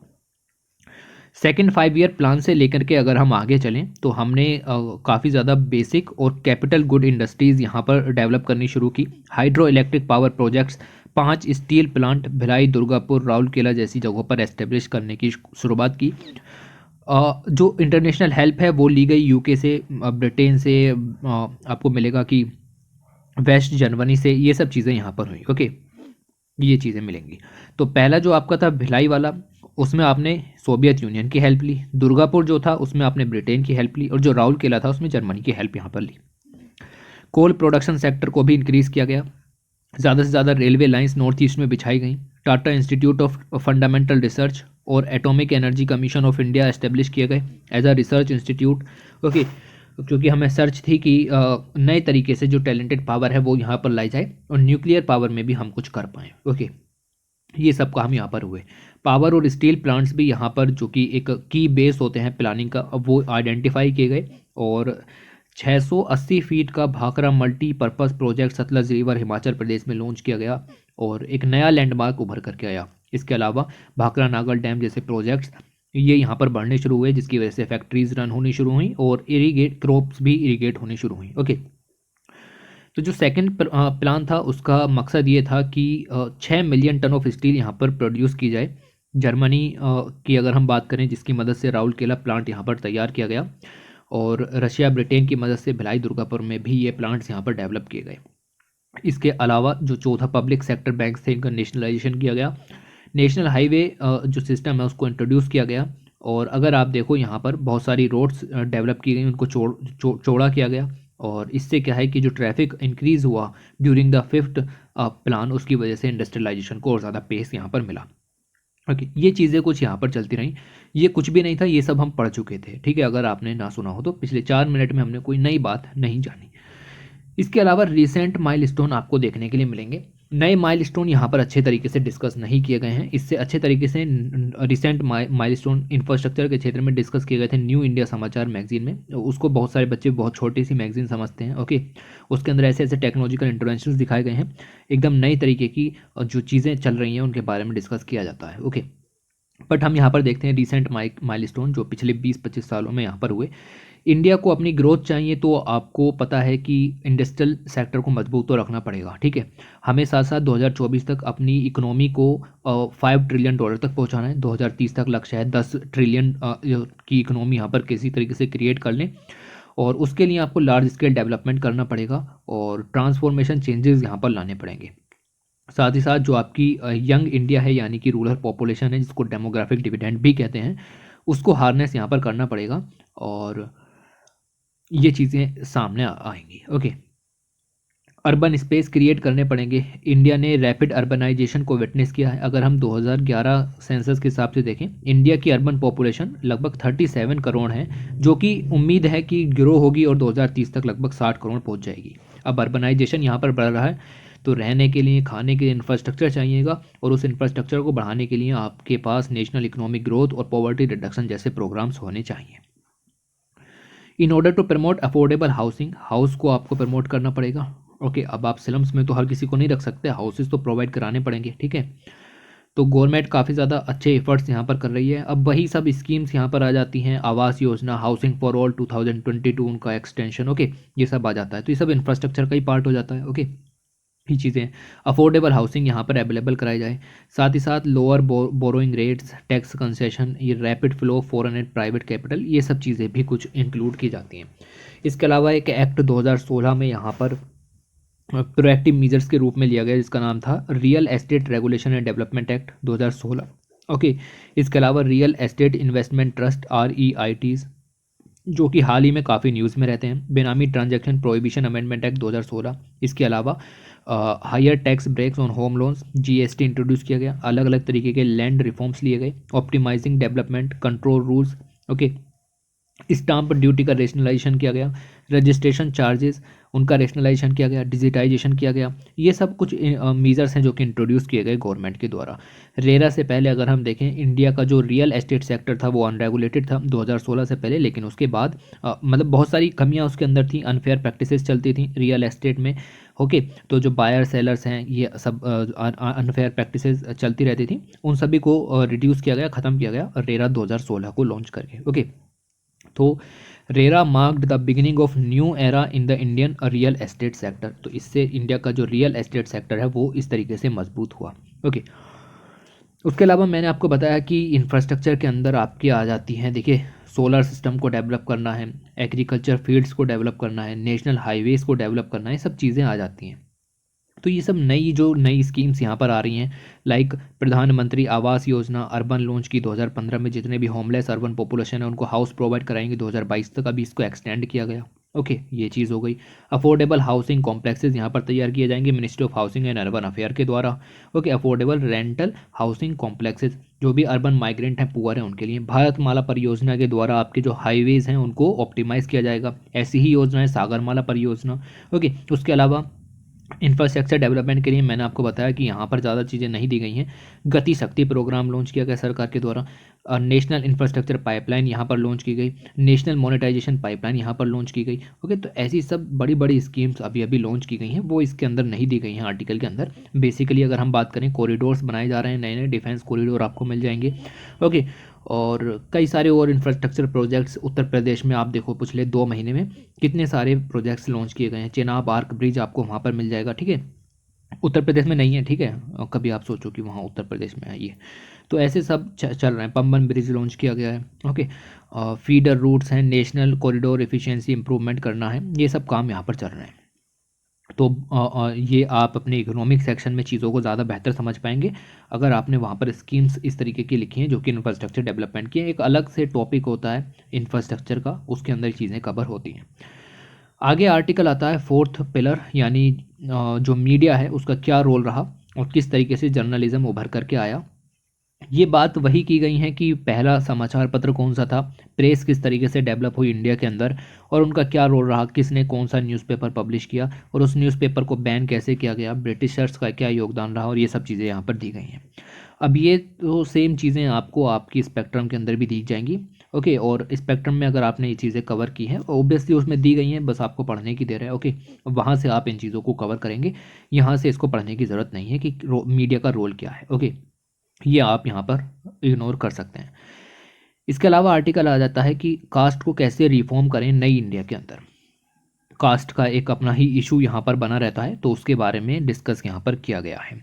सेकंड 5 ईयर प्लान से लेकर के अगर हम आगे चलें तो हमने काफ़ी ज़्यादा बेसिक और कैपिटल गुड इंडस्ट्रीज़ यहाँ पर डेवलप करनी शुरू की। Hydro electric power projects 5 steel plant Bhilai, Durgapur, Rourkela जैसी जगहों पर एस्टेब्लिश करने की शुरुआत की। जो इंटरनेशनल हेल्प है वो ली गई यूके से, ब्रिटेन से, आपको मिलेगा कि वेस्ट जर्मनी से, ये सब चीज़ें यहाँ पर हुई। ओके, ये चीज़ें मिलेंगी। तो पहला जो आपका था भिलाई वाला, उसमें आपने सोवियत यूनियन की हेल्प ली। दुर्गापुर जो था उसमें आपने ब्रिटेन की हेल्प ली और जो राउरकेला था उसमें जर्मनी की हेल्प यहाँ पर ली। कोल प्रोडक्शन सेक्टर को भी इंक्रीज़ किया गया। ज़्यादा से ज़्यादा रेलवे लाइंस नॉर्थ ईस्ट में बिछाई गई। Tata institute of fundamental research और atomic energy commission of India establish किए गए as a research institute. Okay, क्योंकि हमें सर्च थी कि नए तरीके से जो टैलेंटेड पावर है वो यहाँ पर लाई जाए और न्यूक्लियर पावर में भी हम कुछ कर पाएँ। ओके, ये सब काम यहाँ पर हुए। पावर और स्टील प्लांट्स भी यहाँ पर, जो कि एक की बेस होते हैं प्लानिंग का, अब वो आइडेंटिफाई किए गए और 680 फीट का Bhakra multipurpose project Sutlej river Himachal Pradesh में लॉन्च किया गया और एक नया लैंडमार्क उभर करके आया। इसके अलावा भाखड़ा नागल डैम जैसे प्रोजेक्ट्स ये यहाँ पर बढ़ने शुरू हुए, जिसकी वजह से फैक्ट्रीज रन होनी शुरू हुई और इरीगेट क्रॉप्स भी इरीगेट होनी शुरू हुई। ओके, तो जो सेकंड प्लान था उसका मकसद ये था कि 6 मिलियन टन ऑफ स्टील यहाँ पर प्रोड्यूस की जाए। जर्मनी की अगर हम बात करें, जिसकी मदद से राउरकेला प्लांट यहाँ पर तैयार किया गया और रशिया ब्रिटेन की मदद से भिलाई दुर्गापुर में भी ये प्लांट्स यहाँ पर डेवलप किए गए। इसके अलावा जो चौथा पब्लिक सेक्टर बैंक थे इनका नेशनलाइजेशन किया गया। नेशनल हाईवे जो सिस्टम है उसको इंट्रोड्यूस किया गया और अगर आप देखो यहाँ पर बहुत सारी रोड्स डेवलप की गई, उनको चौड़ा किया गया और इससे क्या है कि जो ट्रैफिक इंक्रीज़ हुआ ड्यूरिंग द 5th प्लान, उसकी वजह से इंडस्ट्रियलाइजेशन को और ज़्यादा पेस यहाँ पर मिला। ओके, ये चीज़ें कुछ यहाँ पर चलती रहीं। ये कुछ भी नहीं था, ये सब हम पढ़ चुके थे। ठीक है, अगर आपने ना सुना हो तो पिछले 4 मिनट में हमने कोई नई बात नहीं जानी। इसके अलावा रिसेंट माइलस्टोन आपको देखने के लिए मिलेंगे। नए माइलस्टोन यहाँ पर अच्छे तरीके से डिस्कस नहीं किए गए हैं। इससे अच्छे तरीके से रिसेंट माइलस्टोन इंफ्रास्ट्रक्चर के क्षेत्र में डिस्कस किए गए थे न्यू इंडिया समाचार मैगजीन में। उसको बहुत सारे बच्चे बहुत छोटी सी मैगजीन समझते हैं। ओके, उसके अंदर ऐसे ऐसे टेक्नोलॉजिकल इंटरवेंशंस दिखाए गए हैं, एकदम नई तरीके की जो चीज़ें चल रही हैं उनके बारे में डिस्कस किया जाता है। ओके, बट हम यहाँ पर देखते हैं रिसेंट माइलस्टोन जो पिछले 20-25 सालों में यहाँ पर हुए। इंडिया को अपनी ग्रोथ चाहिए तो आपको पता है कि इंडस्ट्रियल सेक्टर को मजबूत तो रखना पड़ेगा। ठीक है, हमें साथ साथ 2024 तक अपनी इकोनॉमी को $5 ट्रिलियन तक पहुंचाना है। 2030 तक लक्ष्य है 10 ट्रिलियन की इकोनॉमी यहाँ पर किसी तरीके से क्रिएट कर लें और उसके लिए आपको लार्ज स्केल डेवलपमेंट करना पड़ेगा और ट्रांसफॉर्मेशन चेंजेस यहाँ पर लाने पड़ेंगे। साथ ही साथ जो आपकी यंग इंडिया है यानी कि रूरल पॉपुलेशन है, जिसको डेमोग्राफिक डिविडेंड भी कहते हैं, उसको हार्नेस यहाँ पर करना पड़ेगा और ये चीज़ें सामने आएंगी। ओके, अर्बन स्पेस क्रिएट करने पड़ेंगे। इंडिया ने रैपिड अर्बनाइजेशन को विटनेस किया है। अगर हम 2011 सेंसस के हिसाब से देखें, इंडिया की अर्बन पॉपुलेशन लगभग 37 करोड़ है, जो कि उम्मीद है कि ग्रो होगी और 2030 तक लगभग 60 करोड़ पहुंच जाएगी। अब अर्बनाइजेशन यहाँ पर बढ़ रहा है तो रहने के लिए, खाने के लिए इंफ्रास्ट्रक्चर चाहिएगा और उस इंफ्रास्ट्रक्चर को बढ़ाने के लिए आपके पास नेशनल इकोनॉमिक ग्रोथ और पॉवर्टी रिडक्शन जैसे प्रोग्राम्स होने चाहिए। In order to promote affordable housing, house को आपको प्रमोट करना पड़ेगा। ओके, अब आप स्लम्स में तो हर किसी को नहीं रख सकते, हाउसेस तो प्रोवाइड कराने पड़ेंगे। ठीक है, तो गवर्नमेंट काफ़ी ज़्यादा अच्छे एफर्ट्स यहाँ पर कर रही है। अब वही सब स्कीम्स यहाँ पर आ जाती हैं, Awas Yojana, housing for all 2022 उनका एक्सटेंशन। ओके, ये सब आ जाता है, तो ये सब इंफ्रास्ट्रक्चर का ही पार्ट हो जाता है। ओके, ये चीज़ें अफोर्डेबल हाउसिंग यहाँ पर अवेलेबल कराई जाए। साथ ही साथ lower borrowing rates, tax concession, ये rapid flow foreign and private capital, ये सब चीज़ें भी कुछ इंक्लूड की जाती हैं। इसके अलावा एक एक्ट 2016 में यहाँ पर प्रोएक्टिव मेजर्स के रूप में लिया गया, जिसका नाम था real estate regulation and development act 2016। Okay. इसके अलावा real estate investment trust REITs, जो कि हाल ही में काफ़ी न्यूज़ में रहते हैं। बेनामी ट्रांजैक्शन प्रोहिबिशन अमेंडमेंट एक्ट 2016। इसके अलावा higher tax breaks on home loans, GST introduce किया गया। अलग अलग तरीके के लैंड रिफॉर्म्स लिए गए। Optimising development control rules, okay. Stamp duty का रेशनलाइजेशन किया गया। रजिस्ट्रेशन चार्जेस उनका रेशनलाइजेशन किया गया। डिजिटाइजेशन किया गया। ये सब कुछ मीजर्स हैं जो कि इंट्रोड्यूस किए गए गवर्नमेंट के द्वारा। रेरा से पहले अगर हम देखें, इंडिया का जो रियल एस्टेट सेक्टर था वो अनरेगुलेटेड था 2016 से पहले, लेकिन उसके बाद मतलब बहुत सारी कमियां उसके अंदर थी, अनफेयर प्रैक्टिसेस चलती थी रियल एस्टेट में। ओके, तो जो बायर सेलर्स हैं ये सब अनफेयर प्रैक्टिसेस चलती रहती थी, उन सभी को रिड्यूस किया गया, ख़त्म किया गया रेरा 2016 को लॉन्च करके। ओके, तो RERA marked the beginning of new era in the Indian real estate sector. तो इससे इंडिया का जो रियल एस्टेट सेक्टर है वो इस तरीके से मजबूत हुआ। ओके, उसके अलावा मैंने आपको बताया कि इंफ्रास्ट्रक्चर के अंदर आपकी आ जाती हैं, देखिए, सोलर सिस्टम को डेवलप करना है, एग्रीकल्चर फील्ड्स को डेवलप करना है, नेशनल हाईवेज़ को डेवलप करना है, सब चीज़ें आ जाती हैं। तो ये सब नई स्कीम्स यहाँ पर आ रही हैं, लाइक प्रधानमंत्री आवास योजना अर्बन लॉन्च की 2015 में। जितने भी होमलेस अर्बन पॉपुलेशन है उनको हाउस प्रोवाइड कराएंगे 2022 तक, अभी इसको एक्सटेंड किया गया। ओके, ये चीज़ हो गई। अफोर्डेबल हाउसिंग कॉम्प्लेक्सेस यहाँ पर तैयार किए जाएंगे ministry of housing and urban affair के द्वारा। Okay, affordable rental housing complexes, जो भी अर्बन माइग्रेंट हैं पुअर हैं उनके लिए। भारतमाला परियोजना के द्वारा आपके जो हाईवेज़ हैं उनको ऑप्टिमाइज़ किया जाएगा। ऐसी ही योजना है सागरमाला परियोजना। ओके, उसके अलावा इंफ्रास्ट्रक्चर डेवलपमेंट के लिए मैंने आपको बताया कि यहाँ पर ज़्यादा चीज़ें नहीं दी गई हैं। गति शक्ति प्रोग्राम लॉन्च किया गया सरकार के द्वारा। नेशनल इंफ्रास्ट्रक्चर पाइपलाइन यहाँ पर लॉन्च की गई। नेशनल मोनेटाइजेशन पाइपलाइन यहाँ पर लॉन्च की गई। ओके, तो ऐसी सब बड़ी बड़ी स्कीम्स अभी अभी लॉन्च की गई हैं, वो इसके अंदर नहीं दी गई हैं आर्टिकल के अंदर। बेसिकली अगर हम बात करें, कॉरिडोर्स बनाए जा रहे हैं, नए नए डिफेंस कॉरिडोर आपको मिल जाएंगे। ओके, और कई सारे और इंफ्रास्ट्रक्चर प्रोजेक्ट्स उत्तर प्रदेश में आप देखो पिछले 2 महीने में कितने सारे प्रोजेक्ट्स लॉन्च किए गए हैं। चेनाब आर्क ब्रिज आपको वहाँ पर मिल जाएगा, ठीक है, उत्तर प्रदेश में नहीं है, ठीक है, और कभी आप सोचो कि वहाँ उत्तर प्रदेश में है ये। तो ऐसे सब चल रहे हैं। पंबन ब्रिज लॉन्च किया गया है। ओके, फीडर रूट्स हैं, नेशनल कॉरिडोर एफिशिएंसी इंप्रूवमेंट करना है, ये सब काम यहाँ पर चल रहे हैं। तो ये आप अपने इकोनॉमिक सेक्शन में चीज़ों को ज़्यादा बेहतर समझ पाएंगे अगर आपने वहाँ पर स्कीम्स इस तरीके की लिखी हैं जो कि इंफ्रास्ट्रक्चर डेवलपमेंट की है। एक अलग से टॉपिक होता है इंफ्रास्ट्रक्चर का, उसके अंदर चीज़ें कवर होती हैं। आगे आर्टिकल आता है फोर्थ पिलर, यानी जो मीडिया है उसका क्या रोल रहा और किस तरीके से जर्नलिज्म उभर करके आया। ये बात वही की गई है कि पहला समाचार पत्र कौन सा था, प्रेस किस तरीके से डेवलप हुई इंडिया के अंदर और उनका क्या रोल रहा, किसने कौन सा न्यूज़पेपर पब्लिश किया और उस न्यूज़पेपर को बैन कैसे किया गया, ब्रिटिशर्स का क्या योगदान रहा, और ये सब चीज़ें यहाँ पर दी गई हैं। अब ये तो सेम चीज़ें आपको आपकी स्पेक्ट्रम के अंदर भी दी जाएंगी। ओके, और स्पेक्ट्रम में अगर आपने ये चीज़ें कवर की हैं, ऑब्वियसली उसमें दी गई हैं, बस आपको पढ़ने की देर है। ओके, वहाँ से आप इन चीज़ों को कवर करेंगे, यहाँ से इसको पढ़ने की ज़रूरत नहीं है कि मीडिया का रोल क्या है। ओके, ये आप यहाँ पर इग्नोर कर सकते हैं। इसके अलावा आर्टिकल आ जाता है कि कास्ट को कैसे रिफॉर्म करें नई इंडिया के अंदर। कास्ट का एक अपना ही इशू यहाँ पर बना रहता है, तो उसके बारे में डिस्कस यहाँ पर किया गया है।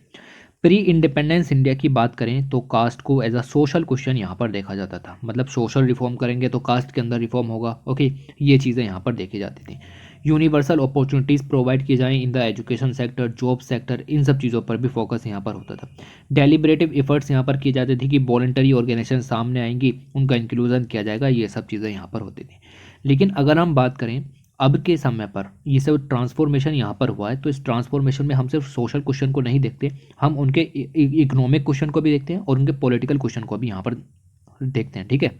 प्री इंडिपेंडेंस इंडिया की बात करें तो कास्ट को एज अ सोशल क्वेश्चन यहाँ पर देखा जाता था, मतलब सोशल रिफॉर्म करेंगे तो कास्ट के अंदर रिफॉर्म होगा। ओके, ये चीज़ें यहाँ पर देखी जाती थी। यूनिवर्सल अपॉर्चुनिटीज़ प्रोवाइड की जाएँ in the education sector, job sector, इन सब चीज़ों पर भी फोकस यहाँ पर होता था। डेलिब्रेटिव एफर्ट्स यहाँ पर किए जाते थे कि वॉलंटरी ऑर्गेनाइजेशन सामने आएंगी, उनका इंक्लूजन किया जाएगा, ये सब चीज़ें यहाँ पर होती थी। लेकिन अगर हम बात करें अब के समय पर, ये सब ट्रांसफॉर्मेशन यहाँ पर हुआ है, तो इस ट्रांसफॉर्मेशन में हम सिर्फ सोशल क्वेश्चन को नहीं देखते, हम उनके इकोनॉमिक क्वेश्चन को भी देखते हैं और उनके पॉलिटिकल क्वेश्चन को भी यहाँ पर देखते हैं, ठीक है।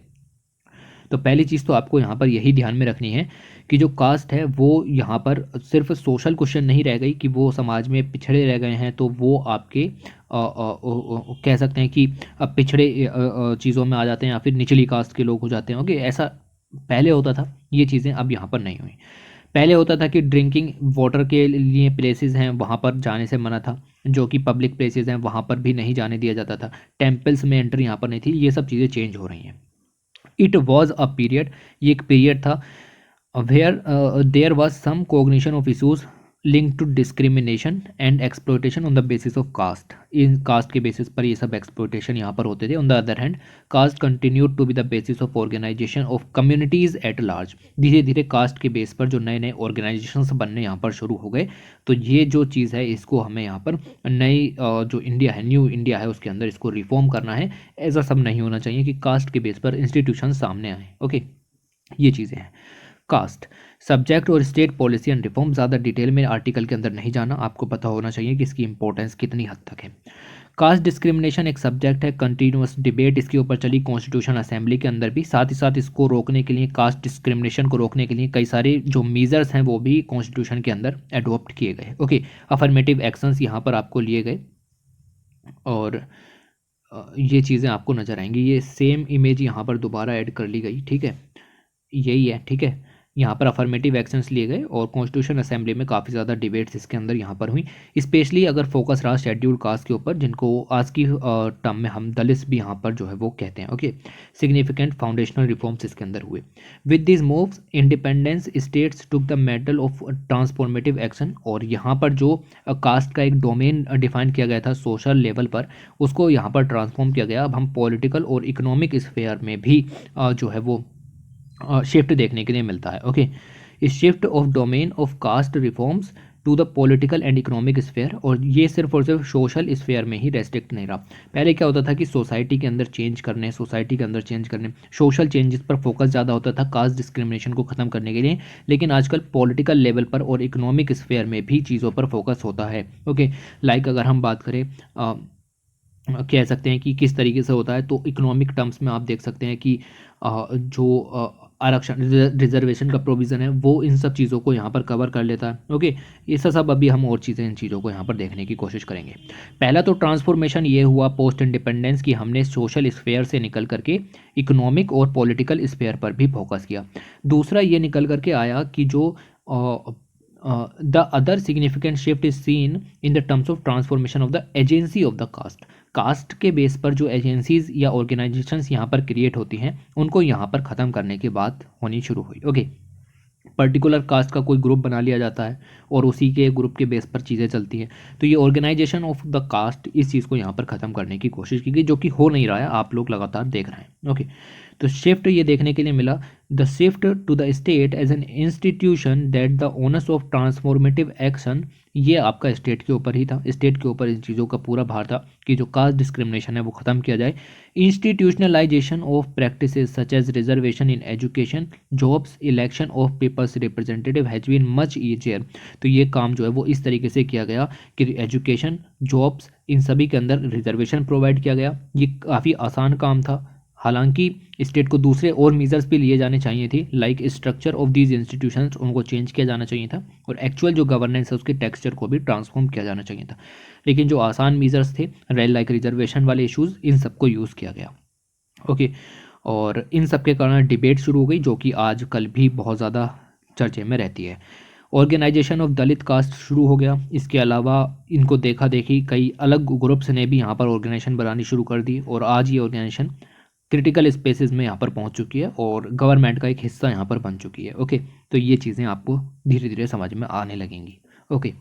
तो पहली चीज़ तो आपको यहाँ पर यही ध्यान में रखनी है कि जो कास्ट है वो यहाँ पर सिर्फ सोशल क्वेश्चन नहीं रह गई कि वो समाज में पिछड़े रह गए हैं, तो वो आपके कह सकते हैं कि अब पिछड़े चीज़ों में आ जाते हैं या फिर निचली कास्ट के लोग हो जाते हैं। ओके, ऐसा पहले होता था, ये चीज़ें अब यहाँ पर नहीं हुई। पहले होता था कि ड्रिंकिंग वाटर के लिए प्लेसेस हैं वहाँ पर जाने से मना था, जो कि पब्लिक प्लेसेस हैं वहाँ पर भी नहीं जाने दिया जाता था, टेम्पल्स में एंट्री यहाँ पर नहीं थी। ये सब चीज़ें चेंज हो रही हैं। इट वॉज अ पीरियड, ये एक पीरियड था where there was some cognition of issues link to discrimination and exploitation on the basis of caste. इन कास्ट के बेसिस पर ये सब एक्सप्लोइटेशन यहाँ पर होते थे। On the other hand caste continued to be the basis of organisation of communities at large. धीरे धीरे कास्ट के बेस पर जो नए नए ऑर्गेनाइजेशंस बनने यहाँ पर शुरू हो गए। तो ये जो चीज़ है इसको हमें यहाँ पर नई जो इंडिया है, न्यू इंडिया है, उसके अंदर इसको रिफॉर्म करना है। ऐसा सब नहीं होना चाहिए कि कास्ट के बेस पर इंस्टीट्यूशन सामने आए। ओके, ये चीज़ें हैं। कास्ट सब्जेक्ट और स्टेट पॉलिसी एंड रिफॉर्म, ज़्यादा डिटेल में आर्टिकल के अंदर नहीं जाना, आपको पता होना चाहिए कि इसकी इंपॉर्टेंस कितनी हद तक है। कास्ट डिस्क्रिमिनेशन एक सब्जेक्ट है, कंटिन्यूस डिबेट इसके ऊपर चली कॉन्स्टिट्यूशन असेंबली के अंदर भी। साथ ही साथ इसको रोकने के लिए, कास्ट डिस्क्रिमिनेशन को रोकने के लिए कई सारे जो मीजर्स हैं वो भी कॉन्स्टिट्यूशन के अंदर एडोप्ट किए गए। ओके, अफर्मेटिव एक्शंस यहाँ पर आपको लिए गए और ये चीज़ें आपको नज़र आएंगी। ये सेम इमेज यहाँ पर दोबारा ऐड कर ली गई, ठीक है, यही है, ठीक है। यहाँ पर अफर्मेटिव एक्शंस लिए गए और कॉन्स्टिट्यूशन असेंबली में काफ़ी ज़्यादा डिबेट्स इसके अंदर यहाँ पर हुई। स्पेशली अगर फोकस रहा शेड्यूल कास्ट के ऊपर, जिनको आज की टर्म में हम दलित्स भी यहाँ पर जो है वो कहते हैं। ओके, सिग्निफिकेंट फाउंडेशनल रिफॉर्म्स इसके अंदर हुए। With this moves independence states took the medal of transformative action. और यहाँ पर जो कास्ट का एक डोमेन डिफाइन किया गया था सोशल लेवल पर, उसको यहाँ पर ट्रांसफॉर्म किया गया। अब हम पॉलिटिकल और इकोनॉमिक स्फेयर में भी जो है वो शिफ्ट देखने के लिए मिलता है। ओके, इस shift of domain of caste reforms to the political and economic sphere, और ये सिर्फ और सिर्फ सोशल स्फेयर में ही रेस्ट्रिक्ट नहीं रहा। पहले क्या होता था कि सोसाइटी के अंदर चेंज करने, सोशल चेंजेस पर फोकस ज़्यादा होता था कास्ट डिस्क्रिमिनेशन को ख़त्म करने के लिए। लेकिन आजकल पॉलिटिकल लेवल पर और इकोनॉमिक स्फेयर में भी चीज़ों पर फोकस होता है। ओके, लाइक अगर हम बात करें कह सकते हैं कि किस तरीके से होता है, तो इकोनॉमिक टर्म्स में आप देख सकते हैं कि जो आरक्षण, रिजर्वेशन का प्रोविज़न है, वो इन सब चीज़ों को यहाँ पर कवर कर लेता है। ओके, ये सब अभी हम और चीज़ें, इन चीज़ों को यहाँ पर देखने की कोशिश करेंगे। पहला तो ट्रांसफॉर्मेशन ये हुआ पोस्ट इंडिपेंडेंस की, हमने सोशल स्फेयर से निकल करके इकोनॉमिक और पॉलिटिकल स्फेयर पर भी फोकस किया। दूसरा ये निकल करके आया कि जो the other significant shift is seen in the terms of transformation of the agency of the caste. Caste के बेस पर जो एजेंसीज या ऑर्गेनाइजेशंस यहाँ पर क्रिएट होती हैं, उनको यहाँ पर ख़त्म करने की बात होनी शुरू हुई। ओके, पर्टिकुलर कास्ट का कोई ग्रुप बना लिया जाता है और उसी के ग्रुप के बेस पर चीज़ें चलती हैं। तो ये ऑर्गेनाइजेशन ऑफ द कास्ट, इस चीज़ को यहाँ पर ख़त्म करने की कोशिश की गई, जो कि हो नहीं रहा है, आप लोग लगातार देख रहे हैं। ओके, तो शिफ्ट ये देखने के लिए मिला, the shift to the state as an institution that the owners of transformative action. ये आपका स्टेट के ऊपर ही था, स्टेट के ऊपर इन चीज़ों का पूरा भार था कि जो कास्ट डिस्क्रिमिनेशन है वो ख़त्म किया जाए। Institutionalisation of practices such as reservation in education, jobs, election of people's representative has been much easier. तो ये काम जो है वो इस तरीके से किया गया कि एजुकेशन, जॉब्स, इन सभी के अंदर रिजर्वेशन प्रोवाइड किया गया। ये काफ़ी आसान काम था। हालांकि स्टेट को दूसरे और मेजर्स भी लिए जाने चाहिए थे, like structure of these institutions, उनको चेंज किया जाना चाहिए था, और एक्चुअल जो गवर्नेंस है उसके टेक्सचर को भी ट्रांसफॉर्म किया जाना चाहिए था। लेकिन जो आसान मेजर्स थे, लाइक रिजर्वेशन वाले इश्यूज़, इन सबको यूज़ किया गया। ओके, और इन सब के कारण डिबेट शुरू हो गई, जो कि आज कल भी बहुत ज़्यादा चर्चे में रहती है। ऑर्गेनाइजेशन ऑफ दलित कास्ट शुरू हो गया। इसके अलावा इनको देखा देखी कई अलग ग्रुप्स ने भी यहाँ पर ऑर्गेनाइजेशन बनानी शुरू कर दी, और आज ये ऑर्गेनाइजेशन क्रिटिकल स्पेसेस में यहाँ पर पहुँच चुकी है और गवर्नमेंट का एक हिस्सा यहाँ पर बन चुकी है। ओके, तो ये चीज़ें आपको धीरे धीरे समझ में आने लगेंगी। ओके,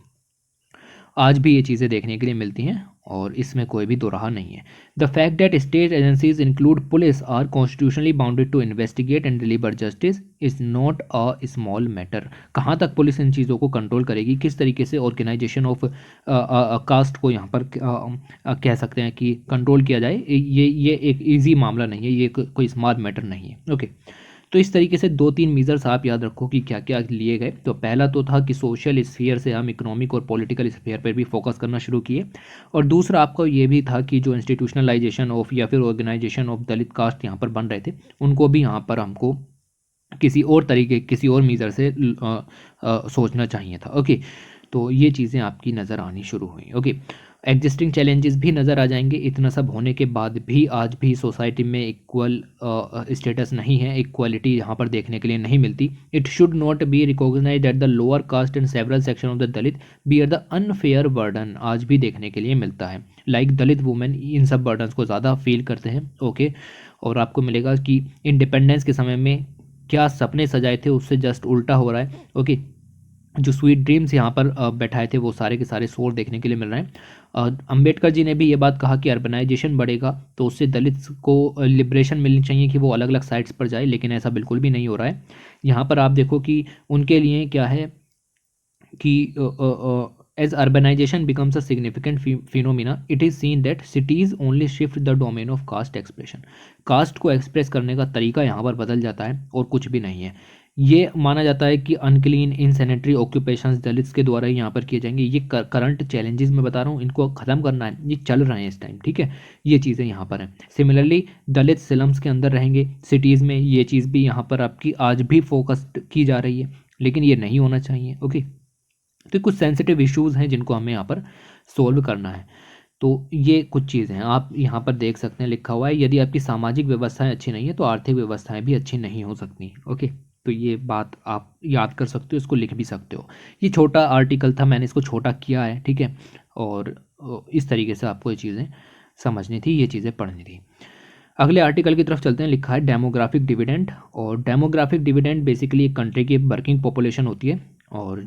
आज भी ये चीज़ें देखने के लिए मिलती हैं और इसमें कोई भी दो राह नहीं है। The fact that state agencies include police are constitutionally bounded to investigate and deliver justice is not a small matter. कहाँ तक पुलिस इन चीज़ों को कंट्रोल करेगी, किस तरीके से ऑर्गेनाइजेशन ऑफ कास्ट को यहाँ पर कह सकते हैं कि कंट्रोल किया जाए, ये एक ईजी मामला नहीं है, ये कोई स्मॉल मैटर नहीं है। ओके, तो इस तरीके से 2-3 मेजर्स आप याद रखो कि क्या क्या लिए गए। तो पहला तो था कि सोशल स्फीयर से हम इकोनॉमिक और पॉलिटिकल स्फीयर पर भी फोकस करना शुरू किए, और दूसरा आपको ये भी था कि जो इंस्टीट्यूशनलाइजेशन ऑफ या फिर ऑर्गेनाइजेशन ऑफ दलित कास्ट यहाँ पर बन रहे थे, उनको भी यहाँ पर हमको किसी और तरीके, किसी और मेजर से सोचना चाहिए था। ओके, तो ये चीज़ें आपकी नज़र आनी शुरू हुई। ओके, एग्जिस्टिंग चैलेंजेस भी नज़र आ जाएंगे। इतना सब होने के बाद भी आज भी सोसाइटी में इक्वल स्टेटस नहीं है, इक्वालिटी यहाँ पर देखने के लिए नहीं मिलती। It should not be recognise that the lower caste and several section of the Dalit bear the unfair burden, आज भी देखने के लिए मिलता है। लाइक दलित वुमेन इन सब बर्डन्स को ज़्यादा फील करते हैं। ओके, और आपको मिलेगा कि इंडिपेंडेंस के समय में क्या सपने सजाए थे उससे जस्ट उल्टा हो रहा है। ओके, जो स्वीट ड्रीम्स यहाँ पर बैठाए थे वो सारे के सारे शोर देखने के लिए मिल रहे हैं। अंबेडकर जी ने भी ये बात कहा कि अर्बनाइजेशन बढ़ेगा तो उससे दलित को लिबरेशन मिलनी चाहिए कि वो अलग अलग साइट्स पर जाए, लेकिन ऐसा बिल्कुल भी नहीं हो रहा है। यहाँ पर आप देखो कि उनके लिए क्या है कि as urbanization becomes a significant phenomena, it is seen that cities only shift the domain of caste expression। Caste को एक्सप्रेस करने का तरीका यहाँ पर बदल जाता है और कुछ भी नहीं है। ये माना जाता है कि अनक्लीन इनसैनिटरी ऑक्यूपेशंस दलित्स के द्वारा ही यहाँ पर किए जाएंगे। ये करंट चैलेंजेस मैं बता रहा हूँ, इनको ख़त्म करना है, ये चल रहे हैं इस टाइम, ठीक है। ये चीज़ें यहाँ पर हैं। सिमिलरली दलित स्लम्स के अंदर रहेंगे सिटीज़ में, ये चीज़ भी यहाँ पर आपकी आज भी फोकस की जा रही है, लेकिन ये नहीं होना चाहिए। ओके, तो कुछ सेंसिटिव इश्यूज़ हैं जिनको हमें यहाँ पर सोल्व करना है। तो ये कुछ चीज़ें हैं, आप यहाँ पर देख सकते हैं लिखा हुआ है, यदि आपकी सामाजिक व्यवस्थाएं अच्छी नहीं है तो आर्थिक व्यवस्थाएं भी अच्छी नहीं हो सकती। ओके, तो ये बात आप याद कर सकते हो, इसको लिख भी सकते हो। ये छोटा आर्टिकल था, मैंने इसको छोटा किया है, ठीक है। और इस तरीके से आपको ये चीज़ें समझनी थी, ये चीज़ें पढ़नी थी। अगले आर्टिकल की तरफ चलते हैं। लिखा है डेमोग्राफिक डिविडेंड। और डेमोग्राफिक डिविडेंड बेसिकली एक कंट्री की वर्किंग पॉपुलेशन होती है और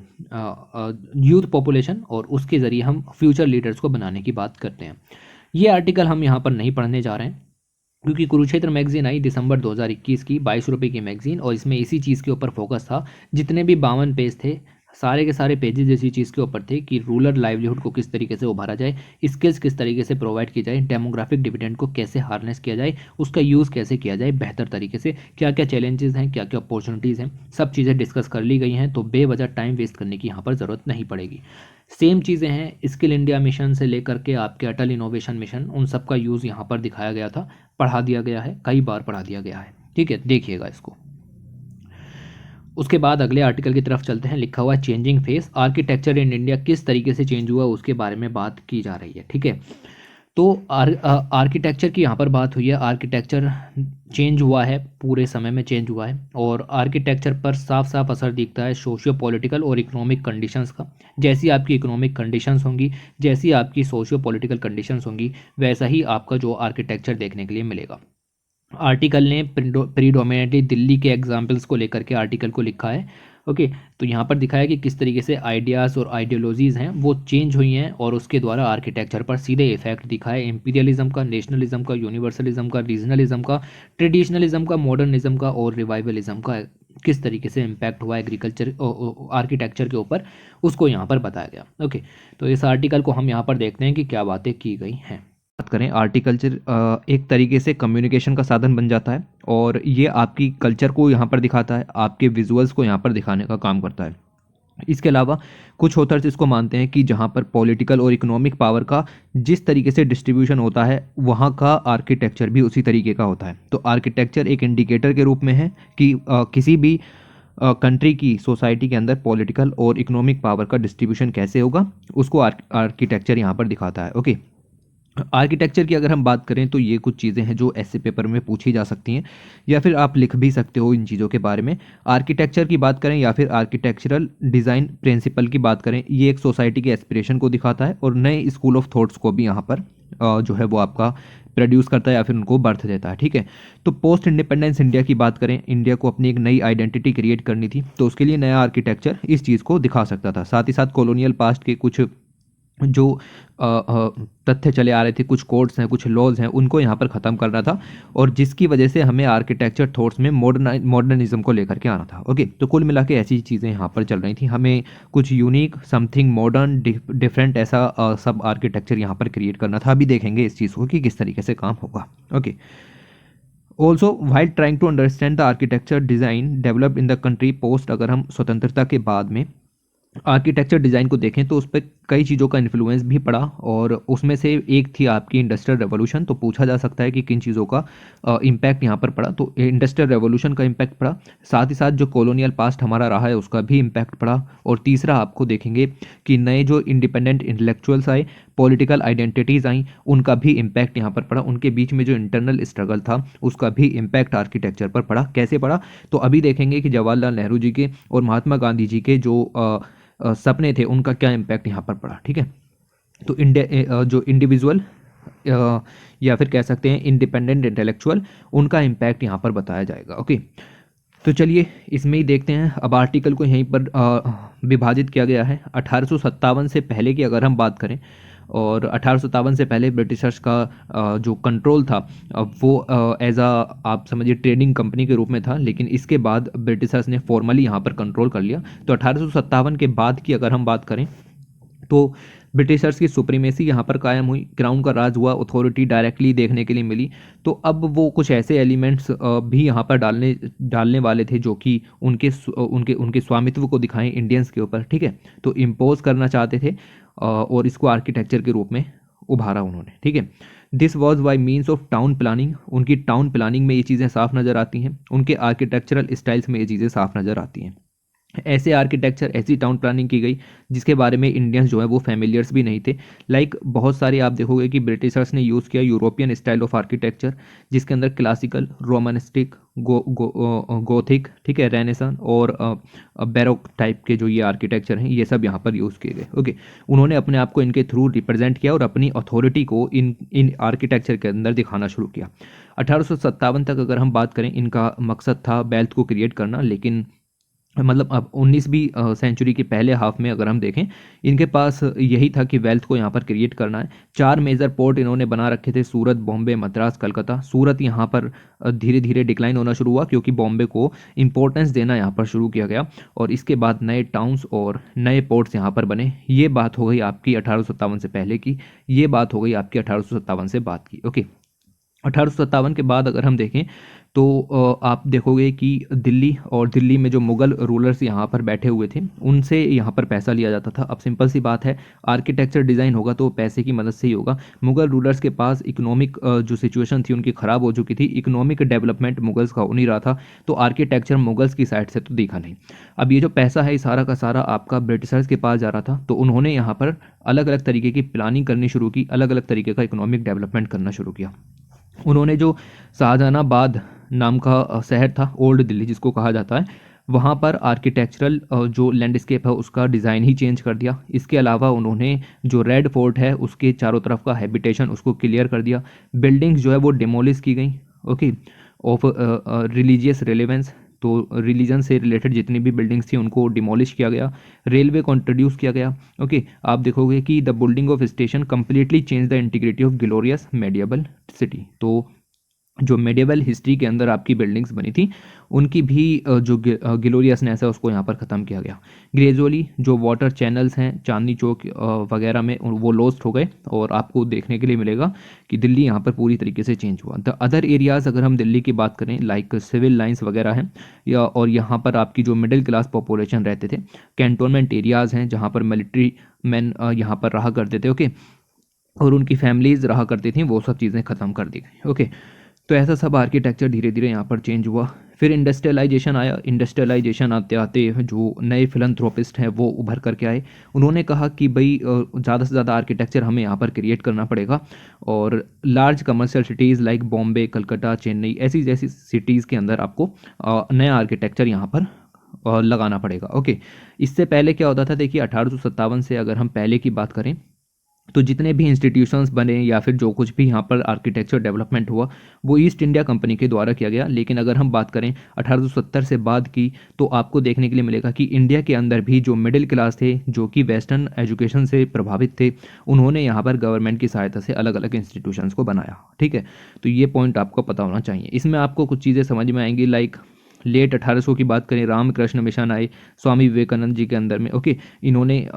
यूथ पॉपुलेशन, और उसके ज़रिए हम फ्यूचर लीडर्स को बनाने की बात करते हैं। ये आर्टिकल हम यहाँ पर नहीं पढ़ने जा रहे हैं क्योंकि कुरुक्षेत्र मैगजीन आई दिसंबर 2021 की, 22 रुपये की मैगजीन, और इसमें इसी चीज़ के ऊपर फोकस था। जितने भी 52 पेज थे सारे के सारे पेजेस इसी चीज़ के ऊपर थे कि रूरल लाइवलीहुड को किस तरीके से उभारा जाए, स्किल्स किस तरीके से प्रोवाइड की जाए, डेमोग्राफिक डिविडेंड को कैसे हार्नेस किया जाए, उसका यूज़ कैसे किया जाए बेहतर तरीके से, क्या क्या चैलेंजेस हैं, क्या क्या अपॉर्चुनिटीज़ हैं, सब चीज़ें डिस्कस कर ली गई हैं। तो बेवजह टाइम वेस्ट करने की यहाँ पर ज़रूरत नहीं पड़ेगी। सेम चीज़ें हैं स्किल इंडिया मिशन से लेकर के आपके अटल इनोवेशन मिशन, उन सब का यूज़ यहाँ पर दिखाया गया था, पढ़ा दिया गया है, कई बार पढ़ा दिया गया है, ठीक है, देखिएगा इसको। उसके बाद अगले आर्टिकल की तरफ चलते हैं। लिखा हुआ है changing face, architecture in India किस तरीके से चेंज हुआ उसके बारे में बात की जा रही है, ठीक है। तो आर्किटेक्चर की यहाँ पर बात हुई है। आर्किटेक्चर चेंज हुआ है, पूरे समय में चेंज हुआ है, और आर्किटेक्चर पर साफ साफ असर दिखता है सोशियो पॉलिटिकल और इकोनॉमिक कंडीशंस का। जैसी आपकी इकोनॉमिक कंडीशंस होंगी, जैसी आपकी सोशियो पॉलिटिकल कंडीशंस होंगी, वैसा ही आपका जो आर्किटेक्चर देखने के लिए मिलेगा। आर्टिकल ने प्रीडोमिनेटली दिल्ली के एग्जाम्पल्स को लेकर के आर्टिकल को लिखा है। ओके, तो यहाँ पर दिखाया कि किस तरीके से आइडियाज़ और आइडियोलॉजीज़ हैं वो चेंज हुई हैं और उसके द्वारा आर्किटेक्चर पर सीधे इफेक्ट दिखा है। इम्पीरियलिज्म का, नेशनलिज्म का, यूनिवर्सलिज्म का, रीजनलिज्म का, ट्रेडिशनलिज्म का, मॉडर्निज्म का और रिवाइवलिज्म का किस तरीके से इम्पैक्ट हुआ एग्रीकल्चर आर्किटेक्चर के ऊपर, उसको यहाँ पर बताया गया। ओके, तो इस आर्टिकल को हम यहाँ पर देखते हैं कि क्या बातें की गई हैं। बात करें, आर्टिकल्चर एक तरीके से कम्युनिकेशन का साधन बन जाता है और ये आपकी कल्चर को यहाँ पर दिखाता है, आपके विजुअल्स को यहाँ पर दिखाने का काम करता है। इसके अलावा कुछ ऑथर्स इसको मानते हैं कि जहाँ पर पॉलिटिकल और इकोनॉमिक पावर का जिस तरीके से डिस्ट्रीब्यूशन होता है वहाँ का आर्किटेक्चर भी उसी तरीके का होता है। तो आर्किटेक्चर एक इंडिकेटर के रूप में है कि किसी भी कंट्री की सोसाइटी के अंदर पॉलिटिकल और इकोनॉमिक पावर का डिस्ट्रीब्यूशन कैसे होगा, उसको आर्किटेक्चर यहाँ पर दिखाता है। ओके, आर्किटेक्चर की अगर हम बात करें तो ये कुछ चीज़ें हैं जो ऐसे पेपर में पूछी जा सकती हैं या फिर आप लिख भी सकते हो इन चीज़ों के बारे में। आर्किटेक्चर की बात करें या फिर आर्किटेक्चरल डिज़ाइन प्रिंसिपल की बात करें, ये एक सोसाइटी के एस्पिरेशन को दिखाता है और नए स्कूल ऑफ थॉट्स को भी यहाँ पर जो है वो आपका प्रोड्यूस करता है या फिर उनको बर्थ देता है, ठीक है। तो पोस्ट इंडिपेंडेंस इंडिया की बात करें, इंडिया को अपनी एक नई आइडेंटिटी क्रिएट करनी थी, तो उसके लिए नया आर्किटेक्चर इस चीज़ को दिखा सकता था। साथ ही साथ कॉलोनियल पास्ट के कुछ जो तथ्य चले आ रहे थे, कुछ कोड्स हैं, कुछ लॉज हैं, उनको यहाँ पर ख़त्म करना था और जिसकी वजह से हमें आर्किटेक्चर थॉट्स में मॉडर्निज्म को लेकर के आना था। ओके, तो कुल मिला के ऐसी चीज़ें यहाँ पर चल रही थी, हमें कुछ यूनिक, समथिंग मॉडर्न, डिफरेंट ऐसा सब आर्किटेक्चर यहाँ पर क्रिएट करना था। अभी देखेंगे इस चीज़ को कि किस तरीके से काम होगा। Okay, also while trying to understand the architecture design developed in the country post, अगर हम स्वतंत्रता के बाद में आर्किटेक्चर डिज़ाइन को देखें तो उस पर कई चीज़ों का इन्फ्लुएंस भी पड़ा और उसमें से एक थी आपकी इंडस्ट्रियल रेवोल्यूशन। तो पूछा जा सकता है कि किन चीज़ों का इम्पैक्ट यहाँ पर पड़ा, तो इंडस्ट्रियल रेवोल्यूशन का इम्पैक्ट पड़ा, साथ ही साथ जो कॉलोनियल पास्ट हमारा रहा है उसका भी इम्पैक्ट पड़ा, और तीसरा आपको देखेंगे कि नए जो इंडिपेंडेंट इंटेलेक्चुअल्स आए, पॉलिटिकल आइडेंटिटीज़ आई, उनका भी इम्पैक्ट यहाँ पर पड़ा, उनके बीच में जो इंटरनल स्ट्रगल था उसका भी इम्पैक्ट आर्किटेक्चर पर पड़ा। कैसे पड़ा, तो अभी देखेंगे कि जवाहरलाल नेहरू जी के और महात्मा गांधी जी के जो सपने थे उनका क्या इम्पैक्ट यहाँ पर पड़ा, ठीक है। तो जो इंडिविजुअल या फिर कह सकते हैं इंडिपेंडेंट इंटेलेक्चुअल, उनका इम्पैक्ट यहाँ पर बताया जाएगा। ओके, तो चलिए इसमें ही देखते हैं। अब आर्टिकल को यहीं पर विभाजित किया गया है। 1857 से पहले की अगर हम बात करें, और 1857 से पहले ब्रिटिशर्स का जो कंट्रोल था वो एज आ आप समझिए ट्रेडिंग कंपनी के रूप में था, लेकिन इसके बाद ब्रिटिशर्स ने फॉर्मली यहाँ पर कंट्रोल कर लिया। तो 1857 के बाद की अगर हम बात करें तो ब्रिटिशर्स की सुप्रीमेसी यहाँ पर कायम हुई, क्राउन का राज हुआ, अथॉरिटी डायरेक्टली देखने के लिए मिली। तो अब वो कुछ ऐसे एलिमेंट्स भी यहाँ पर डालने वाले थे जो कि उनके उनके स्वामित्व को दिखाएं इंडियंस के ऊपर, ठीक है। तो इम्पोज करना चाहते थे और इसको आर्किटेक्चर के रूप में उभारा उन्होंने, ठीक है। This was by means of town planning. उनकी टाउन प्लानिंग में ये चीज़ें साफ नज़र आती हैं, उनके आर्किटेक्चरल स्टाइल्स में ये चीज़ें साफ नज़र आती हैं। ऐसे आर्किटेक्चर, ऐसी टाउन प्लानिंग की गई जिसके बारे में इंडियंस जो है वो फैमिलियर्स भी नहीं थे। लाइक बहुत सारे आप देखोगे कि ब्रिटिशर्स ने यूज़ किया यूरोपियन स्टाइल ऑफ आर्किटेक्चर, जिसके अंदर क्लासिकल, रोमानिस्टिक, गोथिक, ठीक है, रेनेसन और बैरोक टाइप के जो ये आर्किटेक्चर हैं ये सब यहाँ पर यूज़ किए गए। ओके, उन्होंने अपने आप को इनके थ्रू रिप्रेजेंट किया और अपनी अथॉरिटी को इन आर्किटेक्चर के अंदर दिखाना शुरू किया। 1857 तक अगर हम बात करें, इनका मकसद था वेल्थ को क्रिएट करना, लेकिन मतलब अब 19वीं सेंचुरी के पहले हाफ में अगर हम देखें, इनके पास यही था कि वेल्थ को यहाँ पर क्रिएट करना है। 4 मेजर पोर्ट इन्होंने बना रखे थे, सूरत, बॉम्बे, मद्रास, कलकत्ता। सूरत यहाँ पर धीरे धीरे डिक्लाइन होना शुरू हुआ क्योंकि बॉम्बे को इंपॉर्टेंस देना यहाँ पर शुरू किया गया, और इसके बाद नए टाउन्स और नए पोर्ट्स यहाँ पर बने। ये बात हो गई आपकी 1857 से पहले की, ये बात हो गई आपकी 1857 से बाद की। ओके, 1857 के बाद अगर हम देखें तो आप देखोगे कि दिल्ली में जो मुग़ल रूलर्स यहाँ पर बैठे हुए थे उनसे यहाँ पर पैसा लिया जाता था। अब सिंपल सी बात है, आर्किटेक्चर डिज़ाइन होगा तो पैसे की मदद से ही होगा। मुग़ल रूलर्स के पास इकोनॉमिक जो सिचुएशन थी उनकी ख़राब हो चुकी थी, इकोनॉमिक डेवलपमेंट मुगल्स का हो नहीं रहा था, तो आर्किटेक्चर मुगल्स की साइड से तो दिखा नहीं। अब ये जो पैसा है सारा का सारा आपका ब्रिटिशर्स के पास जा रहा था, तो उन्होंने यहाँ पर अलग अलग तरीके की प्लानिंग करनी शुरू की, अलग अलग तरीके का इकोनॉमिक डेवलपमेंट करना शुरू किया। उन्होंने जो शाहजहानाबाद नाम का शहर था, ओल्ड दिल्ली जिसको कहा जाता है, वहाँ पर आर्किटेक्चरल जो लैंडस्केप है उसका डिज़ाइन ही चेंज कर दिया। इसके अलावा उन्होंने जो रेड फोर्ट है उसके चारों तरफ का हैबिटेशन उसको क्लियर कर दिया। बिल्डिंग्स जो है वो डिमोलिश की गई, ओके, ऑफ रिलीजियस रेलेवेंस, तो रिलीजन से रिलेटेड जितनी भी बिल्डिंग्स थी उनको डिमोलिश किया गया। रेलवे को इंट्रोड्यूस किया गया। ओके, आप देखोगे कि the building of station completely change the integrity of glorious medieval city. तो जो मेडिएवल हिस्ट्री के अंदर आपकी बिल्डिंग्स बनी थी उनकी भी जो ग्लोरियसनेस है उसको यहाँ पर ख़त्म किया गया। ग्रेजुअली जो वाटर चैनल्स हैं चांदनी चौक वगैरह में वो लॉस्ट हो गए, और आपको देखने के लिए मिलेगा कि दिल्ली यहाँ पर पूरी तरीके से चेंज हुआ। द अदर एरियाज़ अगर हम दिल्ली की बात करें, लाइक सिविल लाइंस वगैरह हैं, या और यहाँ पर आपकी जो मिडिल क्लास पॉपुलेशन रहते थे, कैंटोनमेंट एरियाज़ हैं जहाँ पर मिलिट्री मैन यहाँ पर रहा करते थे, ओके, और उनकी फैमिलीज़ रहा करती थी, वो सब चीज़ें ख़त्म कर दी गई। ओके, तो ऐसा सब आर्किटेक्चर धीरे धीरे यहाँ पर चेंज हुआ। फिर इंडस्ट्रियलाइजेशन आया। इंडस्ट्रियलाइजेशन आते आते जो नए फिलंथ्रोपिस्ट हैं वो उभर करके आए। उन्होंने कहा कि भाई ज़्यादा से ज़्यादा आर्किटेक्चर हमें यहाँ पर क्रिएट करना पड़ेगा, और large commercial cities like Bombay, Calcutta, Chennai, ऐसी जैसी सिटीज़ के अंदर आपको नया आर्किटेक्चर यहाँ पर लगाना पड़ेगा। ओके, इससे पहले क्या होता था, देखिए 1857 से अगर हम पहले की बात करें तो जितने भी इंस्टीट्यूशंस बने या फिर जो कुछ भी यहाँ पर आर्किटेक्चर डेवलपमेंट हुआ वो ईस्ट इंडिया कंपनी के द्वारा किया गया। लेकिन अगर हम बात करें 1870 से बाद की, तो आपको देखने के लिए मिलेगा कि इंडिया के अंदर भी जो मिडिल क्लास थे, जो कि वेस्टर्न एजुकेशन से प्रभावित थे, उन्होंने यहाँ पर गवर्नमेंट की सहायता से अलग अलग इंस्टीट्यूशंस को बनाया, ठीक है। तो ये पॉइंट आपको पता होना चाहिए। इसमें आपको कुछ चीज़ें समझ में आएंगी, लाइक लेट 1800 की बात करें, रामकृष्ण मिशन आए स्वामी विवेकानंद जी के अंदर में, ओके, इन्होंने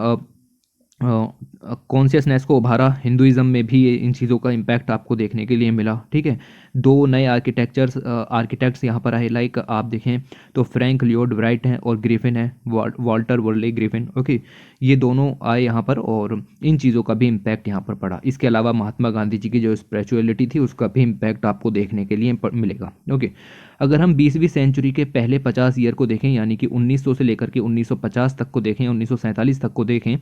कॉन्शियसनेस को उभारा। हिंदुइज्म में भी इन चीज़ों का इम्पैक्ट आपको देखने के लिए मिला, ठीक है। 2 नए आर्किटेक्ट्स यहाँ पर आए, लाइक आप देखें तो फ्रैंक लियोड राइट हैं और ग्रिफिन है, वाल्टर वर्ले ग्रिफिन, ओके, ये दोनों आए यहाँ पर, और इन चीज़ों का भी इम्पैक्ट यहाँ पर पड़ा। इसके अलावा महात्मा गांधी जी की जो स्पिरिचुअलिटी थी उसका भी इम्पैक्ट आपको देखने के लिए मिलेगा। ओके, अगर हम 20वीं सेंचुरी के पहले 50 ईयर को देखें, यानी कि 1900 से लेकर के 1950 तक को देखें, 1947 तक को देखें,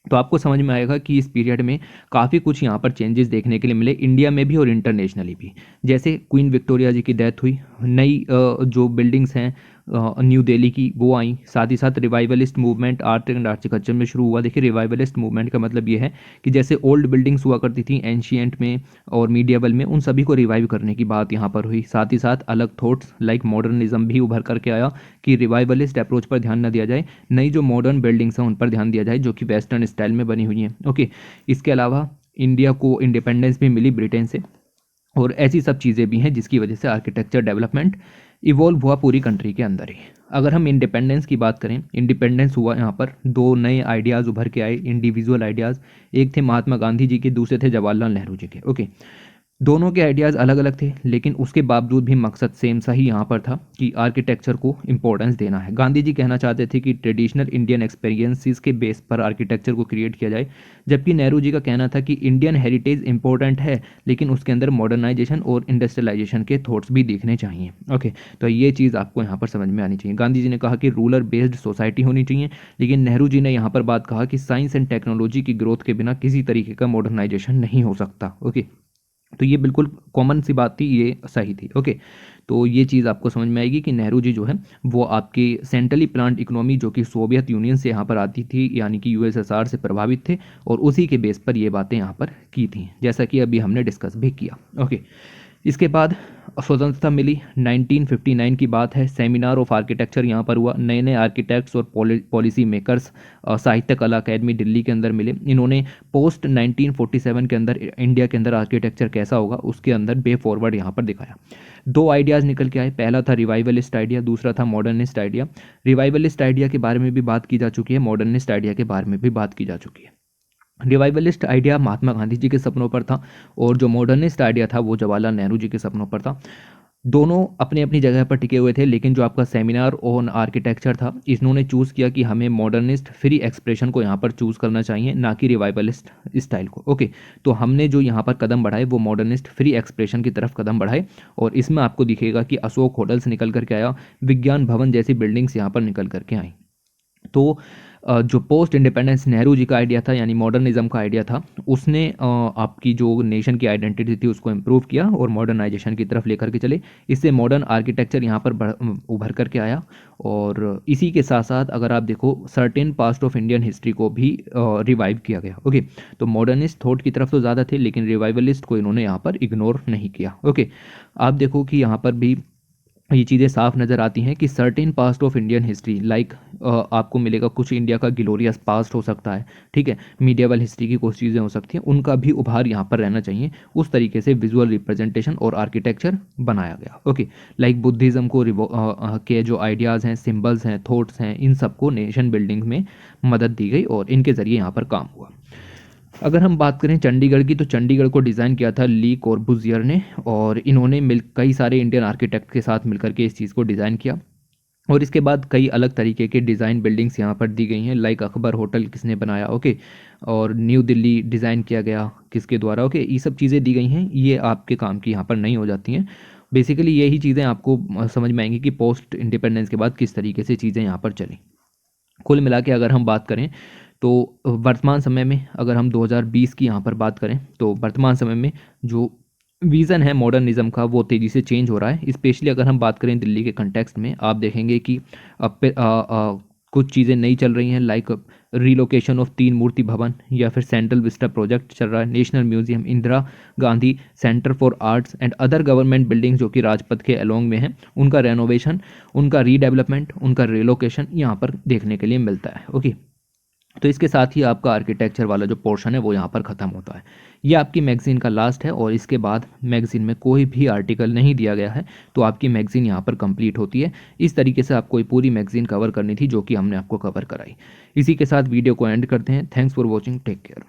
तो आपको समझ में आएगा कि इस पीरियड में काफ़ी कुछ यहाँ पर चेंजेस देखने के लिए मिले, इंडिया में भी और इंटरनेशनली भी। जैसे क्वीन विक्टोरिया जी की डेथ हुई, नई जो बिल्डिंग्स हैं न्यू दिल्ली की वो आई। साथ ही साथ revivalist movement art and architecture में शुरू हुआ। देखिए रिवाइवलिस्ट मूवमेंट का मतलब ये है कि जैसे ओल्ड बिल्डिंग्स हुआ करती थी एंशियंट में और मीडिएवल में, उन सभी को रिवाइव करने की बात यहाँ पर हुई। साथ ही साथ अलग थॉट्स लाइक मॉडर्निज्म भी उभर करके आया कि रिवाइवलिस्ट अप्रोच पर ध्यान न दिया जाए, नई जो मॉडर्न बिल्डिंग्स हैं उन पर ध्यान दिया जाए जो कि वेस्टर्न स्टाइल में बनी हुई हैं। ओके, इसके अलावा इंडिया को इंडिपेंडेंस भी मिली ब्रिटेन से, और ऐसी सब चीज़ें भी हैं जिसकी वजह से आर्किटेक्चर डेवलपमेंट इवॉल्व हुआ पूरी कंट्री के अंदर ही। अगर हम इंडिपेंडेंस की बात करें, इंडिपेंडेंस हुआ यहाँ पर दो नए आइडियाज़ उभर के आए, इंडिविजुअल आइडियाज़। एक थे महात्मा गांधी जी के, दूसरे थे जवाहरलाल नेहरू जी के। ओके, दोनों के आइडियाज़ अलग अलग थे, लेकिन उसके बावजूद भी मकसद सेम सा ही यहाँ पर था कि आर्किटेक्चर को इम्पोर्टेंस देना है। गांधी जी कहना चाहते थे कि ट्रेडिशनल इंडियन एक्सपीरियंसेस के बेस पर आर्किटेक्चर को क्रिएट किया जाए, जबकि नेहरू जी का कहना था कि इंडियन हेरिटेज इंपॉर्टेंट है लेकिन उसके अंदर मॉडर्नाइजेशन और इंडस्ट्रियलाइजेशन के थॉट्स भी देखने चाहिए। ओके, तो ये चीज़ आपको यहाँ पर समझ में आनी चाहिए। गांधी जी ने कहा कि रूलर बेस्ड सोसाइटी होनी चाहिए, लेकिन नेहरू जी ने यहाँ पर बात कहा कि साइंस एंड टेक्नोलॉजी की ग्रोथ के बिना किसी तरीके का मॉडर्नाइजेशन नहीं हो सकता। ओके, तो ये बिल्कुल कॉमन सी बात थी, ये सही थी। ओके, तो ये चीज़ आपको समझ में आएगी कि नेहरू जी जो है वो आपकी सेंट्रली प्लान्ड इकोनॉमी जो कि सोवियत यूनियन से यहाँ पर आती थी, यानी कि यूएसएसआर से प्रभावित थे, और उसी के बेस पर ये बातें यहाँ पर की थी, जैसा कि अभी हमने डिस्कस भी किया। ओके, इसके बाद स्वतंत्रता मिली, 1959 की बात है। सेमिनार ऑफ आर्किटेक्चर यहाँ पर हुआ। नए नए आर्किटेक्ट्स और पॉलिसी मेकर्स साहित्य कला अकेडमी दिल्ली के अंदर मिले। इन्होंने पोस्ट 1947 के अंदर इंडिया के अंदर आर्किटेक्चर कैसा होगा उसके अंदर वे फॉरवर्ड यहाँ पर दिखाया। दो आइडियाज़ निकल के आए, पहला था रिवाइवलिस्ट आइडिया, दूसरा था मॉडर्निस्ट आइडिया। रिवाइवलिस्ट आइडिया के बारे में भी बात की जा चुकी है, मॉडर्निस्ट आइडिया के बारे में भी बात की जा चुकी है। रिवाइवलिस्ट आइडिया महात्मा गांधी जी के सपनों पर था, और जो मॉडर्निस्ट आइडिया था वो जवाहरलाल नेहरू जी के सपनों पर था। दोनों अपनी अपनी जगह पर टिके हुए थे, लेकिन जो आपका सेमिनार ऑन आर्किटेक्चर था, इन्होंने चूज़ किया कि हमें मॉडर्निस्ट फ्री एक्सप्रेशन को यहाँ पर चूज़ करना चाहिए, ना कि रिवाइवलिस्ट स्टाइल को। ओके, तो हमने जो यहाँ पर कदम बढ़ाए वो मॉडर्निस्ट फ्री एक्सप्रेशन की तरफ कदम बढ़ाए, और इसमें आपको दिखेगा कि अशोक होटल्स निकल करके आया, विज्ञान भवन जैसी बिल्डिंग्स यहाँ पर निकल करके आई। तो जो पोस्ट इंडिपेंडेंस नेहरू जी का आइडिया था, यानी मॉडर्निज्म का आइडिया था, उसने आपकी जो नेशन की आइडेंटिटी थी उसको इम्प्रूव किया और मॉडर्नाइजेशन की तरफ लेकर के चले। इससे मॉडर्न आर्किटेक्चर यहाँ पर उभर करके आया। और इसी के साथ साथ अगर आप देखो certain past of Indian history को भी रिवाइव किया गया। ओके, तो मॉडर्निस्ट थॉट की तरफ तो ज़्यादा थे, लेकिन रिवाइवलिस्ट को इन्होंने यहाँ पर इग्नोर नहीं किया। ओके, आप देखो कि यहाँ पर भी ये चीज़ें साफ नज़र आती हैं कि certain past of Indian history like आपको मिलेगा कुछ इंडिया का ग्लोरियस पास्ट हो सकता है, ठीक है, मीडिएवल हिस्ट्री की कुछ चीज़ें हो सकती हैं, उनका भी उभार यहाँ पर रहना चाहिए। उस तरीके से विजुअल रिप्रेजेंटेशन और आर्किटेक्चर बनाया गया। ओके, लाइक बुद्धिज़्म को के जो आइडियाज़ हैं, सिम्बल्स हैं, थॉट्स हैं, इन सबको नेशन बिल्डिंग में मदद दी गई और इनके ज़रिए यहाँ पर काम हुआ। अगर हम बात करें चंडीगढ़ की, तो चंडीगढ़ को डिज़ाइन किया था ली कॉर्बुजियर ने, और इन्होंने कई सारे इंडियन आर्किटेक्ट के साथ मिलकर के इस चीज़ को डिज़ाइन किया। और इसके बाद कई अलग तरीके के डिज़ाइन बिल्डिंग्स यहाँ पर दी गई हैं, लाइक अकबर होटल किसने बनाया, ओके, और न्यू दिल्ली डिज़ाइन किया गया किसके द्वारा। ओके, ये सब चीज़ें दी गई हैं, ये आपके काम की यहाँ पर नहीं हो जाती हैं। बेसिकली यही चीज़ें आपको समझ में आएंगी कि पोस्ट इंडिपेंडेंस के बाद किस तरीके से चीज़ें यहाँ पर चली। कुल मिला के अगर हम बात करें तो वर्तमान समय में अगर हम 2020 की यहाँ पर बात करें, तो वर्तमान समय में जो विज़न है मॉडर्निज्म का वो तेज़ी से चेंज हो रहा है। स्पेशली अगर हम बात करें दिल्ली के कंटेक्स्ट में, आप देखेंगे कि कुछ चीज़ें नई चल रही हैं, लाइक रीलोकेशन ऑफ 3 मूर्ति भवन, या फिर सेंट्रल विस्टा प्रोजेक्ट चल रहा है, national museum, Indira Gandhi centre for arts and other government buildings जो कि राजपथ के अलोंग में हैं, उनका रेनोवेशन, उनका रीडेवलपमेंट, उनका रिलोकेशन यहाँ पर देखने के लिए मिलता है। ओके, तो इसके साथ ही आपका आर्किटेक्चर वाला जो पोर्शन है वो यहाँ पर ख़त्म होता है। ये आपकी मैगज़ीन का लास्ट है, और इसके बाद मैगज़ीन में कोई भी आर्टिकल नहीं दिया गया है, तो आपकी मैगज़ीन यहाँ पर कंप्लीट होती है। इस तरीके से आपको पूरी मैगज़ीन कवर करनी थी जो कि हमने आपको कवर कराई। इसी के साथ वीडियो को एंड करते हैं। Thanks for watching, take care.